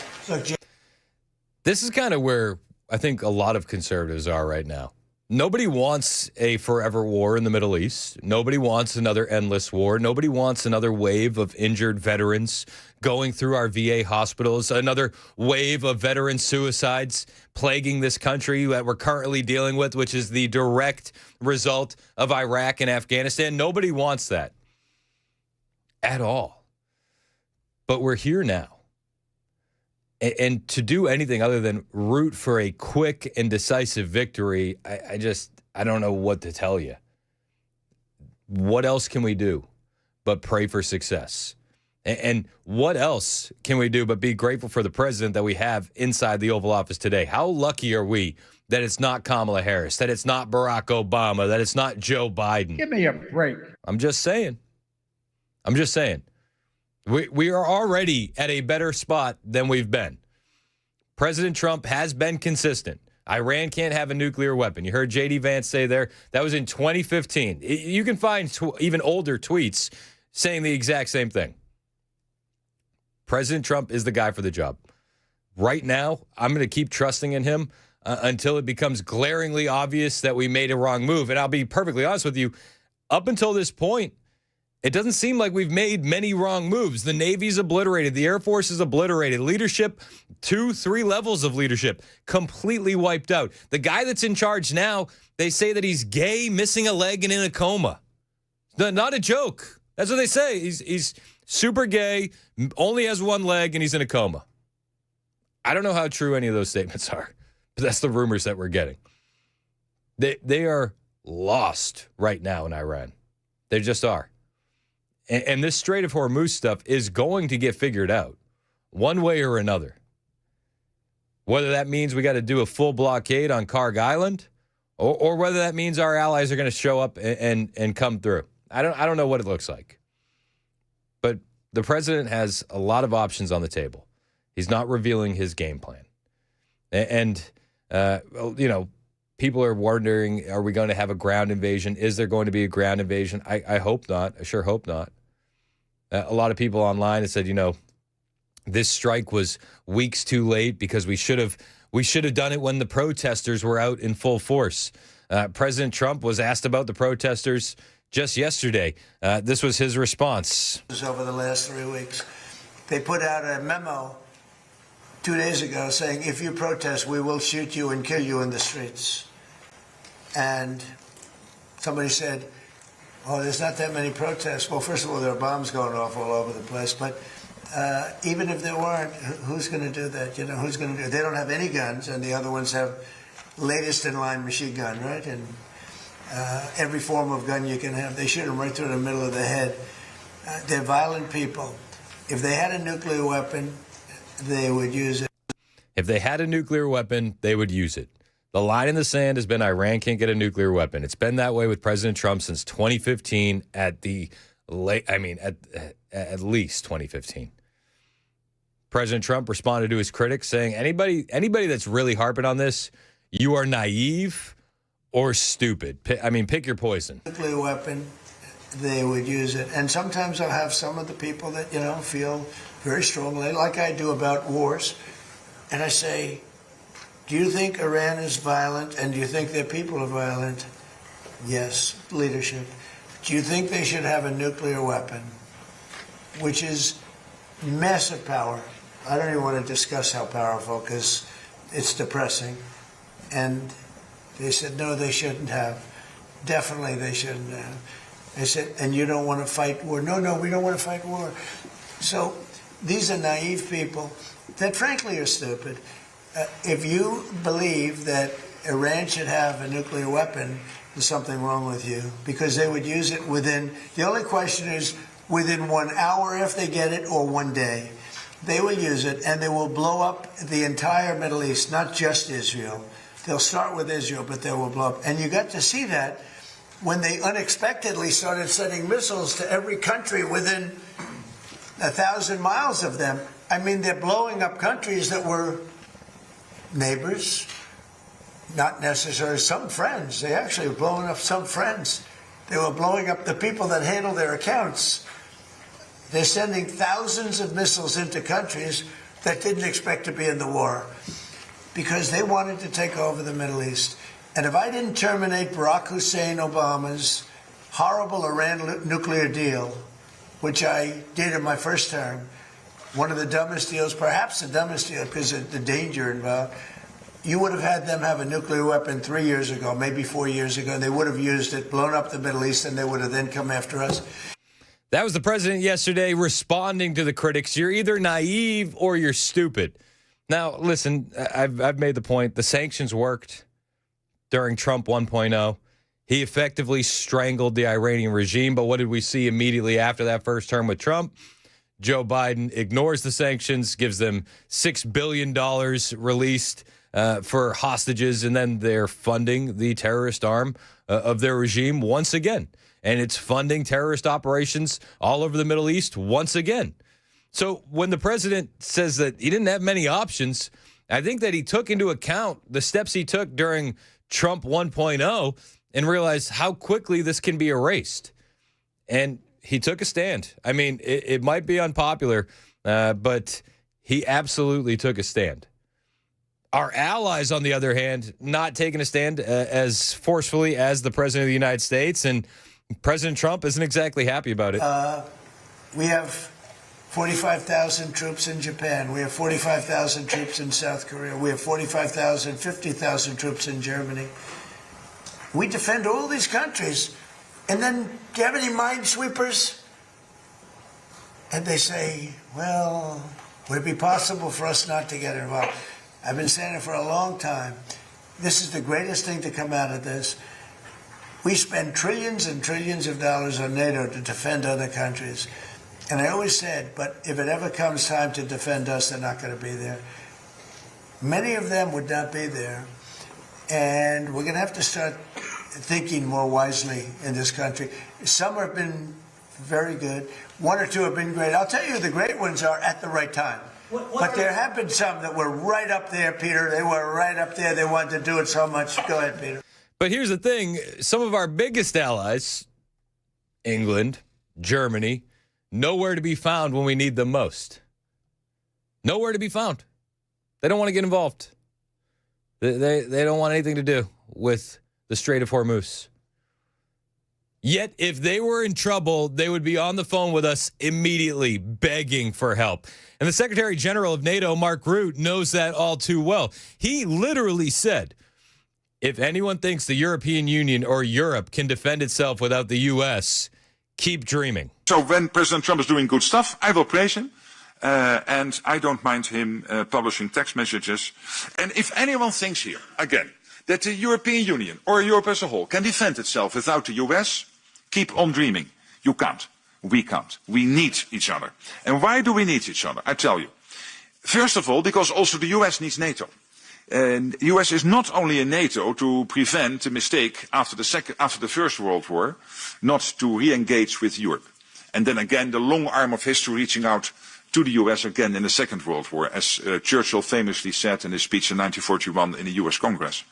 This is kind of where I think a lot of conservatives are right now. Nobody wants a forever war in the Middle East. Nobody wants another endless war. Nobody wants another wave of injured veterans going through our VA hospitals, another wave of veteran suicides plaguing this country that we're currently dealing with, which is the direct result of Iraq and Afghanistan. Nobody wants that at all. But we're here now. And to do anything other than root for a quick and decisive victory, I don't know what to tell you. What else can we do but pray for success? And what else can we do but be grateful for the president that we have inside the Oval Office today? How lucky are we that it's not Kamala Harris, that it's not Barack Obama, that it's not Joe Biden? Give me a break. I'm just saying. We are already at a better spot than we've been. President Trump has been consistent. Iran can't have a nuclear weapon. You heard J.D. Vance say there, that was in 2015. You can find even older tweets saying the exact same thing. President Trump is the guy for the job. Right now, I'm going to keep trusting in him until it becomes glaringly obvious that we made a wrong move. And I'll be perfectly honest with you, up until this point, it doesn't seem like we've made many wrong moves. The Navy's obliterated. The Air Force is obliterated. Leadership, 2-3 levels of leadership, completely wiped out. The guy that's in charge now, they say that he's gay, missing a leg, and in a coma. Not a joke. That's what they say. He's super gay, only has one leg, and he's in a coma. I don't know how true any of those statements are, but that's the rumors that we're getting. They are lost right now in Iran. They just are. And this Strait of Hormuz stuff is going to get figured out one way or another. Whether that means we got to do a full blockade on Karg Island or whether that means our allies are going to show up and come through. I don't know what it looks like. But the president has a lot of options on the table. He's not revealing his game plan. And people are wondering, are we going to have a ground invasion? Is there going to be a ground invasion? I hope not. I sure hope not. A lot of people online have said, this strike was weeks too late because we should have done it when the protesters were out in full force. President Trump was asked about the protesters just yesterday. This was his response. Over the last 3 weeks, they put out a memo 2 days ago saying, if you protest, we will shoot you and kill you in the streets. And somebody said, oh, there's not that many protests. Well, first of all, there are bombs going off all over the place. But even if there weren't, who's going to do that? You know, who's going to do it? They don't have any guns, and the other ones have latest in line machine gun, right? And every form of gun you can have. They shoot them right through the middle of the head. They're violent people. If they had a nuclear weapon, they would use it. If they had a nuclear weapon, they would use it. The line in the sand has been Iran can't get a nuclear weapon. It's been that way with President Trump since 2015 at least 2015. President Trump responded to his critics saying, anybody that's really harping on this, you are naive or stupid. Pick your poison. Nuclear weapon, they would use it. And sometimes I'll have some of the people that, feel very strongly, like I do about wars. And I say, do you think Iran is violent and do you think their people are violent? Yes, leadership. Do you think they should have a nuclear weapon, which is massive power? I don't even want to discuss how powerful because it's depressing. And they said, no, they shouldn't have. Definitely they shouldn't have. I said, and you don't want to fight war? No, we don't want to fight war. So these are naive people that frankly are stupid. If you believe that Iran should have a nuclear weapon, there's something wrong with you because they would use it the only question is within 1 hour if they get it or 1 day. They will use it and they will blow up the entire Middle East, not just Israel. They'll start with Israel, but they will blow up. And you got to see that when they unexpectedly started sending missiles to every country within 1,000 miles of them. They're blowing up countries that were neighbors, not necessarily some friends. They actually were blowing up some friends. They were blowing up the people that handle their accounts. They're sending thousands of missiles into countries that didn't expect to be in the war because they wanted to take over the Middle East. And if I didn't terminate Barack Hussein Obama's horrible Iran nuclear deal, which I did in my first term, one of the dumbest deals, perhaps the dumbest deal because of the danger involved, you would have had them have a nuclear weapon 3 years ago, maybe 4 years ago. They would have used it, blown up the Middle East, and they would have then come after us. That was the president yesterday responding to the critics. You're either naive or you're stupid. Now, listen, I've made the point. The sanctions worked during Trump 1.0. He effectively strangled the Iranian regime. But what did we see immediately after that first term with Trump? Joe Biden ignores the sanctions, gives them $6 billion released for hostages, and then they're funding the terrorist arm of their regime once again. And it's funding terrorist operations all over the Middle East once again. So when the president says that he didn't have many options, I think that he took into account the steps he took during Trump 1.0 and realized how quickly this can be erased. And he took a stand. It might be unpopular, but he absolutely took a stand. Our allies, on the other hand, not taking a stand as forcefully as the president of the United States, and President Trump isn't exactly happy about it. We have 45,000 troops in Japan. We have 45,000 troops in South Korea. We have 45,000, 50,000 troops in Germany. We defend all these countries. And then, do you have any minesweepers? And they say, well, would it be possible for us not to get involved? I've been saying it for a long time. This is the greatest thing to come out of this. We spend trillions and trillions of dollars on NATO to defend other countries. And I always said, but if it ever comes time to defend us, they're not going to be there. Many of them would not be there. And we're going to have to start thinking more wisely in this country. Some have been very good. One or two have been great. I'll tell you, the great ones are at the right time. But there have been some that were right up there, Peter. They were right up there. They wanted to do it so much. Go ahead, Peter. But here's the thing. Some of our biggest allies, England, Germany, nowhere to be found when we need them most. Nowhere to be found. They don't want to get involved. They don't want anything to do with the Strait of Hormuz. Yet, if they were in trouble, they would be on the phone with us immediately, begging for help. And the Secretary General of NATO, Mark Rutte, knows that all too well. He literally said, If anyone thinks the European Union or Europe can defend itself without the U.S., keep dreaming. So when President Trump is doing good stuff, I will praise him. And I don't mind him publishing text messages. And if anyone thinks here, again, that the European Union or Europe as a whole can defend itself without the US, keep on dreaming. You can't. We can't. We need each other. And why do we need each other? I tell you. First of all, because also the US needs NATO. And the US is not only in NATO to prevent a mistake after the First World War, not to re-engage with Europe. And then again, the long arm of history reaching out to the US again in the Second World War, as Churchill famously said in his speech in 1941 in the US Congress.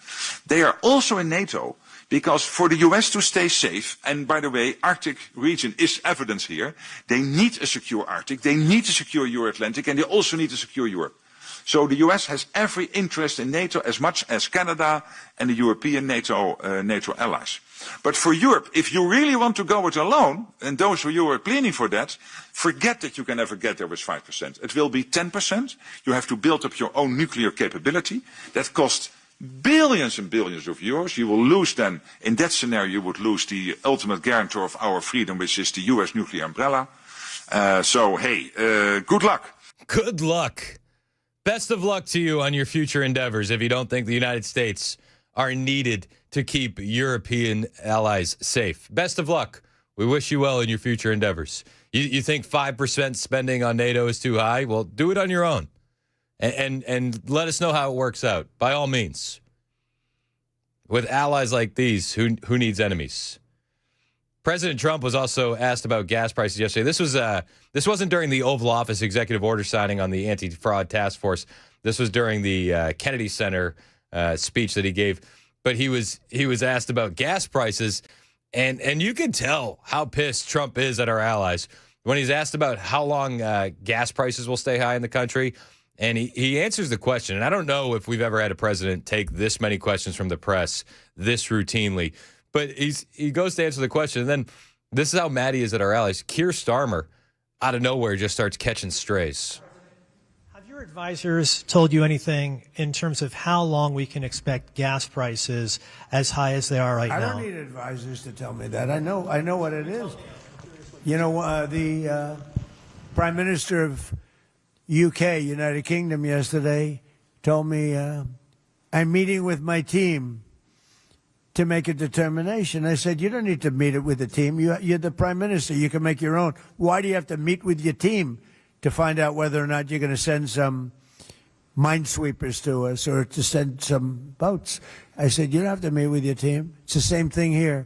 They are also in NATO because for the US to stay safe, and by the way, Arctic region is evidence here, they need a secure Arctic, they need a secure Euro-Atlantic, and they also need a secure Europe. So the US has every interest in NATO as much as Canada and the European NATO allies. But for Europe, if you really want to go it alone, and those of you who are planning for that, forget that you can ever get there with 5%. It will be 10%. You have to build up your own nuclear capability. That costs billions and billions of euros. You will lose then, in that scenario, you would lose the ultimate guarantor of our freedom, which is the US nuclear umbrella. Good luck. Good luck. Best of luck to you on your future endeavors if you don't think the United States are needed to keep European allies safe. Best of luck. We wish you well in your future endeavors. You think 5% spending on NATO is too high? Well, do it on your own. And let us know how it works out, by all means. With allies like these, who needs enemies? President Trump was also asked about gas prices yesterday. This wasn't during the Oval Office executive order signing on the anti-fraud task force. This was during the Kennedy Center speech that he gave. But he was asked about gas prices, and you can tell how pissed Trump is at our allies when he's asked about how long gas prices will stay high in the country. And he answers the question. And I don't know if we've ever had a president take this many questions from the press this routinely. But he goes to answer the question, and then this is how mad he is at our allies. Keir Starmer, out of nowhere, just starts catching strays. Have your advisors told you anything in terms of how long we can expect gas prices as high as they are right now? I don't need advisors to tell me that. I know what it is. You know, the Prime Minister of UK, United Kingdom, yesterday told me, I'm meeting with my team to make a determination. I said, you don't need to meet it with the team. You're the Prime Minister. You can make your own. Why do you have to meet with your team to find out whether or not you're going to send some minesweepers to us or to send some boats? I said, you don't have to meet with your team. It's the same thing here.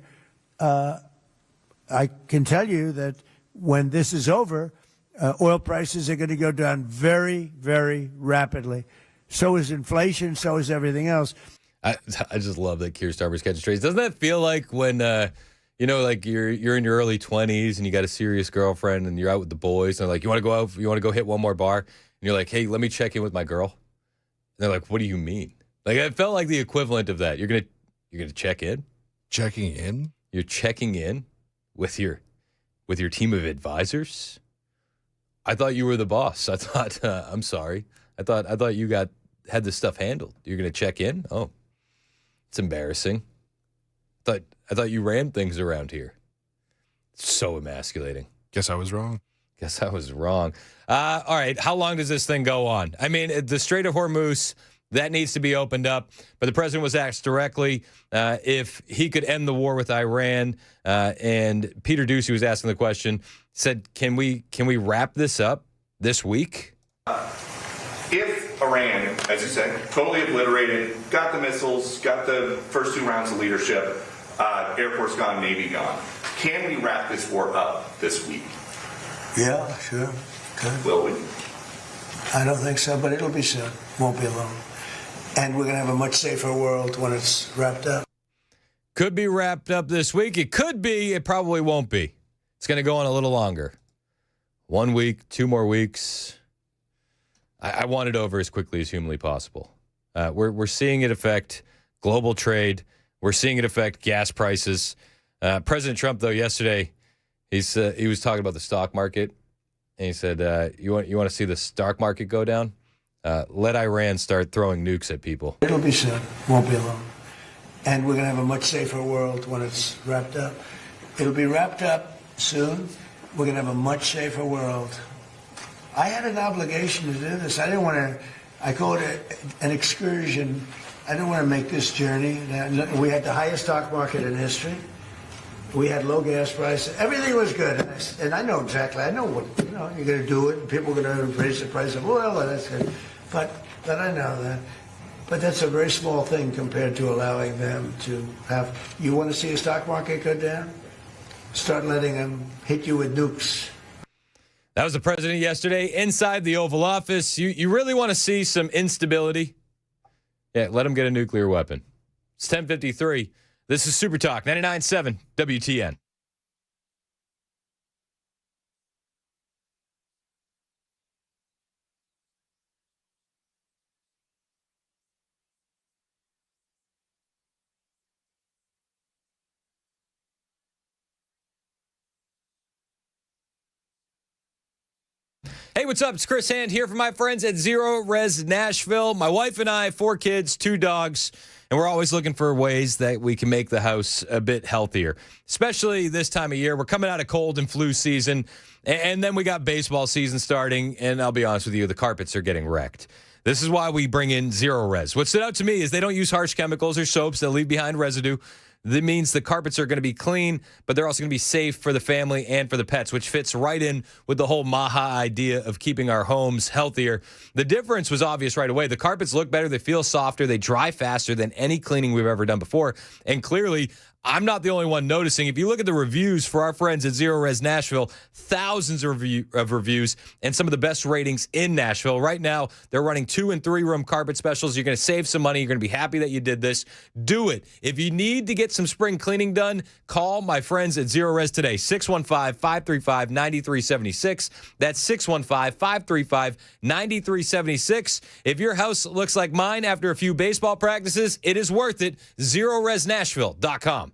I can tell you that when this is over, oil prices are going to go down very, very rapidly. So is inflation. So is everything else. I just love that Keir Starmer's catching strays. Doesn't that feel like when, like you're in your early 20s and you got a serious girlfriend and you're out with the boys and they're like, you want to go out? You want to go hit one more bar? And you're like, hey, let me check in with my girl. And they're like, what do you mean? Like, it felt like the equivalent of that. You're gonna check in? Checking in? You're checking in with your team of advisors? I thought you were the boss. I thought, I'm sorry. I thought you had this stuff handled. You're gonna check in? Oh. It's embarrassing. I thought you ran things around here. So emasculating. Guess I was wrong. All right. How long does this thing go on? I mean, the Strait of Hormuz, that needs to be opened up. But the president was asked directly if he could end the war with Iran. And Peter Doocy was asking the question, said, can we wrap this up this week? If Iran, as you said, totally obliterated, got the missiles, got the first 2 rounds of leadership, Air Force gone, Navy gone, can we wrap this war up this week? Yeah, sure. Good. Will we? I don't think so, but it'll be soon. Won't be long. And we're going to have a much safer world when it's wrapped up. Could be wrapped up this week. It could be. It probably won't be. It's going to go on a little longer. 1 week, 2 more weeks. I want it over as quickly as humanly possible. We're seeing it affect global trade. We're seeing it affect gas prices. President Trump, though, yesterday, he was talking about the stock market, and he said, "You want to see the stock market go down? Let Iran start throwing nukes at people." It'll be soon. Won't be long. and we're going to have a much safer world when it's wrapped up. It'll be wrapped up soon. We're going to have a much safer world. I had an obligation to do this. I didn't want to, I call it an excursion. I didn't want to make this journey. We had the highest stock market in history. We had low gas prices. Everything was good. And I know exactly, I know what, you're going to do it, and people are going to raise the price of oil, and that's good. But I know that. But that's a very small thing compared to allowing them to have, you want to see a stock market go down? Start letting them hit you with nukes. That was the president yesterday inside the Oval Office. You really want to see some instability? Yeah, let him get a nuclear weapon. It's 10:53. This is Super Talk 99.7 WTN. Hey, what's up? It's Chris Hand here for my friends at Zero Res Nashville. My wife and I, 4 kids, 2 dogs, and we're always looking for ways that we can make the house a bit healthier, especially this time of year. We're coming out of cold and flu season, and then we got baseball season starting, and I'll be honest with you, the carpets are getting wrecked. This is why we bring in Zero Res. What stood out to me is they don't use harsh chemicals or soaps that leave behind residue. That means the carpets are going to be clean, but they're also going to be safe for the family and for the pets, which fits right in with the whole Maha idea of keeping our homes healthier. The difference was obvious right away. The carpets look better. They feel softer. They dry faster than any cleaning we've ever done before. And clearly, I'm not the only one noticing. If you look at the reviews for our friends at Zero Res Nashville, thousands of reviews and some of the best ratings in Nashville. Right now, they're running 2- and 3-room carpet specials. You're going to save some money. You're going to be happy that you did this. Do it. If you need to get some spring cleaning done, call my friends at Zero Res today, 615-535-9376. That's 615-535-9376. If your house looks like mine after a few baseball practices, it is worth it. ZeroResNashville.com.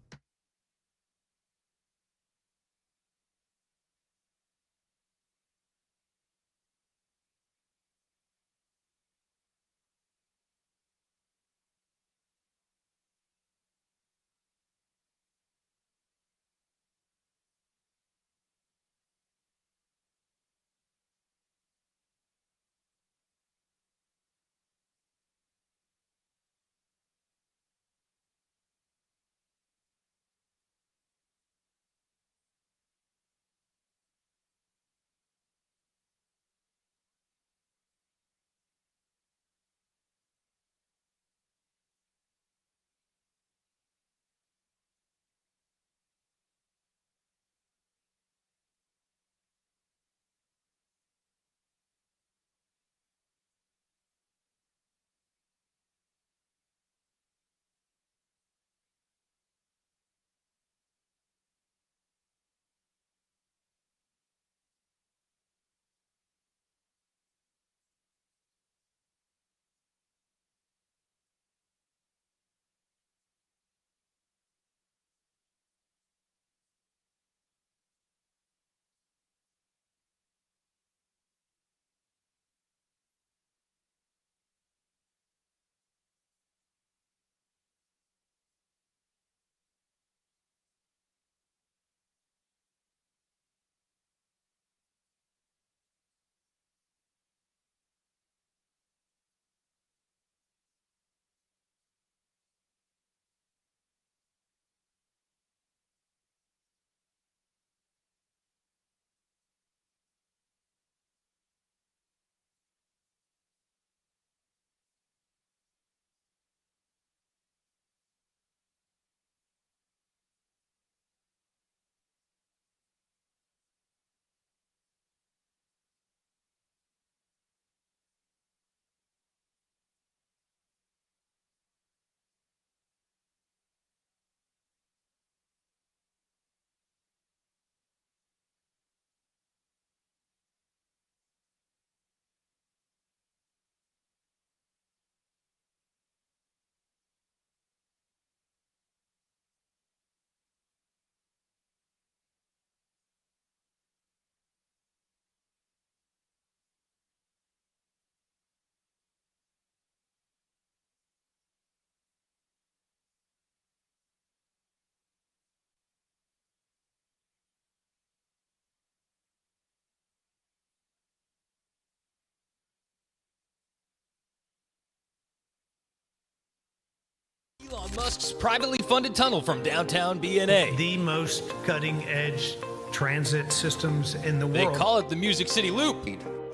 Elon Musk's privately funded tunnel from downtown BNA. The most cutting-edge transit systems in the world. They call it the Music City Loop.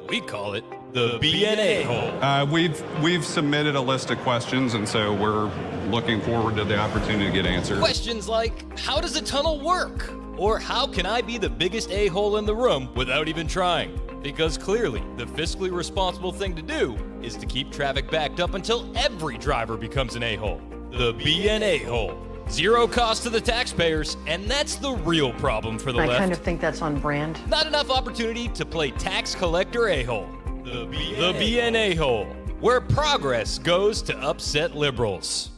We call it the BNA hole. We've submitted a list of questions, and so we're looking forward to the opportunity to get answers. Questions like, how does a tunnel work? Or how can I be the biggest a-hole in the room without even trying? Because clearly, the fiscally responsible thing to do is to keep traffic backed up until every driver becomes an a-hole. The BNA hole. Zero cost to the taxpayers, and that's the real problem for the left. I kind of think that's on brand. Not enough opportunity to play tax collector a-hole. The BNA hole, where progress goes to upset liberals.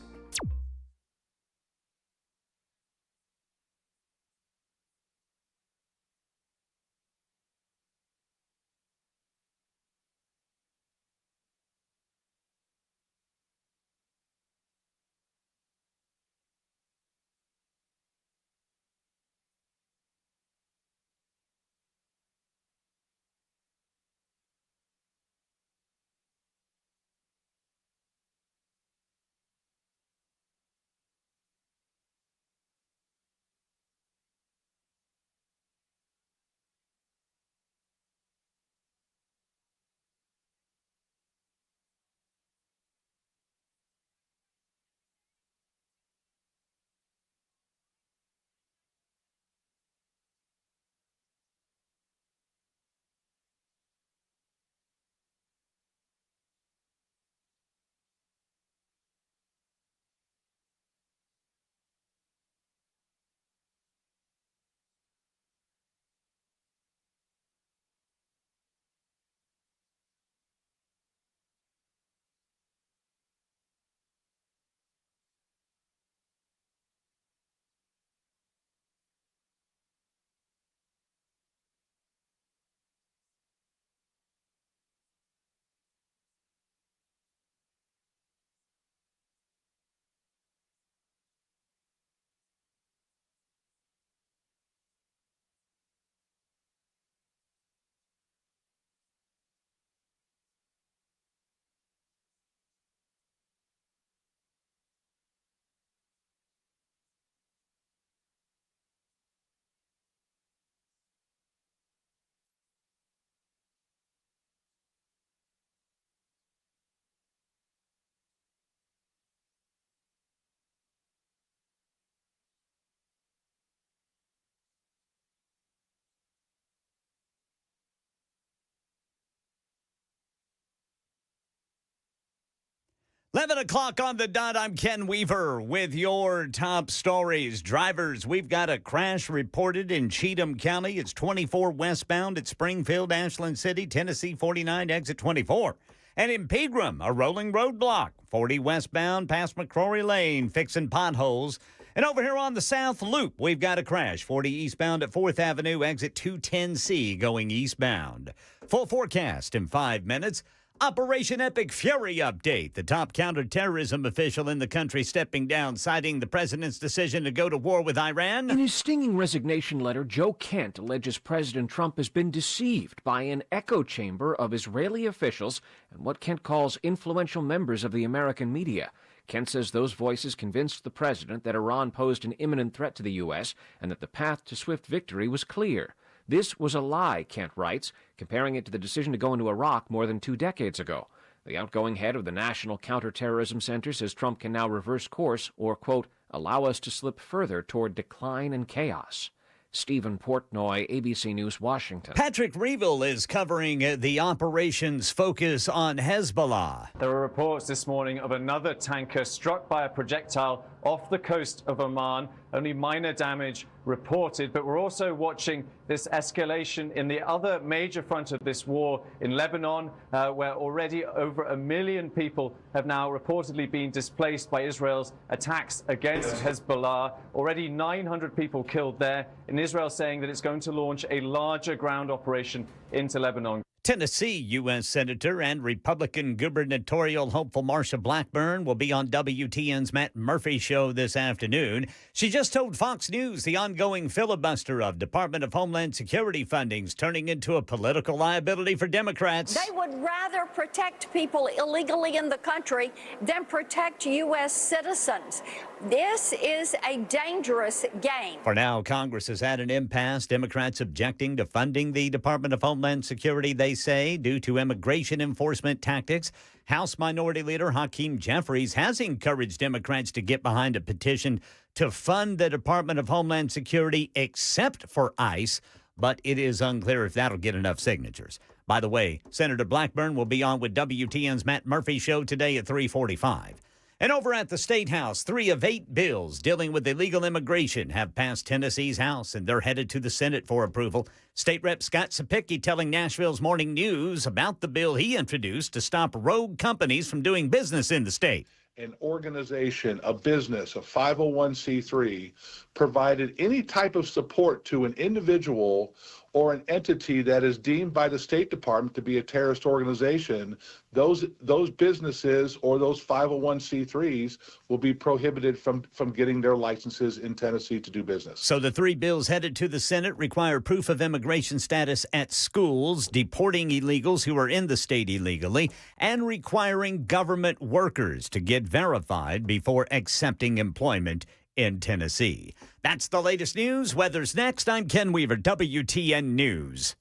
Eleven o'clock on the dot. I'm Ken Weaver with your top stories. Drivers, we've got a crash reported in Cheatham County. It's 24 westbound at Springfield, Ashland City, Tennessee 49, exit 24. And in Pegram, a rolling roadblock, 40 westbound past McCrory Lane, fixing potholes. And over here on the South Loop, we've got a crash, 40 eastbound at 4th Avenue, exit 210C, going eastbound. Full forecast in 5 minutes. Operation Epic Fury update. The top counterterrorism official in the country stepping down, citing the president's decision to go to war with Iran. In his stinging resignation letter, Joe Kent alleges President Trump has been deceived by an echo chamber of Israeli officials and what Kent calls influential members of the American media. Kent says those voices convinced the president that Iran posed an imminent threat to the U.S. and that the path to swift victory was clear. This was a lie, Kent writes, comparing it to the decision to go into Iraq more than 2 decades ago. The outgoing head of the National Counterterrorism Center says Trump can now reverse course or, quote, allow us to slip further toward decline and chaos. Stephen Portnoy, ABC News, Washington. Patrick Reeville is covering the operation's focus on Hezbollah. There are reports this morning of another tanker struck by a projectile off the coast of Oman. Only minor damage reported, but we're also watching this escalation in the other major front of this war in Lebanon, where already over 1 million people have now reportedly been displaced by Israel's attacks against Hezbollah. Already 900 people killed there, and Israel saying that it's going to launch a larger ground operation into Lebanon. Tennessee U.S. Senator and Republican gubernatorial hopeful Marsha Blackburn will be on WTN's Matt Murphy show this afternoon. She just told Fox News the ongoing filibuster of Department of Homeland Security funding's turning into a political liability for Democrats. They would rather protect people illegally in the country than protect U.S. citizens. This is a dangerous game. For now, Congress has had an impasse. Democrats objecting to funding the Department of Homeland Security, they say, due to immigration enforcement tactics. House Minority Leader Hakeem Jeffries has encouraged Democrats to get behind a petition to fund the Department of Homeland Security except for ICE, but it is unclear if that'll get enough signatures. By the way, Senator Blackburn will be on with WTN's Matt Murphy show today at 3:45. And over at the State House, 3 of 8 bills dealing with illegal immigration have passed Tennessee's House, and they're headed to the Senate for approval. State Rep Scott Sapicki telling Nashville's Morning News about the bill he introduced to stop rogue companies from doing business in the state. An organization, a business, a 501c3, provided any type of support to an individual or an entity that is deemed by the State Department to be a terrorist organization, those businesses or those 501c3s will be prohibited from getting their licenses in Tennessee to do business. So the 3 bills headed to the Senate require proof of immigration status at schools, deporting illegals who are in the state illegally, and requiring government workers to get verified before accepting employment in Tennessee. That's the latest news. Weather's next. I'm Ken Weaver, WTN News.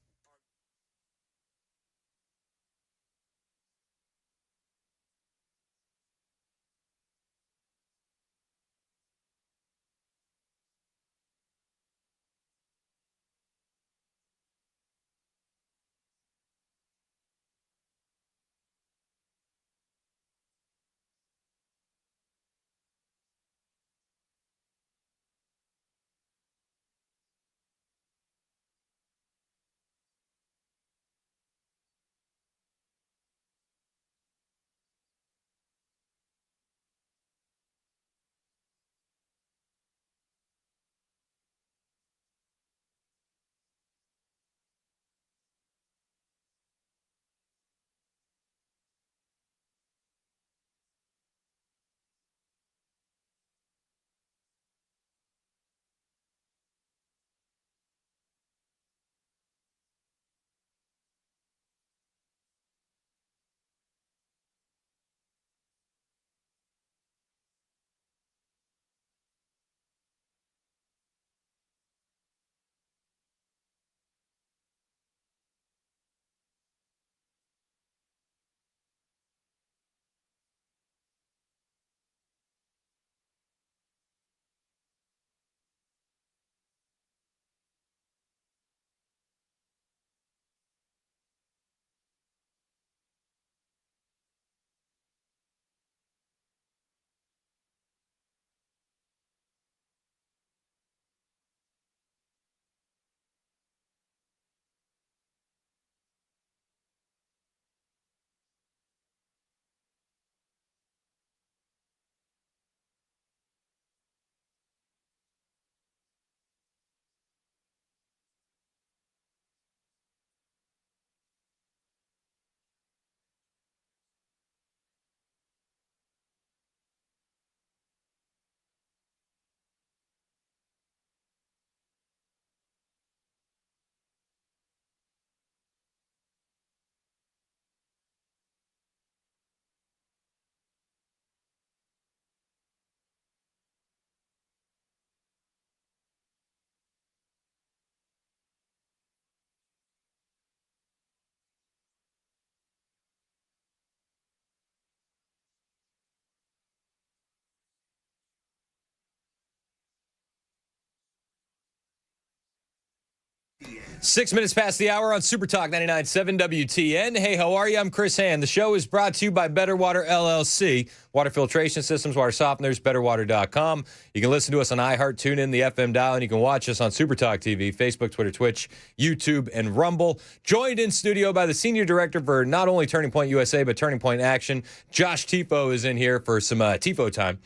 Six minutes past the hour on Super Talk 99.7 WTN. Hey, how are you? I'm Chris Hand. The show is brought to you by Better Water LLC. Water filtration systems, water softeners, betterwater.com. You can listen to us on iHeart, TuneIn, the FM dial, and you can watch us on Super Talk TV, Facebook, Twitter, Twitch, YouTube, and Rumble. Joined in studio by the Senior Director for not only Turning Point USA, but Turning Point Action. Josh Tifo is in here for some Tifo time.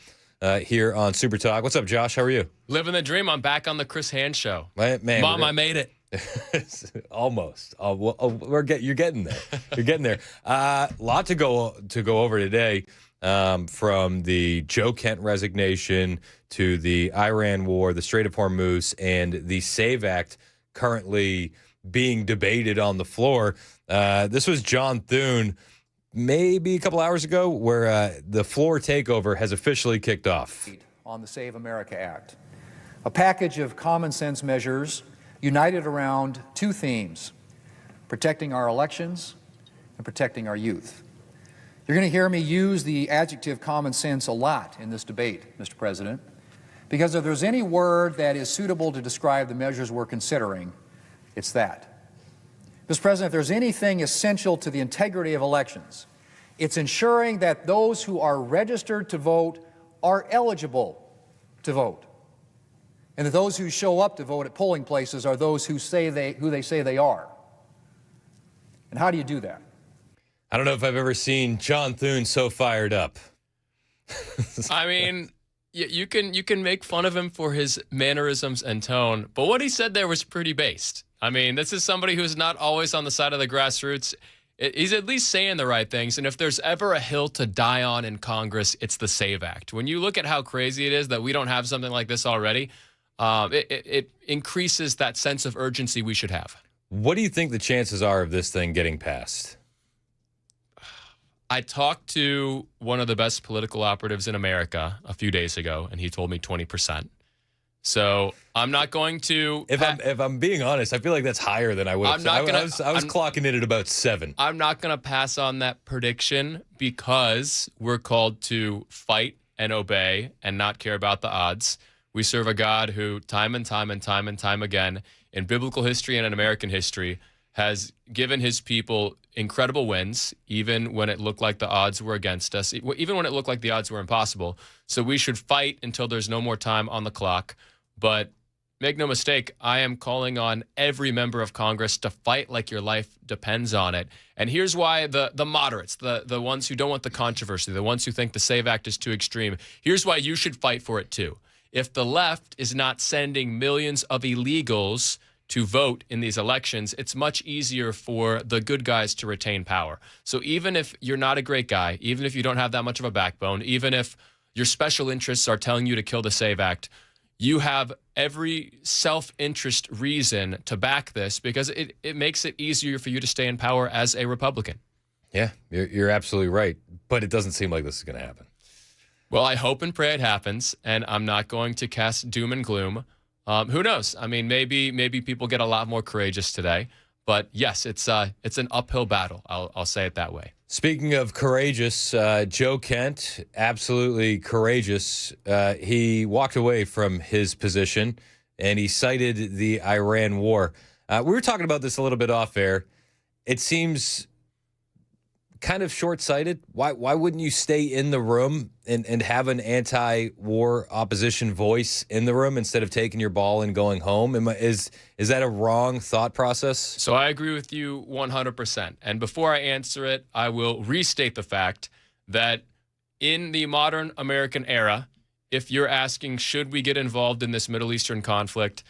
Here on Super Talk. What's up, Josh? How are you? Living the dream. I'm back on the Chris Hand show. Man, Mom, I made it. Almost. You're getting there. You're getting there. Lot to go over today, from the Joe Kent resignation to the Iran war, the Strait of Hormuz, and the SAVE Act currently being debated on the floor. This was John Thune maybe a couple hours ago, where the floor takeover has officially kicked off. On the Save America Act, a package of common sense measures united around two themes: protecting our elections and protecting our youth. You're going to hear me use the adjective common sense a lot in this debate, Mr. President, because if there's any word that is suitable to describe the measures we're considering, it's that. Mr. President, if there's anything essential to the integrity of elections, it's ensuring that those who are registered to vote are eligible to vote, and that those who show up to vote at polling places are those who they say they are. And how do you do that? I don't know if I've ever seen John Thune so fired up. I mean, you can make fun of him for his mannerisms and tone, but what he said there was pretty based. I mean, this is somebody who's not always on the side of the grassroots. He's at least saying the right things, and if there's ever a hill to die on in Congress, it's the SAVE Act. When you look at how crazy it is that we don't have something like this already, it increases that sense of urgency we should have. What do you think the chances are of this thing getting passed? I talked to one of the best political operatives in America a few days ago, and he told me 20%. So I'm not going to. If I'm being honest, I feel like that's higher than I would. I was clocking it at about 7. I'm not going to pass on that prediction because we're called to fight and obey and not care about the odds. We serve a God who, time and time again, in biblical history and in American history, has given his people incredible wins, even when it looked like the odds were against us, even when it looked like the odds were impossible. So we should fight until there's no more time on the clock. But make no mistake, I am calling on every member of Congress to fight like your life depends on it. And here's why the moderates, the ones who don't want the controversy, the ones who think the SAVE Act is too extreme, here's why you should fight for it too. If the left is not sending millions of illegals to vote in these elections, it's much easier for the good guys to retain power. So even if you're not a great guy, even if you don't have that much of a backbone, even if your special interests are telling you to kill the SAVE Act, you have every self-interest reason to back this because it makes it easier for you to stay in power as a Republican. Yeah, you're absolutely right. But it doesn't seem like this is going to happen. Well, I hope and pray it happens, and I'm not going to cast doom and gloom. Who knows? I mean, maybe people get a lot more courageous today. But yes, it's an uphill battle. I'll say it that way. Speaking of courageous, Joe Kent, absolutely courageous. He walked away from his position, and he cited the Iran war. We were talking about this a little bit off air. It seems kind of short-sighted. Why wouldn't you stay in the room and have an anti-war opposition voice in the room instead of taking your ball and going home? Is that a wrong thought process? So I agree with you 100%. And before I answer it, I will restate the fact that in the modern American era, if you're asking, should we get involved in this Middle Eastern conflict,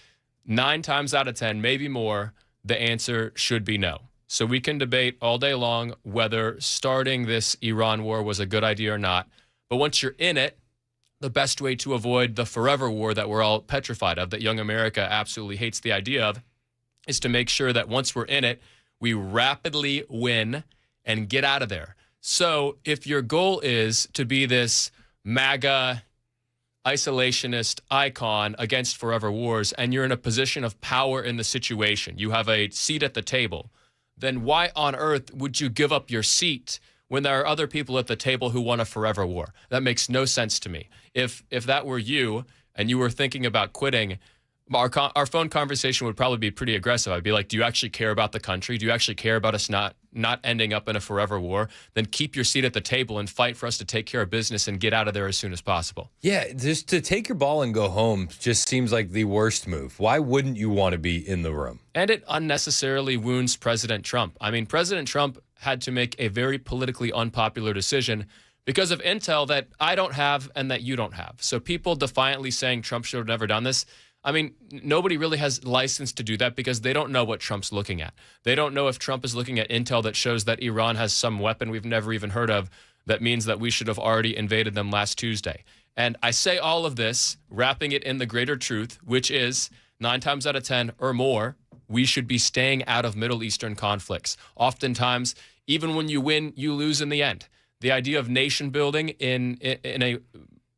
9 times out of 10, maybe more, the answer should be no. So we can debate all day long whether starting this Iran war was a good idea or not. But once you're in it, the best way to avoid the forever war that we're all petrified of, that young America absolutely hates the idea of, is to make sure that once we're in it, we rapidly win and get out of there. So if your goal is to be this MAGA isolationist icon against forever wars, and you're in a position of power in the situation, you have a seat at the table, then why on earth would you give up your seat when there are other people at the table who want a forever war? That makes no sense to me. If that were you and you were thinking about quitting, our phone conversation would probably be pretty aggressive. I'd be like, do you actually care about the country? Do you actually care about us not ending up in a forever war? Then keep your seat at the table and fight for us to take care of business and get out of there as soon as possible. Yeah, just to take your ball and go home just seems like the worst move. Why wouldn't you want to be in the room? And it unnecessarily wounds President Trump. I mean, President Trump had to make a very politically unpopular decision because of intel that I don't have and that you don't have. So people defiantly saying Trump should have never done this, I mean, nobody really has license to do that because they don't know what Trump's looking at. They don't know if Trump is looking at intel that shows that Iran has some weapon we've never even heard of that means that we should have already invaded them last Tuesday. And I say all of this, wrapping it in the greater truth, which is 9 times out of 10 or more, we should be staying out of Middle Eastern conflicts. Oftentimes, even when you win, you lose in the end. The idea of nation building in a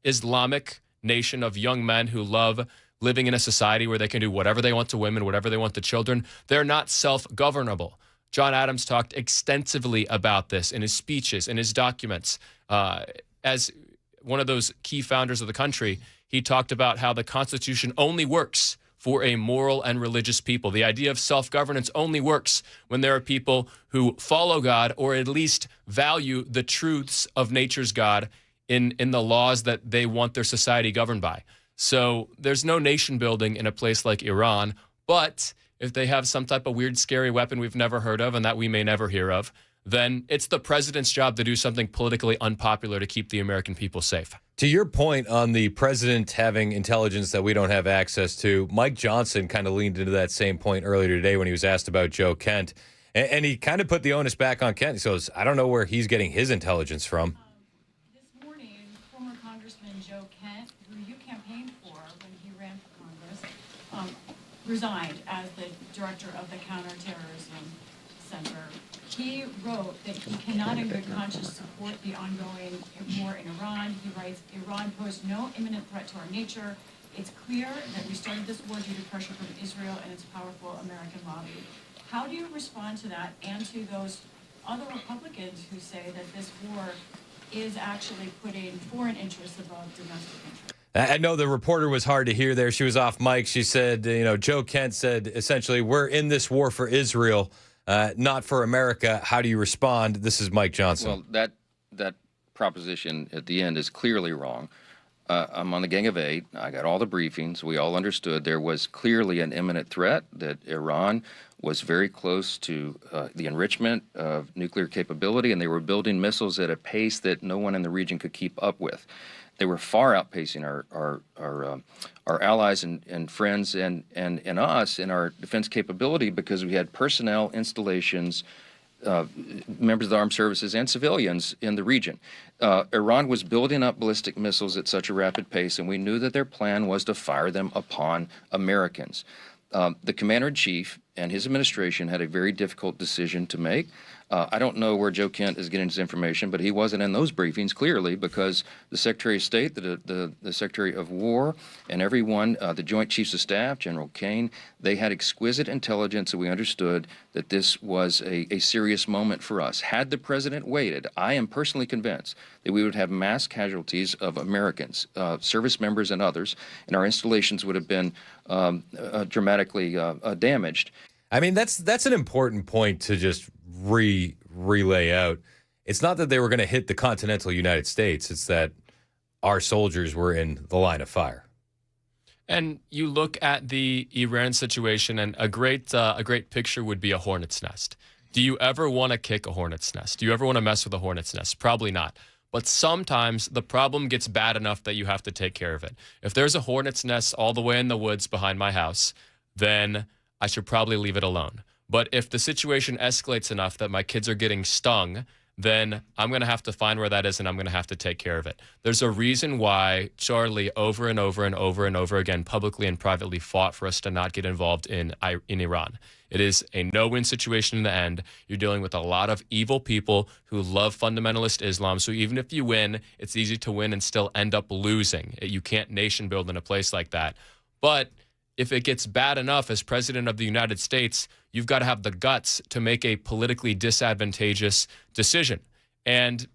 Islamic nation of young men who love living in a society where they can do whatever they want to women, whatever they want to children, they're not self-governable. John Adams talked extensively about this in his speeches, in his documents. As one of those key founders of the country, he talked about how the Constitution only works for a moral and religious people. The idea of self-governance only works when there are people who follow God or at least value the truths of nature's God in the laws that they want their society governed by. So there's no nation building in a place like Iran, but if they have some type of weird, scary weapon we've never heard of and that we may never hear of, then it's the president's job to do something politically unpopular to keep the American people safe. To your point on the president having intelligence that we don't have access to, Mike Johnson kind of leaned into that same point earlier today when he was asked about Joe Kent. And he kind of put the onus back on Kent. He says, I don't know where he's getting his intelligence from. This morning, former Congressman Joe Kent, who you campaigned for when he ran for Congress, resigned as the director of the Counterterrorism Center. He wrote that he cannot in good conscience support the ongoing war in Iran. He writes, Iran posed no imminent threat to our nature. It's clear that we started this war due to pressure from Israel and its powerful American lobby. How do you respond to that and to those other Republicans who say that this war is actually putting foreign interests above domestic interests? I know the reporter was hard to hear there. She was off mic. She said, Joe Kent said, essentially, we're in this war for Israel, not for America. How do you respond? This is Mike Johnson. Well, that proposition at the end is clearly wrong. I'm on the Gang of Eight. I got all the briefings. We all understood there was clearly an imminent threat, that Iran was very close to the enrichment of nuclear capability, and they were building missiles at a pace that no one in the region could keep up with. They were far outpacing our allies and friends and us in our defense capability, because we had personnel, installations, members of the armed services, and civilians in the region. Iran was building up ballistic missiles at such a rapid pace, and we knew that their plan was to fire them upon Americans. The commander-in-chief and his administration had a very difficult decision to make. I don't know where Joe Kent is getting his information, but he wasn't in those briefings, clearly, because the Secretary of State, the Secretary of War, and everyone, the Joint Chiefs of Staff, General Kane, they had exquisite intelligence, and we understood that this was a serious moment for us. Had the president waited, I am personally convinced that we would have mass casualties of Americans, service members and others, and our installations would have been dramatically damaged. I mean, that's an important point to just relay out. It's not that they were going to hit the continental United States. It's that our soldiers were in the line of fire. And you look at the Iran situation, and a great picture would be a hornet's nest. Do you ever want to kick a hornet's nest? Do you ever want to mess with a hornet's nest? Probably not. But sometimes the problem gets bad enough that you have to take care of it. If there's a hornet's nest all the way in the woods behind my house, then I should probably leave it alone. But if the situation escalates enough that my kids are getting stung, then I'm going to have to find where that is, and I'm going to have to take care of it. There's a reason why Charlie over and over and over and over again, publicly and privately, fought for us to not get involved in Iran. It is a no-win situation in the end. You're dealing with a lot of evil people who love fundamentalist Islam. So even if you win, it's easy to win and still end up losing. You can't nation build in a place like that. But if it gets bad enough as president of the United States, you've got to have the guts to make a politically disadvantageous decision. And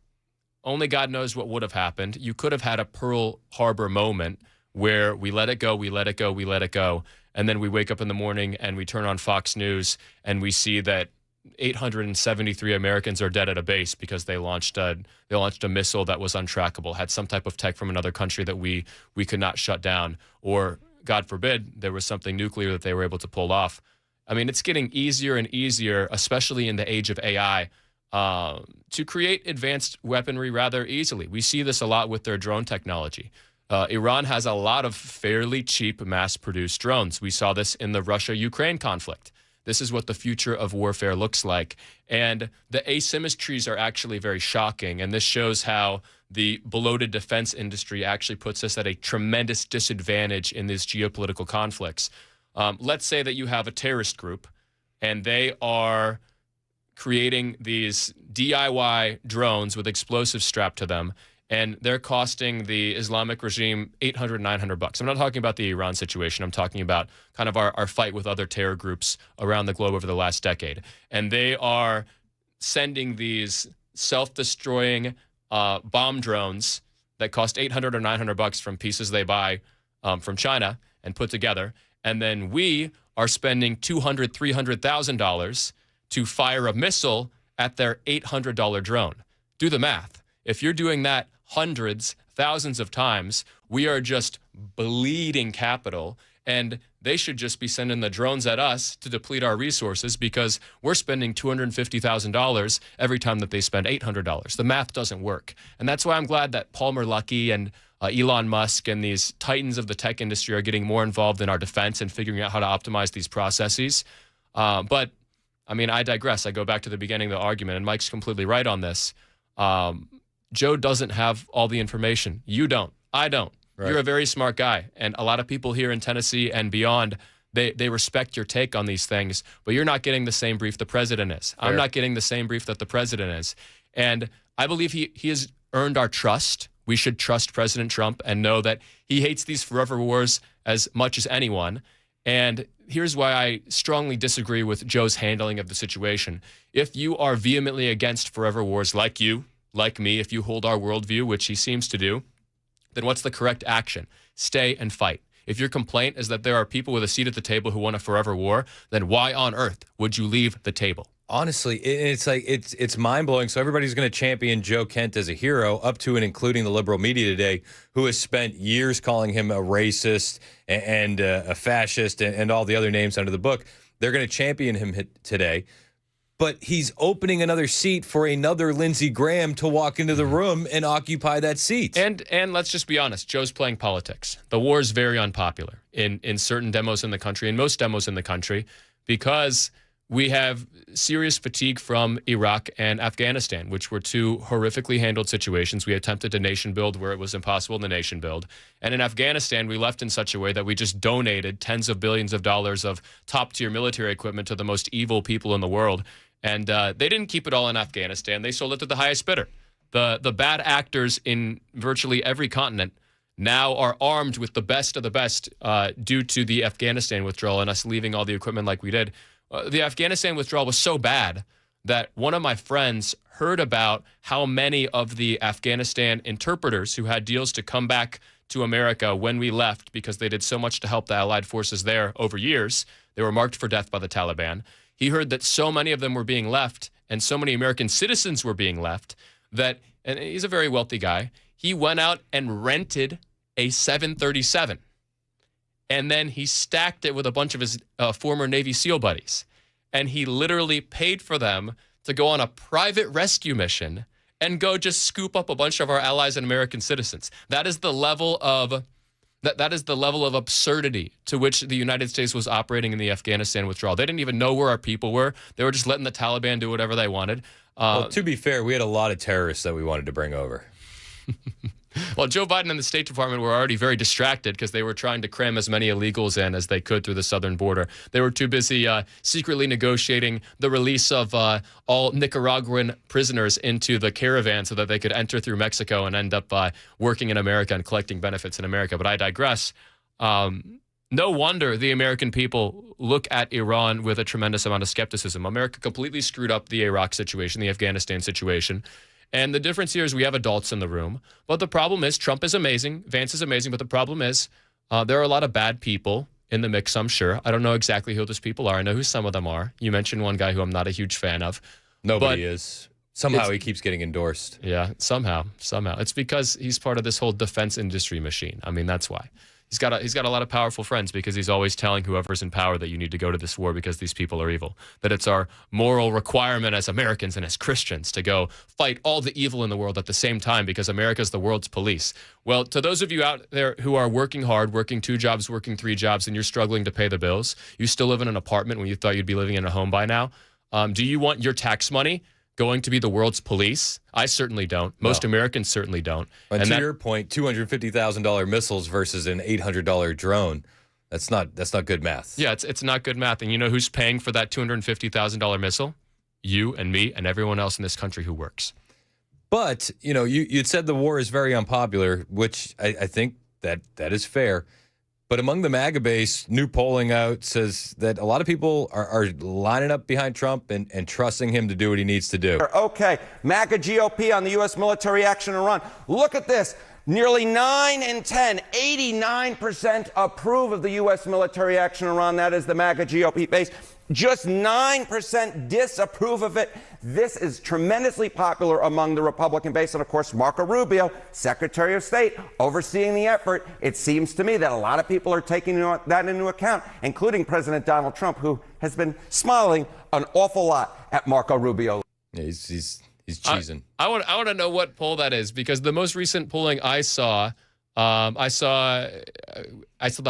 only God knows what would have happened. You could have had a Pearl Harbor moment where we let it go, we let it go, we let it go. And then we wake up in the morning and we turn on Fox News and we see that 873 Americans are dead at a base because they launched a missile that was untrackable, had some type of tech from another country that we could not shut down, or God forbid, there was something nuclear that they were able to pull off. I mean, it's getting easier and easier, especially in the age of AI, to create advanced weaponry rather easily. We see this a lot with their drone technology. Iran has a lot of fairly cheap mass-produced drones. We saw this in the Russia-Ukraine conflict. This is what the future of warfare looks like. And the asymmetries are actually very shocking. And this shows how the bloated defense industry actually puts us at a tremendous disadvantage in these geopolitical conflicts. Let's say that you have a terrorist group and they are creating these DIY drones with explosives strapped to them, and they're costing the Islamic regime $800, $900. I'm not talking about the Iran situation. I'm talking about kind of our fight with other terror groups around the globe over the last decade. And they are sending these self-destroying bomb drones that cost $800 or $900 from pieces they buy from China and put together. And then we are spending $200,000, $300,000 to fire a missile at their $800 drone. Do the math. If you're doing that hundreds, thousands of times, we are just bleeding capital, and they should just be sending the drones at us to deplete our resources because we're spending $250,000 every time that they spend $800. The math doesn't work. And that's why I'm glad that Palmer Luckey and Elon Musk and these titans of the tech industry are getting more involved in our defense and figuring out how to optimize these processes. But, I mean, I digress. I go back to the beginning of the argument, and Mike's completely right on this. Joe doesn't have all the information. You don't. I don't. Right. You're a very smart guy. And a lot of people here in Tennessee and beyond, they respect your take on these things, but you're not getting the same brief the president is. Fair. I'm not getting the same brief that the president is. And I believe he has earned our trust. We should trust President Trump and know that he hates these forever wars as much as anyone. And here's why I strongly disagree with Joe's handling of the situation. If you are vehemently against forever wars like you, like me, if you hold our worldview, which he seems to do, then what's the correct action? Stay and fight. If your complaint is that there are people with a seat at the table who want a forever war, then why on earth would you leave the table? Honestly, it's like it's mind-blowing. So everybody's going to champion Joe Kent as a hero, up to and including the liberal media today, who has spent years calling him a racist and a fascist and all the other names under the book. They're going to champion him today. But he's opening another seat for another Lindsey Graham to walk into the room and occupy that seat. And let's just be honest, Joe's playing politics. The war is very unpopular in certain demos in the country, and most demos in the country, because we have serious fatigue from Iraq and Afghanistan, which were two horrifically handled situations. We attempted to nation build where it was impossible to nation build. And in Afghanistan, we left in such a way that we just donated tens of billions of dollars of top-tier military equipment to the most evil people in the world. And they didn't keep it all in Afghanistan. They sold it to the highest bidder. The bad actors in virtually every continent now are armed with the best of the best due to the Afghanistan withdrawal and us leaving all the equipment like we did. The Afghanistan withdrawal was so bad that one of my friends heard about how many of the Afghanistan interpreters who had deals to come back to America when we left because they did so much to help the Allied forces there over years. They were marked for death by the Taliban. He heard that so many of them were being left and so many American citizens were being left that, and he's a very wealthy guy, he went out and rented a 737. And then he stacked it with a bunch of his former Navy SEAL buddies. And he literally paid for them to go on a private rescue mission and go just scoop up a bunch of our allies and American citizens. That is the level of That is the level of absurdity to which the United States was operating in the Afghanistan withdrawal. They didn't even know where our people were. They were just letting the Taliban do whatever they wanted. Well, to be fair, we had a lot of terrorists that we wanted to bring over. Well, Joe Biden and the State Department were already very distracted because they were trying to cram as many illegals in as they could through the southern border. They were too busy secretly negotiating the release of all Nicaraguan prisoners into the caravan so that they could enter through Mexico and end up working in America and collecting benefits in America. But I digress. No wonder the American people look at Iran with a tremendous amount of skepticism. America completely screwed up the Iraq situation, the Afghanistan situation. And the difference here is we have adults in the room. But the problem is Trump is amazing. Vance is amazing. But the problem is there are a lot of bad people in the mix, I'm sure. I don't know exactly who those people are. I know who some of them are. You mentioned one guy who I'm not a huge fan of. Nobody is. Somehow he keeps getting endorsed. Yeah, somehow. It's because he's part of this whole defense industry machine. I mean, that's why. He's got a lot of powerful friends because he's always telling whoever's in power that you need to go to this war because these people are evil. That it's our moral requirement as Americans and as Christians to go fight all the evil in the world at the same time because America's the world's police. Well, to those of you out there who are working hard, working 2 jobs, working 3 jobs, and you're struggling to pay the bills, you still live in an apartment when you thought you'd be living in a home by now. Do you want your tax money going to be the world's police? I certainly don't. Most Americans certainly don't. And to your point, $250,000 missiles versus an $800 drone. That's not good math. Yeah, it's not good math. And you know who's paying for that $250,000 missile? You and me and everyone else in this country who works. But, you'd said the war is very unpopular, which I think that is fair. But among the MAGA base, new polling out says that a lot of people are lining up behind Trump and trusting him to do what he needs to do. Okay, MAGA GOP on the U.S. military action in Iran. Look at this. Nearly 9 in 10, 89% approve of the U.S. military action in Iran. That is the MAGA GOP base. Just 9% disapprove of it. This is tremendously popular among the Republican base. And of course, Marco Rubio, Secretary of State, overseeing the effort. It seems to me that a lot of people are taking that into account, including President Donald Trump, who has been smiling an awful lot at Marco Rubio. Yeah, he's cheesing. I want to know what poll that is, because the most recent polling I saw the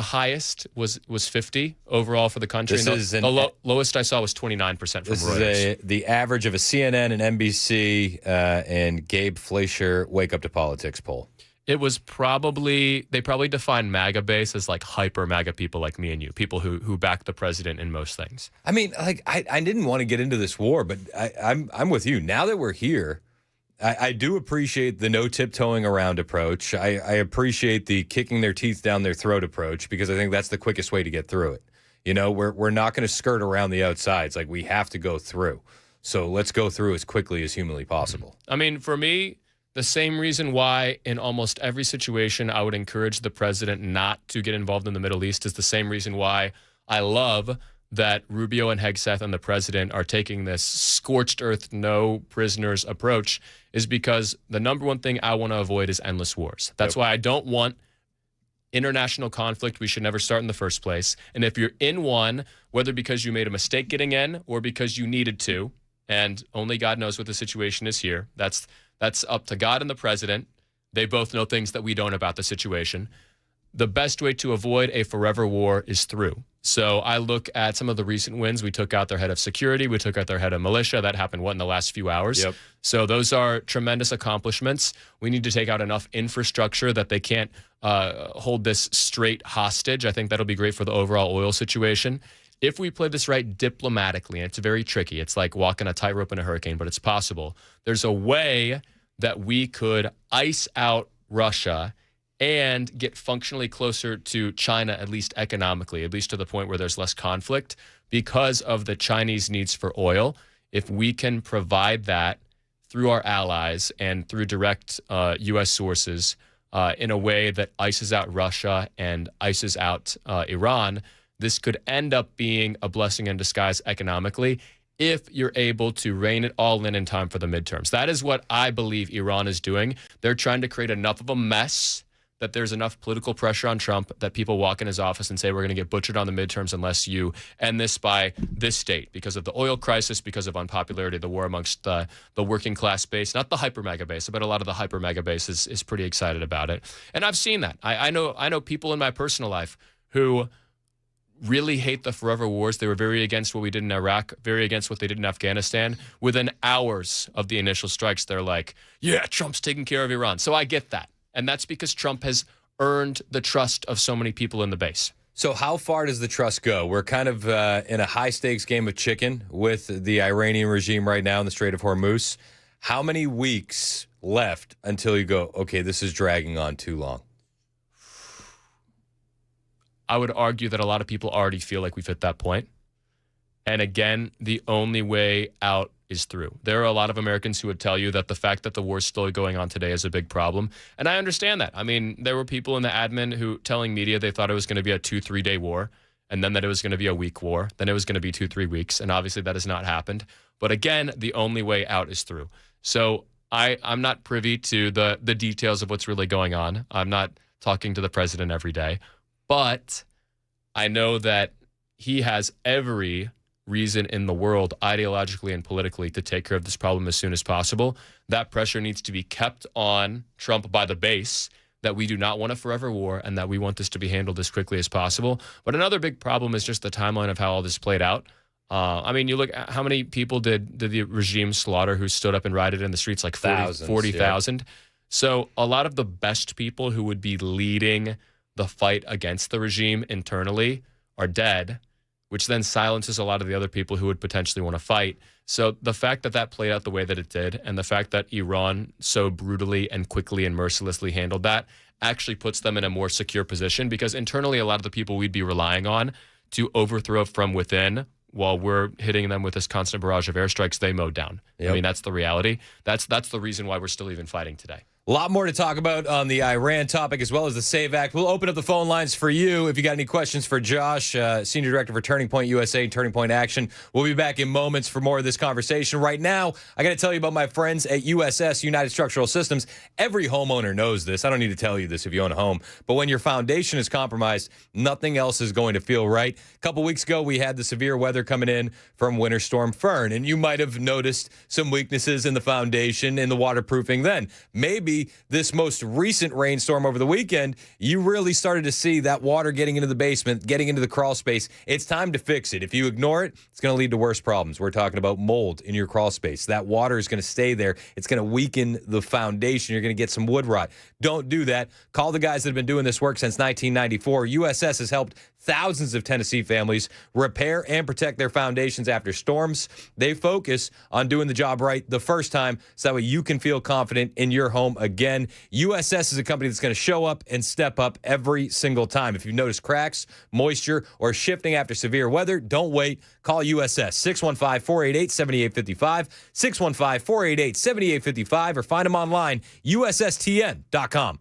highest was 50 overall for the country. The lowest I saw was 29% from Reuters. This is the average of a CNN and NBC and Gabe Fleischer Wake Up to Politics poll. It was they probably define MAGA base as like hyper MAGA people like me and you, people who back the president in most things. I mean, like I didn't want to get into this war, but I'm with you. Now that we're here, I do appreciate the no tiptoeing around approach. I appreciate the kicking their teeth down their throat approach, because I think that's the quickest way to get through it. We're not going to skirt around the outsides. Like, we have to go through. So let's go through as quickly as humanly possible. I mean, for me, the same reason why in almost every situation I would encourage the president not to get involved in the Middle East is the same reason why I love that Rubio and Hegseth and the president are taking this scorched earth, no prisoners approach, is because the number one thing I want to avoid is endless wars. That's why I don't want international conflict. We should never start in the first place. And if you're in one, whether because you made a mistake getting in or because you needed to, and only God knows what the situation is here, that's up to God and the president. They both know things that we don't about the situation. The best way to avoid a forever war is through. So I look at some of the recent wins. We took out their head of security. We took out their head of militia. That happened, in the last few hours? Yep. So those are tremendous accomplishments. We need to take out enough infrastructure that they can't hold this straight hostage. I think that'll be great for the overall oil situation. If we play this right diplomatically, and it's very tricky. It's like walking a tightrope in a hurricane, but it's possible. There's a way that we could ice out Russia and get functionally closer to China, at least economically, at least to the point where there's less conflict because of the Chinese needs for oil. If we can provide that through our allies and through direct U.S. sources in a way that ices out Russia and ices out Iran, this could end up being a blessing in disguise economically if you're able to rein it all in time for the midterms. That is what I believe Iran is doing. They're trying to create enough of a mess that there's enough political pressure on Trump that people walk in his office and say, we're going to get butchered on the midterms unless you end this by this date, because of the oil crisis, because of unpopularity, the war amongst the working class base, not the hyper mega base, but a lot of the hyper mega base is pretty excited about it. And I've seen that. I know people in my personal life who really hate the forever wars. They were very against what we did in Iraq, very against what they did in Afghanistan. Within hours of the initial strikes, they're like, yeah, Trump's taking care of Iran. So I get that. And that's because Trump has earned the trust of so many people in the base. So how far does the trust go? We're kind of in a high-stakes game of chicken with the Iranian regime right now in the Strait of Hormuz. How many weeks left until you go, okay, this is dragging on too long? I would argue that a lot of people already feel like we've hit that point. And again, the only way out is through. There are a lot of Americans who would tell you that the fact that the war is still going on today is a big problem. And I understand that. I mean, there were people in the admin who telling media they thought it was going to be a 2-3 day war, and then that it was going to be a week war. Then it was going to be 2-3 weeks. And obviously that has not happened. But again, the only way out is through. So I'm not privy to the details of what's really going on. I'm not talking to the president every day. But I know that he has every reason in the world, ideologically and politically, to take care of this problem as soon as possible. That pressure needs to be kept on Trump by the base, that we do not want a forever war and that we want this to be handled as quickly as possible. But another big problem is just the timeline of how all this played out. I mean, you look at how many people did the regime slaughter who stood up and rioted in the streets, like 40,000. So a lot of the best people who would be leading the fight against the regime internally are dead, which then silences a lot of the other people who would potentially want to fight. So the fact that that played out the way that it did, and the fact that Iran so brutally and quickly and mercilessly handled that, actually puts them in a more secure position, because internally a lot of the people we'd be relying on to overthrow from within, while we're hitting them with this constant barrage of airstrikes, they mowed down. I mean, that's the reality. That's the reason why we're still even fighting today. A lot more to talk about on the Iran topic, as well as the SAVE Act. We'll open up the phone lines for you if you got any questions for Josh, Senior Director for Turning Point USA and Turning Point Action. We'll be back in moments for more of this conversation. Right now, I got to tell you about my friends at USS, United Structural Systems. Every homeowner knows this. I don't need to tell you this if you own a home. But when your foundation is compromised, nothing else is going to feel right. A couple weeks ago, we had the severe weather coming in from Winter Storm Fern, and you might have noticed some weaknesses in the foundation and the waterproofing then. Maybe this most recent rainstorm over the weekend, you really started to see that water getting into the basement, getting into the crawl space. It's time to fix it. If you ignore it, it's going to lead to worse problems. We're talking about mold in your crawl space. That water is going to stay there. It's going to weaken the foundation. You're going to get some wood rot. Don't do that. Call the guys that have been doing this work since 1994. USS has helped thousands of Tennessee families repair and protect their foundations after storms. They focus on doing the job right the first time, so that way you can feel confident in your home again. USS is a company that's going to show up and step up every single time. If you notice cracks, moisture, or shifting after severe weather, don't wait. Call USS 615-488-7855, 615-488-7855, or find them online, USSTN.com.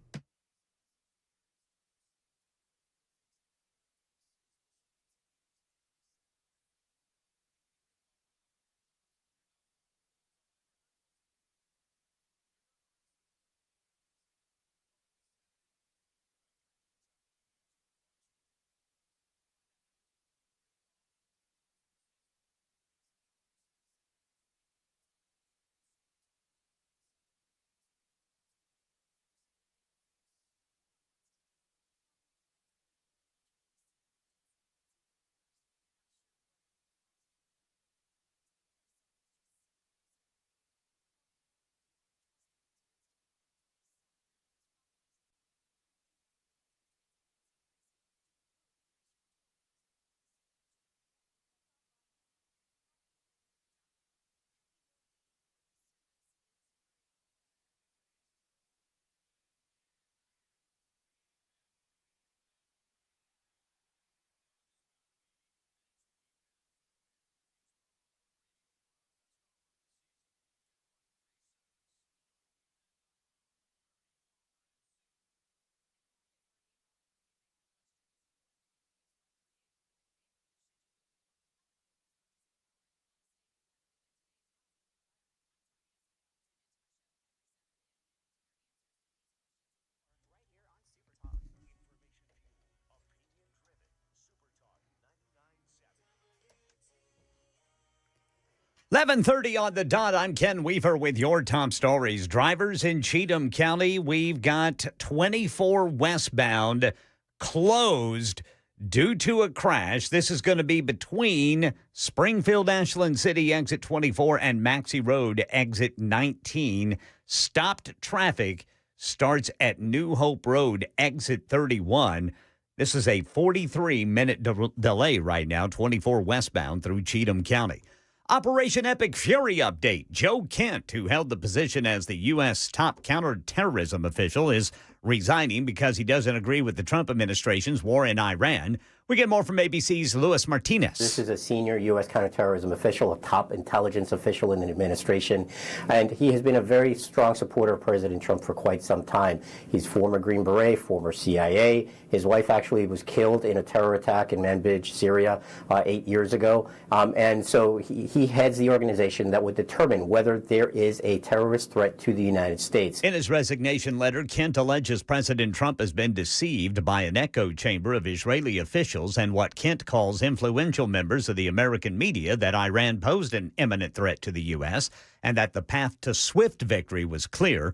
.30 on the dot. I'm Ken Weaver with your top stories. Drivers in Cheatham County, we've got 24 westbound closed due to a crash. This is going to be between Springfield Ashland City exit 24 and Maxey Road exit 19. Stopped traffic starts at New Hope Road exit 31. This is a 43-minute delay right now, 24 westbound through Cheatham County. Operation Epic Fury update. Joe Kent, who held the position as the U.S. top counterterrorism official, is resigning because he doesn't agree with the Trump administration's war in Iran. We get more from ABC's Luis Martinez. This is a senior U.S. counterterrorism official, a top intelligence official in the administration, and he has been a very strong supporter of President Trump for quite some time. He's former Green Beret, former CIA. His wife actually was killed in a terror attack in Manbij, Syria, 8 years ago. And so he heads the organization that would determine whether there is a terrorist threat to the United States. In his resignation letter, Kent alleges President Trump has been deceived by an echo chamber of Israeli officials and what Kent calls influential members of the American media that Iran posed an imminent threat to the U.S. and that the path to swift victory was clear.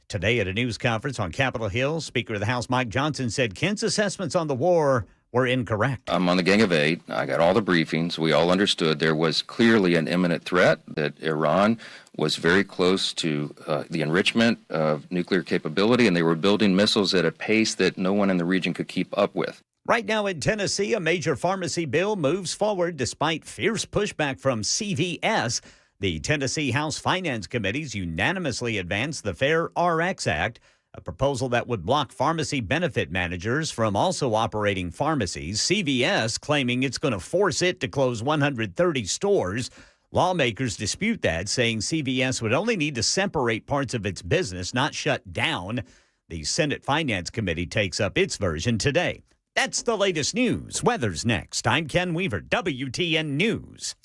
Today at a news conference on Capitol Hill, Speaker of the House Mike Johnson said Kent's assessments on the war were incorrect. I'm on the Gang of Eight. I got all the briefings. We all understood there was clearly an imminent threat, that Iran was very close to the enrichment of nuclear capability, and they were building missiles at a pace that no one in the region could keep up with. Right now in Tennessee, a major pharmacy bill moves forward despite fierce pushback from CVS. The Tennessee House Finance Committee's unanimously advanced the Fair RX Act, a proposal that would block pharmacy benefit managers from also operating pharmacies. CVS claiming it's going to force it to close 130 stores. Lawmakers dispute that, saying CVS would only need to separate parts of its business, not shut down. The Senate Finance Committee takes up its version today. That's the latest news. Weather's next. I'm Ken Weaver, WTN News.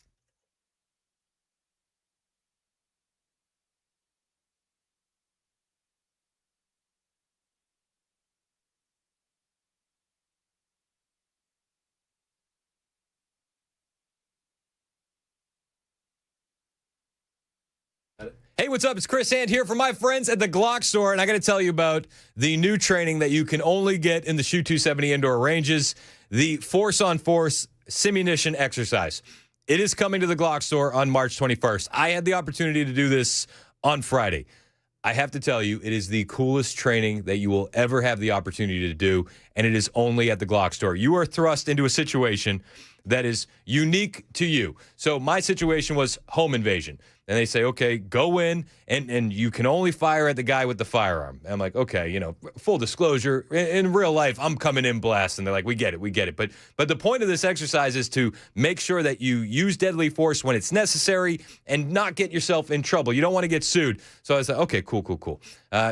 Hey, what's up? It's Chris Hand here for my friends at the Glock store, and I got to tell you about the new training that you can only get in the Shoot 270 indoor ranges, the Force on Force simunition exercise. It is coming to the Glock store on March 21st. I had the opportunity to do this on Friday. I have to tell you, it is the coolest training that you will ever have the opportunity to do, and it is only at the Glock store. You are thrust into a situation that is unique to you. So my situation was home invasion. And they say, okay, go in, and you can only fire at the guy with the firearm. I'm like, okay, full disclosure, in real life, I'm coming in blasting. They're like, we get it. But the point of this exercise is to make sure that you use deadly force when it's necessary and not get yourself in trouble. You don't want to get sued. So I was like, okay, cool.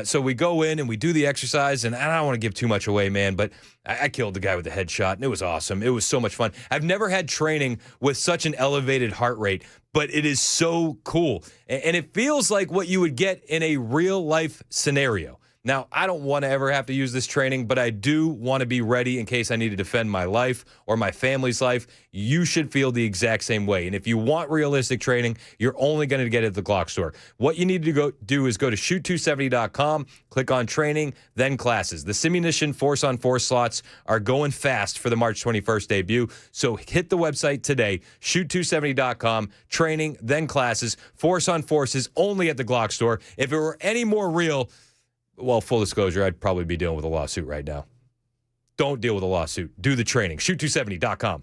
So we go in and we do the exercise, and I don't want to give too much away, man, but I killed the guy with the headshot, and it was awesome. It was so much fun. I've never had training with such an elevated heart rate, but it is so cool. And it feels like what you would get in a real-life scenario. Now, I don't want to ever have to use this training, but I do want to be ready in case I need to defend my life or my family's life. You should feel the exact same way. And if you want realistic training, you're only going to get it at the Glock store. What you need to go do is go to shoot270.com, click on training, then classes. The simunition Force on Force slots are going fast for the March 21st debut. So hit the website today, shoot270.com, training, then classes. Force on Force is only at the Glock store. If it were any more real, well, full disclosure, I'd probably be dealing with a lawsuit right now. Don't deal with a lawsuit. Do the training. Shoot270.com.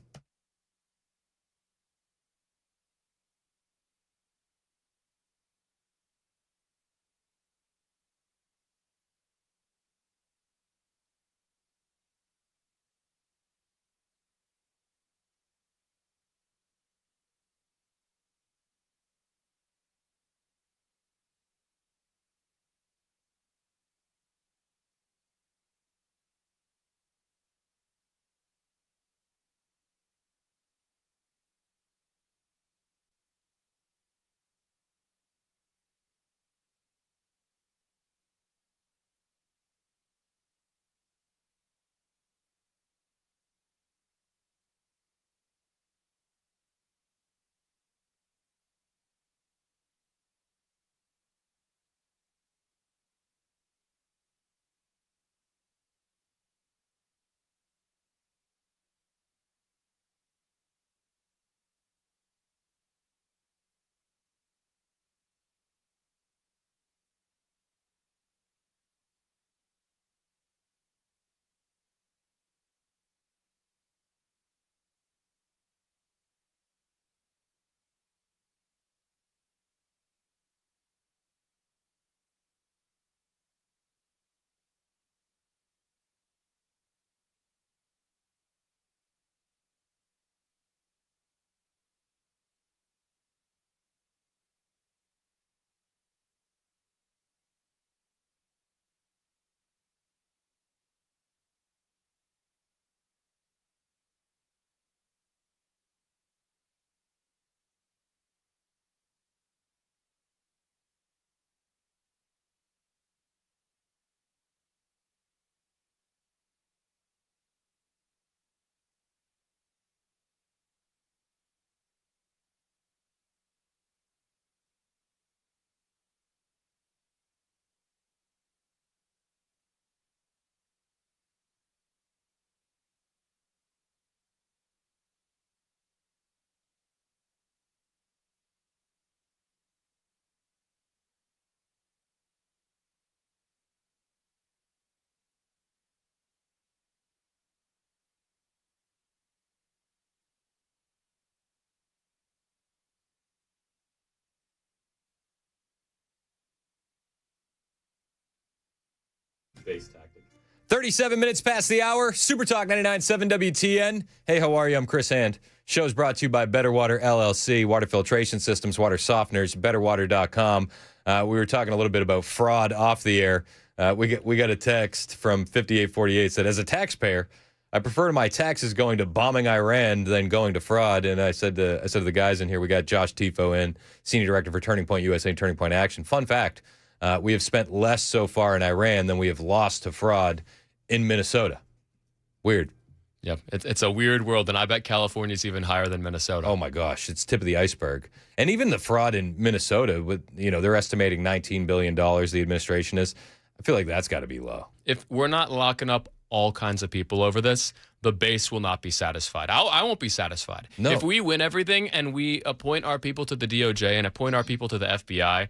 base tactic. 37 minutes past the hour. Super Talk 99.7 WTN. Hey, how are you? I'm Chris Hand. Show's brought to you by Better Water LLC, water filtration systems, water softeners, betterwater.com. We were talking a little bit about fraud off the air. We got a text from 5848 said, as a taxpayer, I prefer my taxes going to bombing Iran than going to fraud. And I said to the guys in here, we got Josh Tifo in, Senior Director for Turning Point USA and Turning Point Action. Fun fact, we have spent less so far in Iran than we have lost to fraud in Minnesota. Weird. Yep, it's a weird world, and I bet California's even higher than Minnesota. Oh, my gosh. It's tip of the iceberg. And even the fraud in Minnesota, with they're estimating $19 billion, the administration is. I feel like that's got to be low. If we're not locking up all kinds of people over this, the base will not be satisfied. I won't be satisfied. No. If we win everything and we appoint our people to the DOJ and appoint our people to the FBI,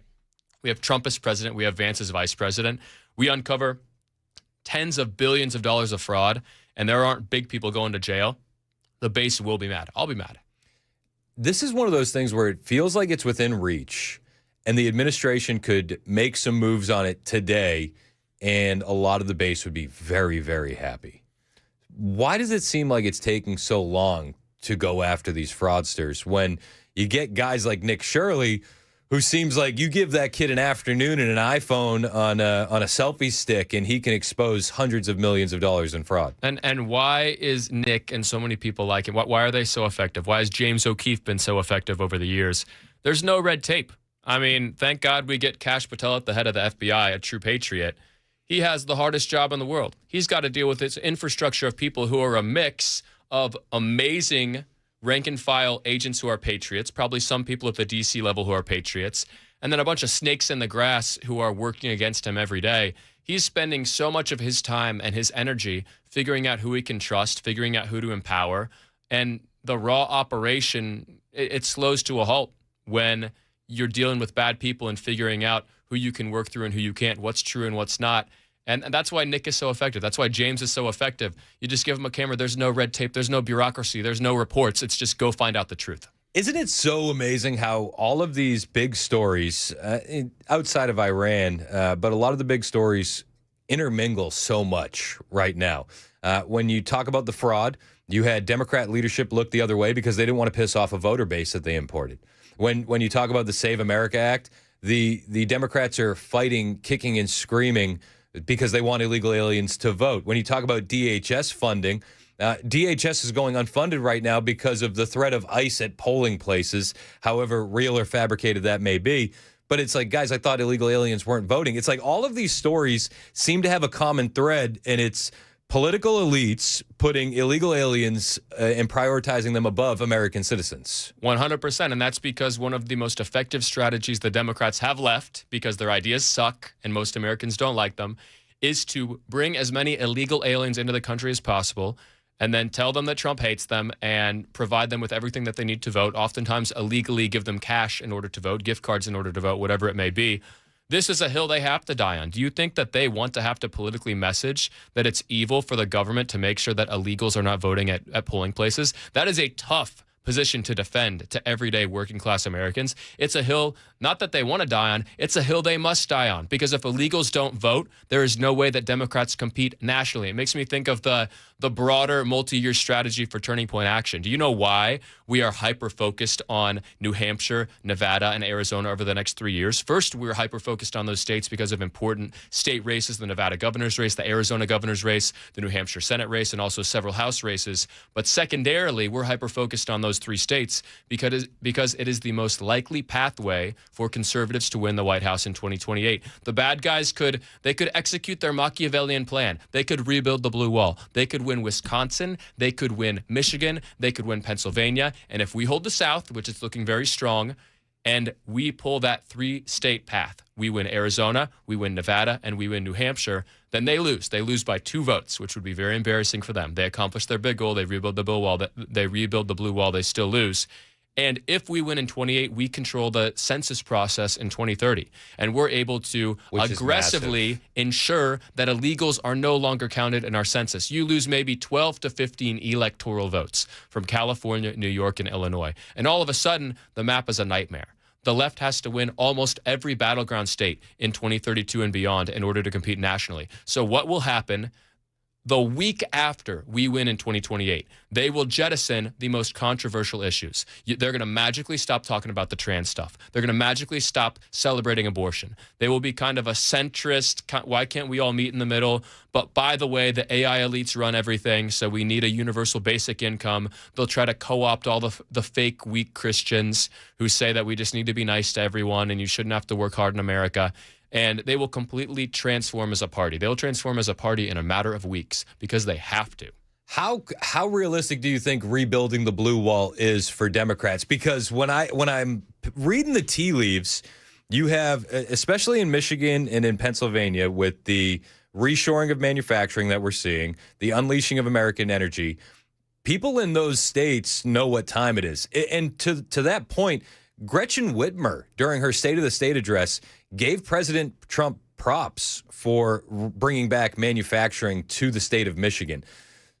we have Trump as president, we have Vance as vice president, we uncover tens of billions of dollars of fraud, and there aren't big people going to jail, the base will be mad. I'll be mad. This is one of those things where it feels like it's within reach, and the administration could make some moves on it today, and a lot of the base would be very, very happy. Why does it seem like it's taking so long to go after these fraudsters when you get guys like Nick Shirley, who seems like you give that kid an afternoon and an iPhone on a selfie stick, and he can expose hundreds of millions of dollars in fraud? And why is Nick and so many people like him, why are they so effective? Why has James O'Keefe been so effective over the years? There's no red tape. I mean, thank God we get Kash Patel at the head of the FBI, a true patriot. He has the hardest job in the world. He's got to deal with this infrastructure of people who are a mix of amazing rank-and-file agents who are patriots, probably some people at the D.C. level who are patriots, and then a bunch of snakes in the grass who are working against him every day. He's spending so much of his time and his energy figuring out who he can trust, figuring out who to empower, and the raw operation, it slows to a halt when you're dealing with bad people and figuring out who you can work through and who you can't, what's true and what's not. And that's why Nick is so effective. That's why James is so effective. You just give him a camera. There's no red tape. There's no bureaucracy. There's no reports. It's just go find out the truth. Isn't it so amazing how all of these big stories outside of Iran, but a lot of the big stories intermingle so much right now? When you talk about the fraud, you had Democrat leadership look the other way because they didn't want to piss off a voter base that they imported. When you talk about the Save America Act, the Democrats are fighting, kicking and screaming because they want illegal aliens to vote. When you talk about DHS funding, DHS is going unfunded right now because of the threat of ICE at polling places, however real or fabricated that may be. But it's like, guys, I thought illegal aliens weren't voting. It's like all of these stories seem to have a common thread, and it's political elites putting illegal aliens and prioritizing them above American citizens. 100%. And that's because one of the most effective strategies the Democrats have left, because their ideas suck and most Americans don't like them, is to bring as many illegal aliens into the country as possible and then tell them that Trump hates them and provide them with everything that they need to vote, oftentimes illegally give them cash in order to vote, gift cards in order to vote, whatever it may be. This is a hill they have to die on. Do you think that they want to have to politically message that it's evil for the government to make sure that illegals are not voting at polling places? That is a tough position to defend to everyday working class Americans. It's a hill, not that they want to die on, it's a hill they must die on. Because if illegals don't vote, there is no way that Democrats compete nationally. It makes me think of the broader multi-year strategy for Turning Point Action. Do you know why we are hyper-focused on New Hampshire, Nevada, and Arizona over the next 3 years? First, we're hyper-focused on those states because of important state races, the Nevada governor's race, the Arizona governor's race, the New Hampshire Senate race, and also several House races. But secondarily, we're hyper-focused on those 3 states because it is the most likely pathway for conservatives to win the White House in 2028. The bad guys could execute their Machiavellian plan. They could rebuild the blue wall. They could win Wisconsin. They could win Michigan. They could win Pennsylvania. And if we hold the South, which is looking very strong, and we pull that 3-state path, we win Arizona, we win Nevada, and we win New Hampshire, then they lose. They lose by 2 votes, which would be very embarrassing for them. They accomplish their big goal. They rebuild the blue wall. They still lose. And if we win in 28, we control the census process in 2030. And we're able to aggressively ensure that illegals are no longer counted in our census. You lose maybe 12 to 15 electoral votes from California, New York, and Illinois. And all of a sudden, the map is a nightmare. The left has to win almost every battleground state in 2032 and beyond in order to compete nationally. So what will happen the week after we win in 2028? They will jettison the most controversial issues. They're going to magically stop talking about the trans stuff. They're going to magically stop celebrating abortion. They will be kind of a centrist, why can't we all meet in the middle? But by the way, the AI elites run everything, so we need a universal basic income. They'll try to co-opt all the fake, weak Christians who say that we just need to be nice to everyone and you shouldn't have to work hard in America. And they will completely transform as a party. They'll transform as a party in a matter of weeks because they have to. How realistic do you think rebuilding the blue wall is for Democrats? Because when I'm reading the tea leaves, you have, especially in Michigan and in Pennsylvania, with the reshoring of manufacturing that we're seeing, the unleashing of American energy, people in those states know what time it is. And to that point, Gretchen Whitmer, during her State of the State address, gave President Trump props for bringing back manufacturing to the state of Michigan.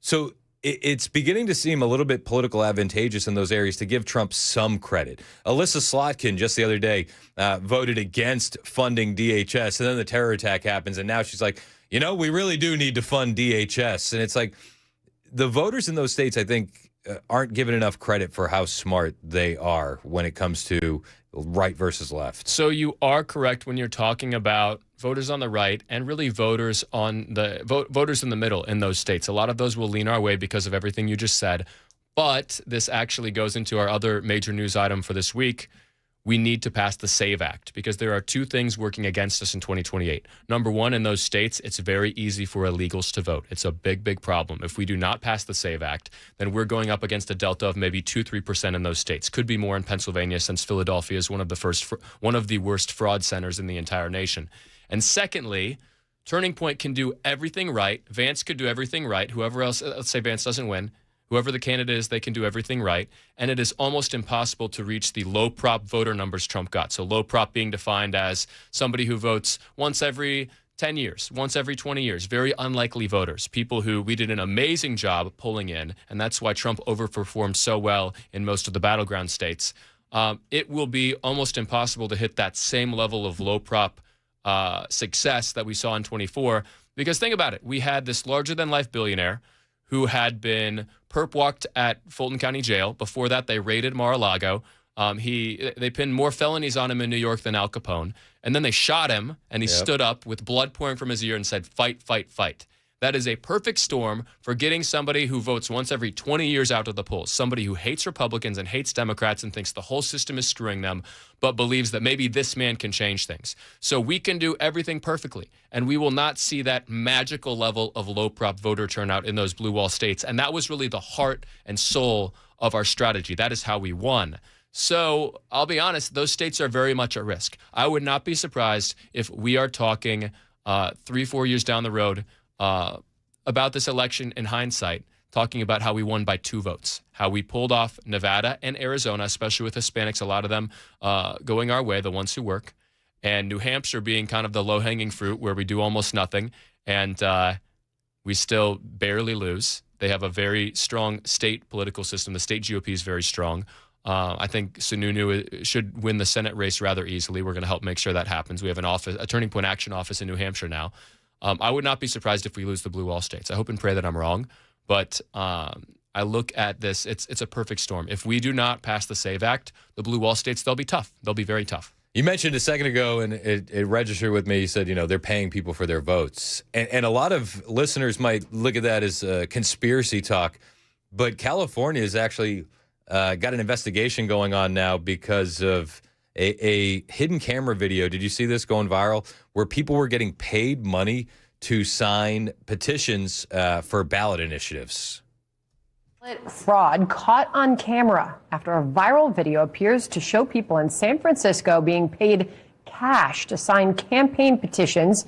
So it's beginning to seem a little bit political advantageous in those areas to give Trump some credit. Alyssa Slotkin just the other day voted against funding DHS, and then the terror attack happens, and now she's like, we really do need to fund DHS. And it's like the voters in those states, I think, aren't given enough credit for how smart they are when it comes to right versus left. So you are correct when you're talking about voters on the right and really voters on the voters in the middle in those states. A lot of those will lean our way because of everything you just said. But this actually goes into our other major news item for this week. We need to pass the SAVE Act because there are two things working against us in 2028. Number one, in those states, it's very easy for illegals to vote. It's a big, big problem. If we do not pass the SAVE Act, then we're going up against a delta of maybe 2-3% in those states. Could be more in Pennsylvania since Philadelphia is one of the worst fraud centers in the entire nation. And secondly, Turning Point can do everything right. Vance could do everything right. Whoever else, let's say Vance doesn't win. Whoever the candidate is, they can do everything right. And it is almost impossible to reach the low prop voter numbers Trump got. So low prop being defined as somebody who votes once every 10 years, once every 20 years. Very unlikely voters, people who we did an amazing job pulling in. And that's why Trump overperformed so well in most of the battleground states. It will be almost impossible to hit that same level of low prop success that we saw in 24. Because think about it. We had this larger-than-life billionaire who had been perp walked at Fulton County Jail. Before that, they raided Mar-a-Lago. They pinned more felonies on him in New York than Al Capone. And then they shot him, and he stood up with blood pouring from his ear and said, "Fight, fight, fight." That is a perfect storm for getting somebody who votes once every 20 years out of the polls, somebody who hates Republicans and hates Democrats and thinks the whole system is screwing them, but believes that maybe this man can change things. So we can do everything perfectly, and we will not see that magical level of low-prop voter turnout in those blue wall states. And that was really the heart and soul of our strategy. That is how we won. So I'll be honest, those states are very much at risk. I would not be surprised if we are talking 3-4 years down the road about this election in hindsight, talking about how we won by 2 votes, how we pulled off Nevada and Arizona, especially with Hispanics, a lot of them going our way, the ones who work, and New Hampshire being kind of the low-hanging fruit where we do almost nothing, and we still barely lose. They have a very strong state political system. The state GOP is very strong. I think Sununu should win the Senate race rather easily. We're going to help make sure that happens. We have a Turning Point Action office in New Hampshire now. I would not be surprised if we lose the blue wall states. I hope and pray that I'm wrong, but I look at this, it's a perfect storm. If we do not pass the SAVE Act, the blue wall states, they'll be tough. They'll be very tough. You mentioned a second ago, and it registered with me, you said, they're paying people for their votes. And a lot of listeners might look at that as conspiracy talk, but California has actually got an investigation going on now because of a hidden camera video. Did you see this going viral where people were getting paid money to sign petitions for ballot initiatives? Fraud caught on camera after a viral video appears to show people in San Francisco being paid cash to sign campaign petitions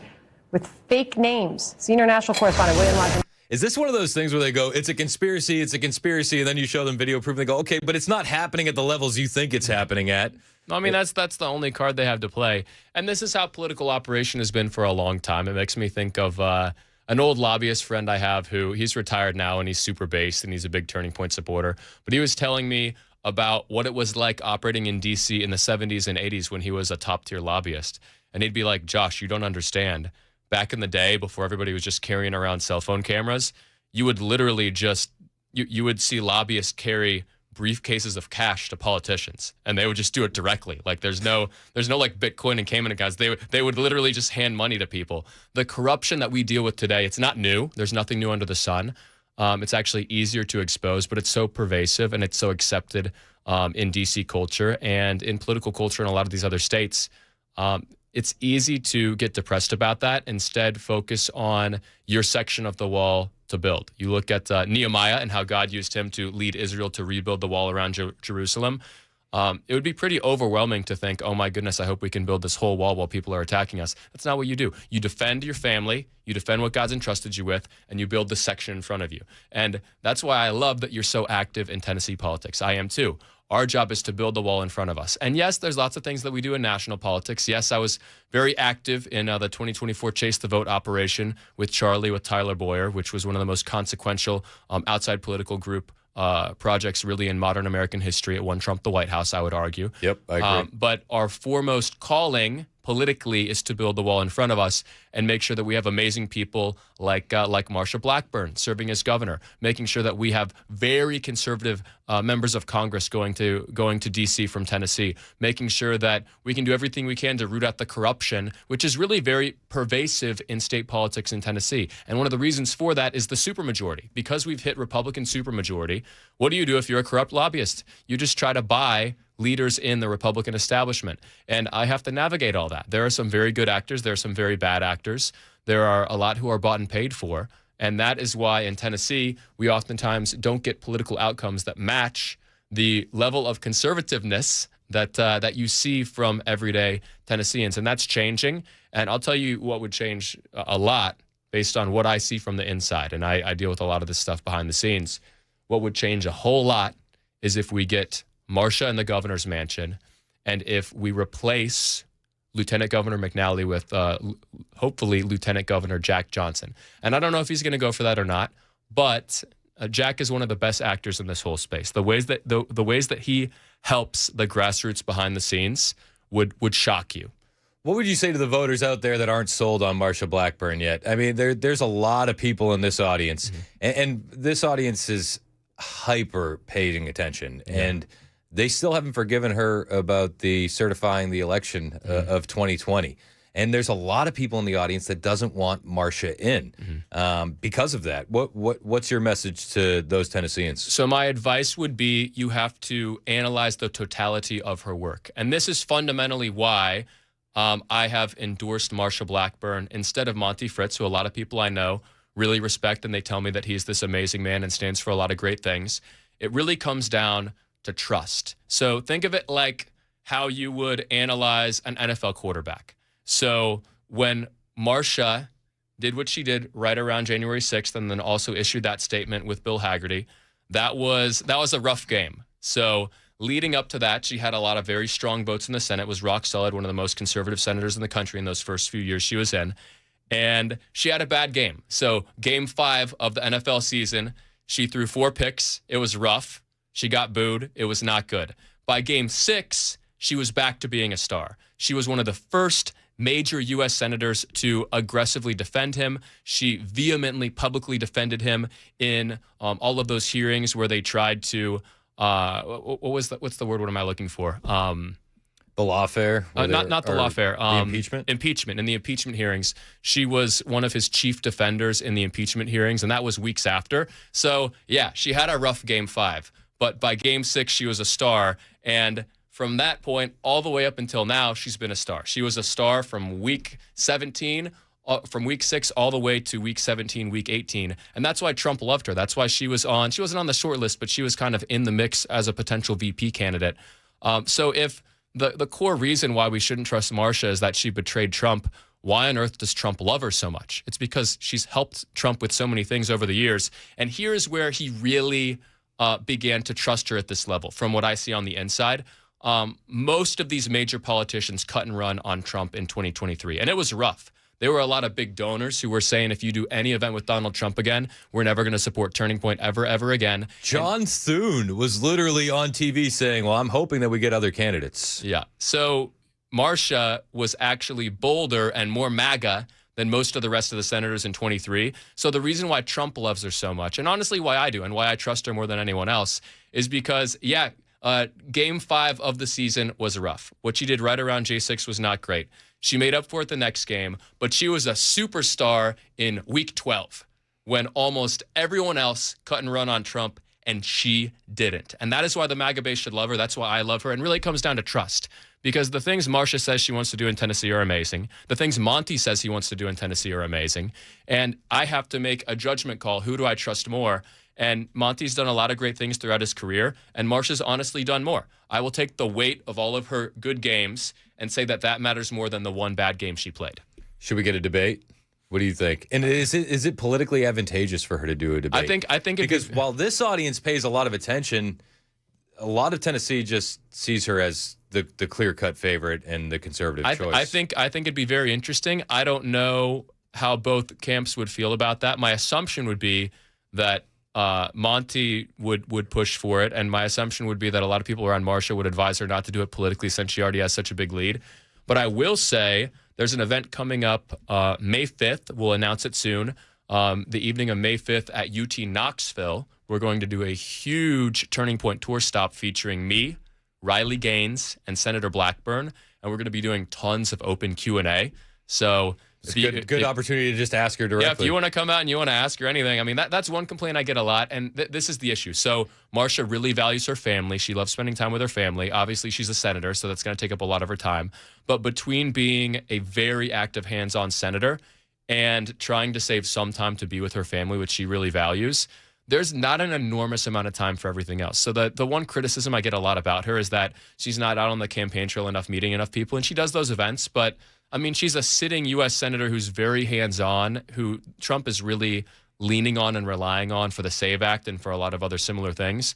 with fake names. Senior national correspondent William Larkin. Is this one of those things where they go, it's a conspiracy, and then you show them video proof and they go, okay, but it's not happening at the levels you think it's happening at? I mean, that's the only card they have to play. And this is how political operation has been for a long time. It makes me think of an old lobbyist friend I have he's retired now and he's super based and he's a big Turning Point supporter. But he was telling me about what it was like operating in D.C. in the 70s and 80s when he was a top-tier lobbyist. And he'd be like, Josh, you don't understand. Back in the day, before everybody was just carrying around cell phone cameras, you would literally just, you would see lobbyists carry briefcases of cash to politicians, and they would just do it directly. Like there's no like Bitcoin and Cayman accounts. They would literally just hand money to people. The corruption that we deal with today, it's not new. There's nothing new under the sun. It's actually easier to expose, but it's so pervasive and it's so accepted in DC culture and in political culture in a lot of these other states. It's easy to get depressed about that. Instead, focus on your section of the wall to build. You look at Nehemiah and how God used him to lead Israel to rebuild the wall around Jerusalem. It would be pretty overwhelming to think, oh my goodness, I hope we can build this whole wall while people are attacking us. That's not what you do. You defend your family, you defend what God's entrusted you with, and you build the section in front of you. And that's why I love that you're so active in Tennessee politics. I am too. Our job is to build the wall in front of us. And yes, there's lots of things that we do in national politics. Yes, I was very active in the 2024 Chase the Vote operation with Charlie, with Tyler Boyer, which was one of the most consequential outside political group projects really in modern American history. It won Trump the White House, I would argue. Yep, I agree. But our foremost calling politically is to build the wall in front of us and make sure that we have amazing people like Marsha Blackburn serving as governor, making sure that we have very conservative members of Congress going to D.C. from Tennessee, making sure that we can do everything we can to root out the corruption, which is really very pervasive in state politics in Tennessee. And one of the reasons for that is the supermajority. Because we've hit Republican supermajority, what do you do if you're a corrupt lobbyist? You just try to buy leaders in the Republican establishment. And I have to navigate all that. There are some very good actors. There are some very bad actors. There are a lot who are bought and paid for. And that is why in Tennessee, we oftentimes don't get political outcomes that match the level of conservativeness that you see from everyday Tennesseans. And that's changing. And I'll tell you what would change a lot based on what I see from the inside. And I deal with a lot of this stuff behind the scenes. What would change a whole lot is if we get Marsha in the governor's mansion, and if we replace Lieutenant Governor McNally with hopefully Lieutenant Governor Jack Johnson. And I don't know if he's going to go for that or not, but Jack is one of the best actors in this whole space. The ways that the ways that he helps the grassroots behind the scenes would shock you. What would you say to the voters out there that aren't sold on Marsha Blackburn yet? I mean, there's a lot of people in this audience, and this audience is hyper paying attention, and they still haven't forgiven her about the certifying the election of 2020. And there's a lot of people in the audience that doesn't want Marsha in because of that. What's your message to those Tennesseans? So my advice would be you have to analyze the totality of her work. And this is fundamentally why I have endorsed Marsha Blackburn instead of Monty Fritz, who a lot of people I know really respect, and they tell me that he's this amazing man and stands for a lot of great things. It really comes down to trust. So think of it like how you would analyze an NFL quarterback. So when Marsha did what she did right around January 6th and then also issued that statement with Bill Hagerty, that was a rough game. So leading up to that, she had a lot of very strong votes in the Senate, was rock solid, one of the most conservative senators in the country in those first few years she was in. And she had a bad game. So game 5 of the NFL season, she threw 4 picks. It was rough. She got booed. It was not good. By game 6, she was back to being a star. She was one of the first major U.S. senators to aggressively defend him. She vehemently, publicly defended him in all of those hearings where they tried to, what's the word? What am I looking for? The lawfare? Not the lawfare. The impeachment? Impeachment. In the impeachment hearings, she was one of his chief defenders in the impeachment hearings, and that was weeks after. So, yeah, she had a rough game 5. But by game 6, she was a star. And from that point all the way up until now, she's been a star. She was a star from week 17, from week 6 all the way to week 17, week 18. And that's why Trump loved her. That's why she wasn't on the short list, but she was kind of in the mix as a potential VP candidate. So if the core reason why we shouldn't trust Marsha is that she betrayed Trump, why on earth does Trump love her so much? It's because she's helped Trump with so many things over the years. And here's where he really began to trust her at this level. From what I see on the inside, most of these major politicians cut and run on Trump in 2023, and it was rough. there were a lot of big donors who were saying, if you do any event with Donald Trump again, we're never going to support Turning Point ever again. John Thune was literally on TV saying, well, I'm hoping that we get other candidates. Yeah. So Marcia was actually bolder and more MAGA than most of the rest of the senators in 23. So the reason why Trump loves her so much, and honestly why I do, and why I trust her more than anyone else, is because, Game 5 of the season was rough. What she did right around J6 was not great. She made up for it the next game, but she was a superstar in week 12 when almost everyone else cut and run on Trump, and she didn't. And that is why the MAGA base should love her. That's why I love her. And really it comes down to trust. Because the things Marcia says she wants to do in Tennessee are amazing. The things Monty says he wants to do in Tennessee are amazing. And I have to make a judgment call. Who do I trust more? And Monty's done a lot of great things throughout his career, and Marcia's honestly done more. I will take the weight of all of her good games and say that that matters more than the one bad game she played. Should we get a debate? What do you think? And is it politically advantageous for her to do a debate? I think because while this audience pays a lot of attention, a lot of Tennessee just sees her as the clear-cut favorite and the conservative choice. I think it'd be very interesting. I don't know how both camps would feel about that. My assumption would be that Monty would push for it, and my assumption would be that a lot of people around Marcia would advise her not to do it politically since she already has such a big lead. But I will say there's an event coming up May 5th. We'll announce it soon. The evening of May 5th at UT Knoxville, we're going to do a huge Turning Point tour stop featuring me, Riley Gaines, and Senator Blackburn, and we're going to be doing tons of open Q&A. So it's a good opportunity to just ask her directly. Yeah, if you want to come out and you want to ask her anything, I mean, that's one complaint I get a lot, and this is the issue. So Marcia really values her family. She loves spending time with her family. Obviously, she's a senator, so that's going to take up a lot of her time. But between being a very active, hands-on senator and trying to save some time to be with her family, which she really values, there's not an enormous amount of time for everything else. So the one criticism I get a lot about her is that she's not out on the campaign trail enough, meeting enough people, and she does those events, but I mean, she's a sitting U.S. senator who's very hands-on, who Trump is really leaning on and relying on for the SAVE Act and for a lot of other similar things.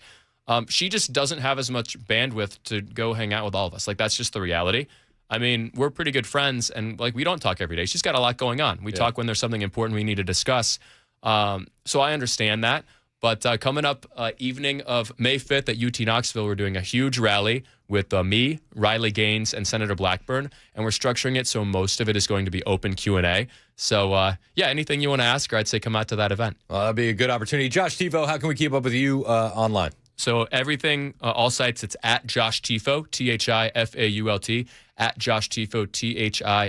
She just doesn't have as much bandwidth to go hang out with all of us. Like, that's just the reality. I mean, we're pretty good friends, and, like, we don't talk every day. She's got a lot going on. We talk when there's something important we need to discuss. So I understand that. But coming up evening of May 5th at UT Knoxville, we're doing a huge rally with me, Riley Gaines, and Senator Blackburn, and we're structuring it so most of it is going to be open Q&A. So, anything you want to ask her, I'd say come out to that event. Well, that'd be a good opportunity. Josh Tifo, how can we keep up with you online? So everything, all sites, it's at Josh Tifo, T-H-I-F-A-U-L-T, at Josh Tifo, T-H-I-F-A-U-L-T.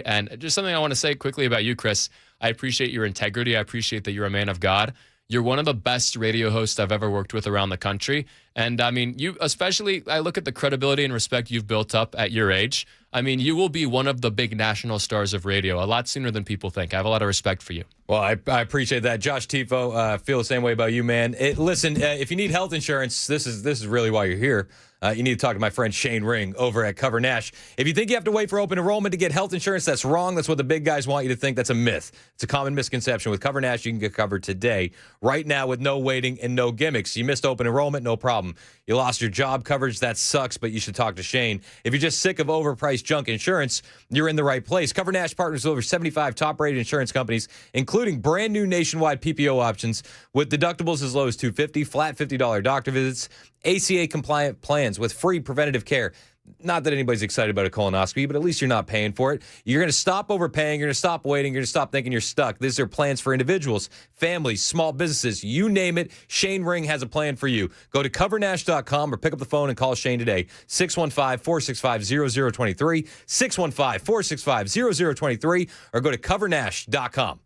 And just something I want to say quickly about you, Chris. I appreciate your integrity. I appreciate that you're a man of God. You're one of the best radio hosts I've ever worked with around the country. And I mean, you especially, I look at the credibility and respect you've built up at your age. I mean, you will be one of the big national stars of radio a lot sooner than people think. I have a lot of respect for you. Well, I appreciate that. Josh Tifo, feel the same way about you, man. Listen, if you need health insurance, this is really why you're here. You need to talk to my friend Shane Ring over at Cover Nash. If you think you have to wait for open enrollment to get health insurance, that's wrong. That's what the big guys want you to think. That's a myth. It's a common misconception. With Cover Nash, you can get covered today, right now, with no waiting and no gimmicks. You missed open enrollment, no problem. You lost your job coverage, that sucks, but you should talk to Shane. If you're just sick of overpriced junk insurance, you're in the right place. Cover Nash partners with over 75 top-rated insurance companies, including brand new nationwide PPO options with deductibles as low as $250, flat $50 doctor visits, ACA-compliant plans with free preventative care. Not that anybody's excited about a colonoscopy, but at least you're not paying for it. You're going to stop overpaying. You're going to stop waiting. You're going to stop thinking you're stuck. These are plans for individuals, families, small businesses. You name it, Shane Ring has a plan for you. Go to covernash.com or pick up the phone and call Shane today. 615-465-0023, 615-465-0023, or go to covernash.com.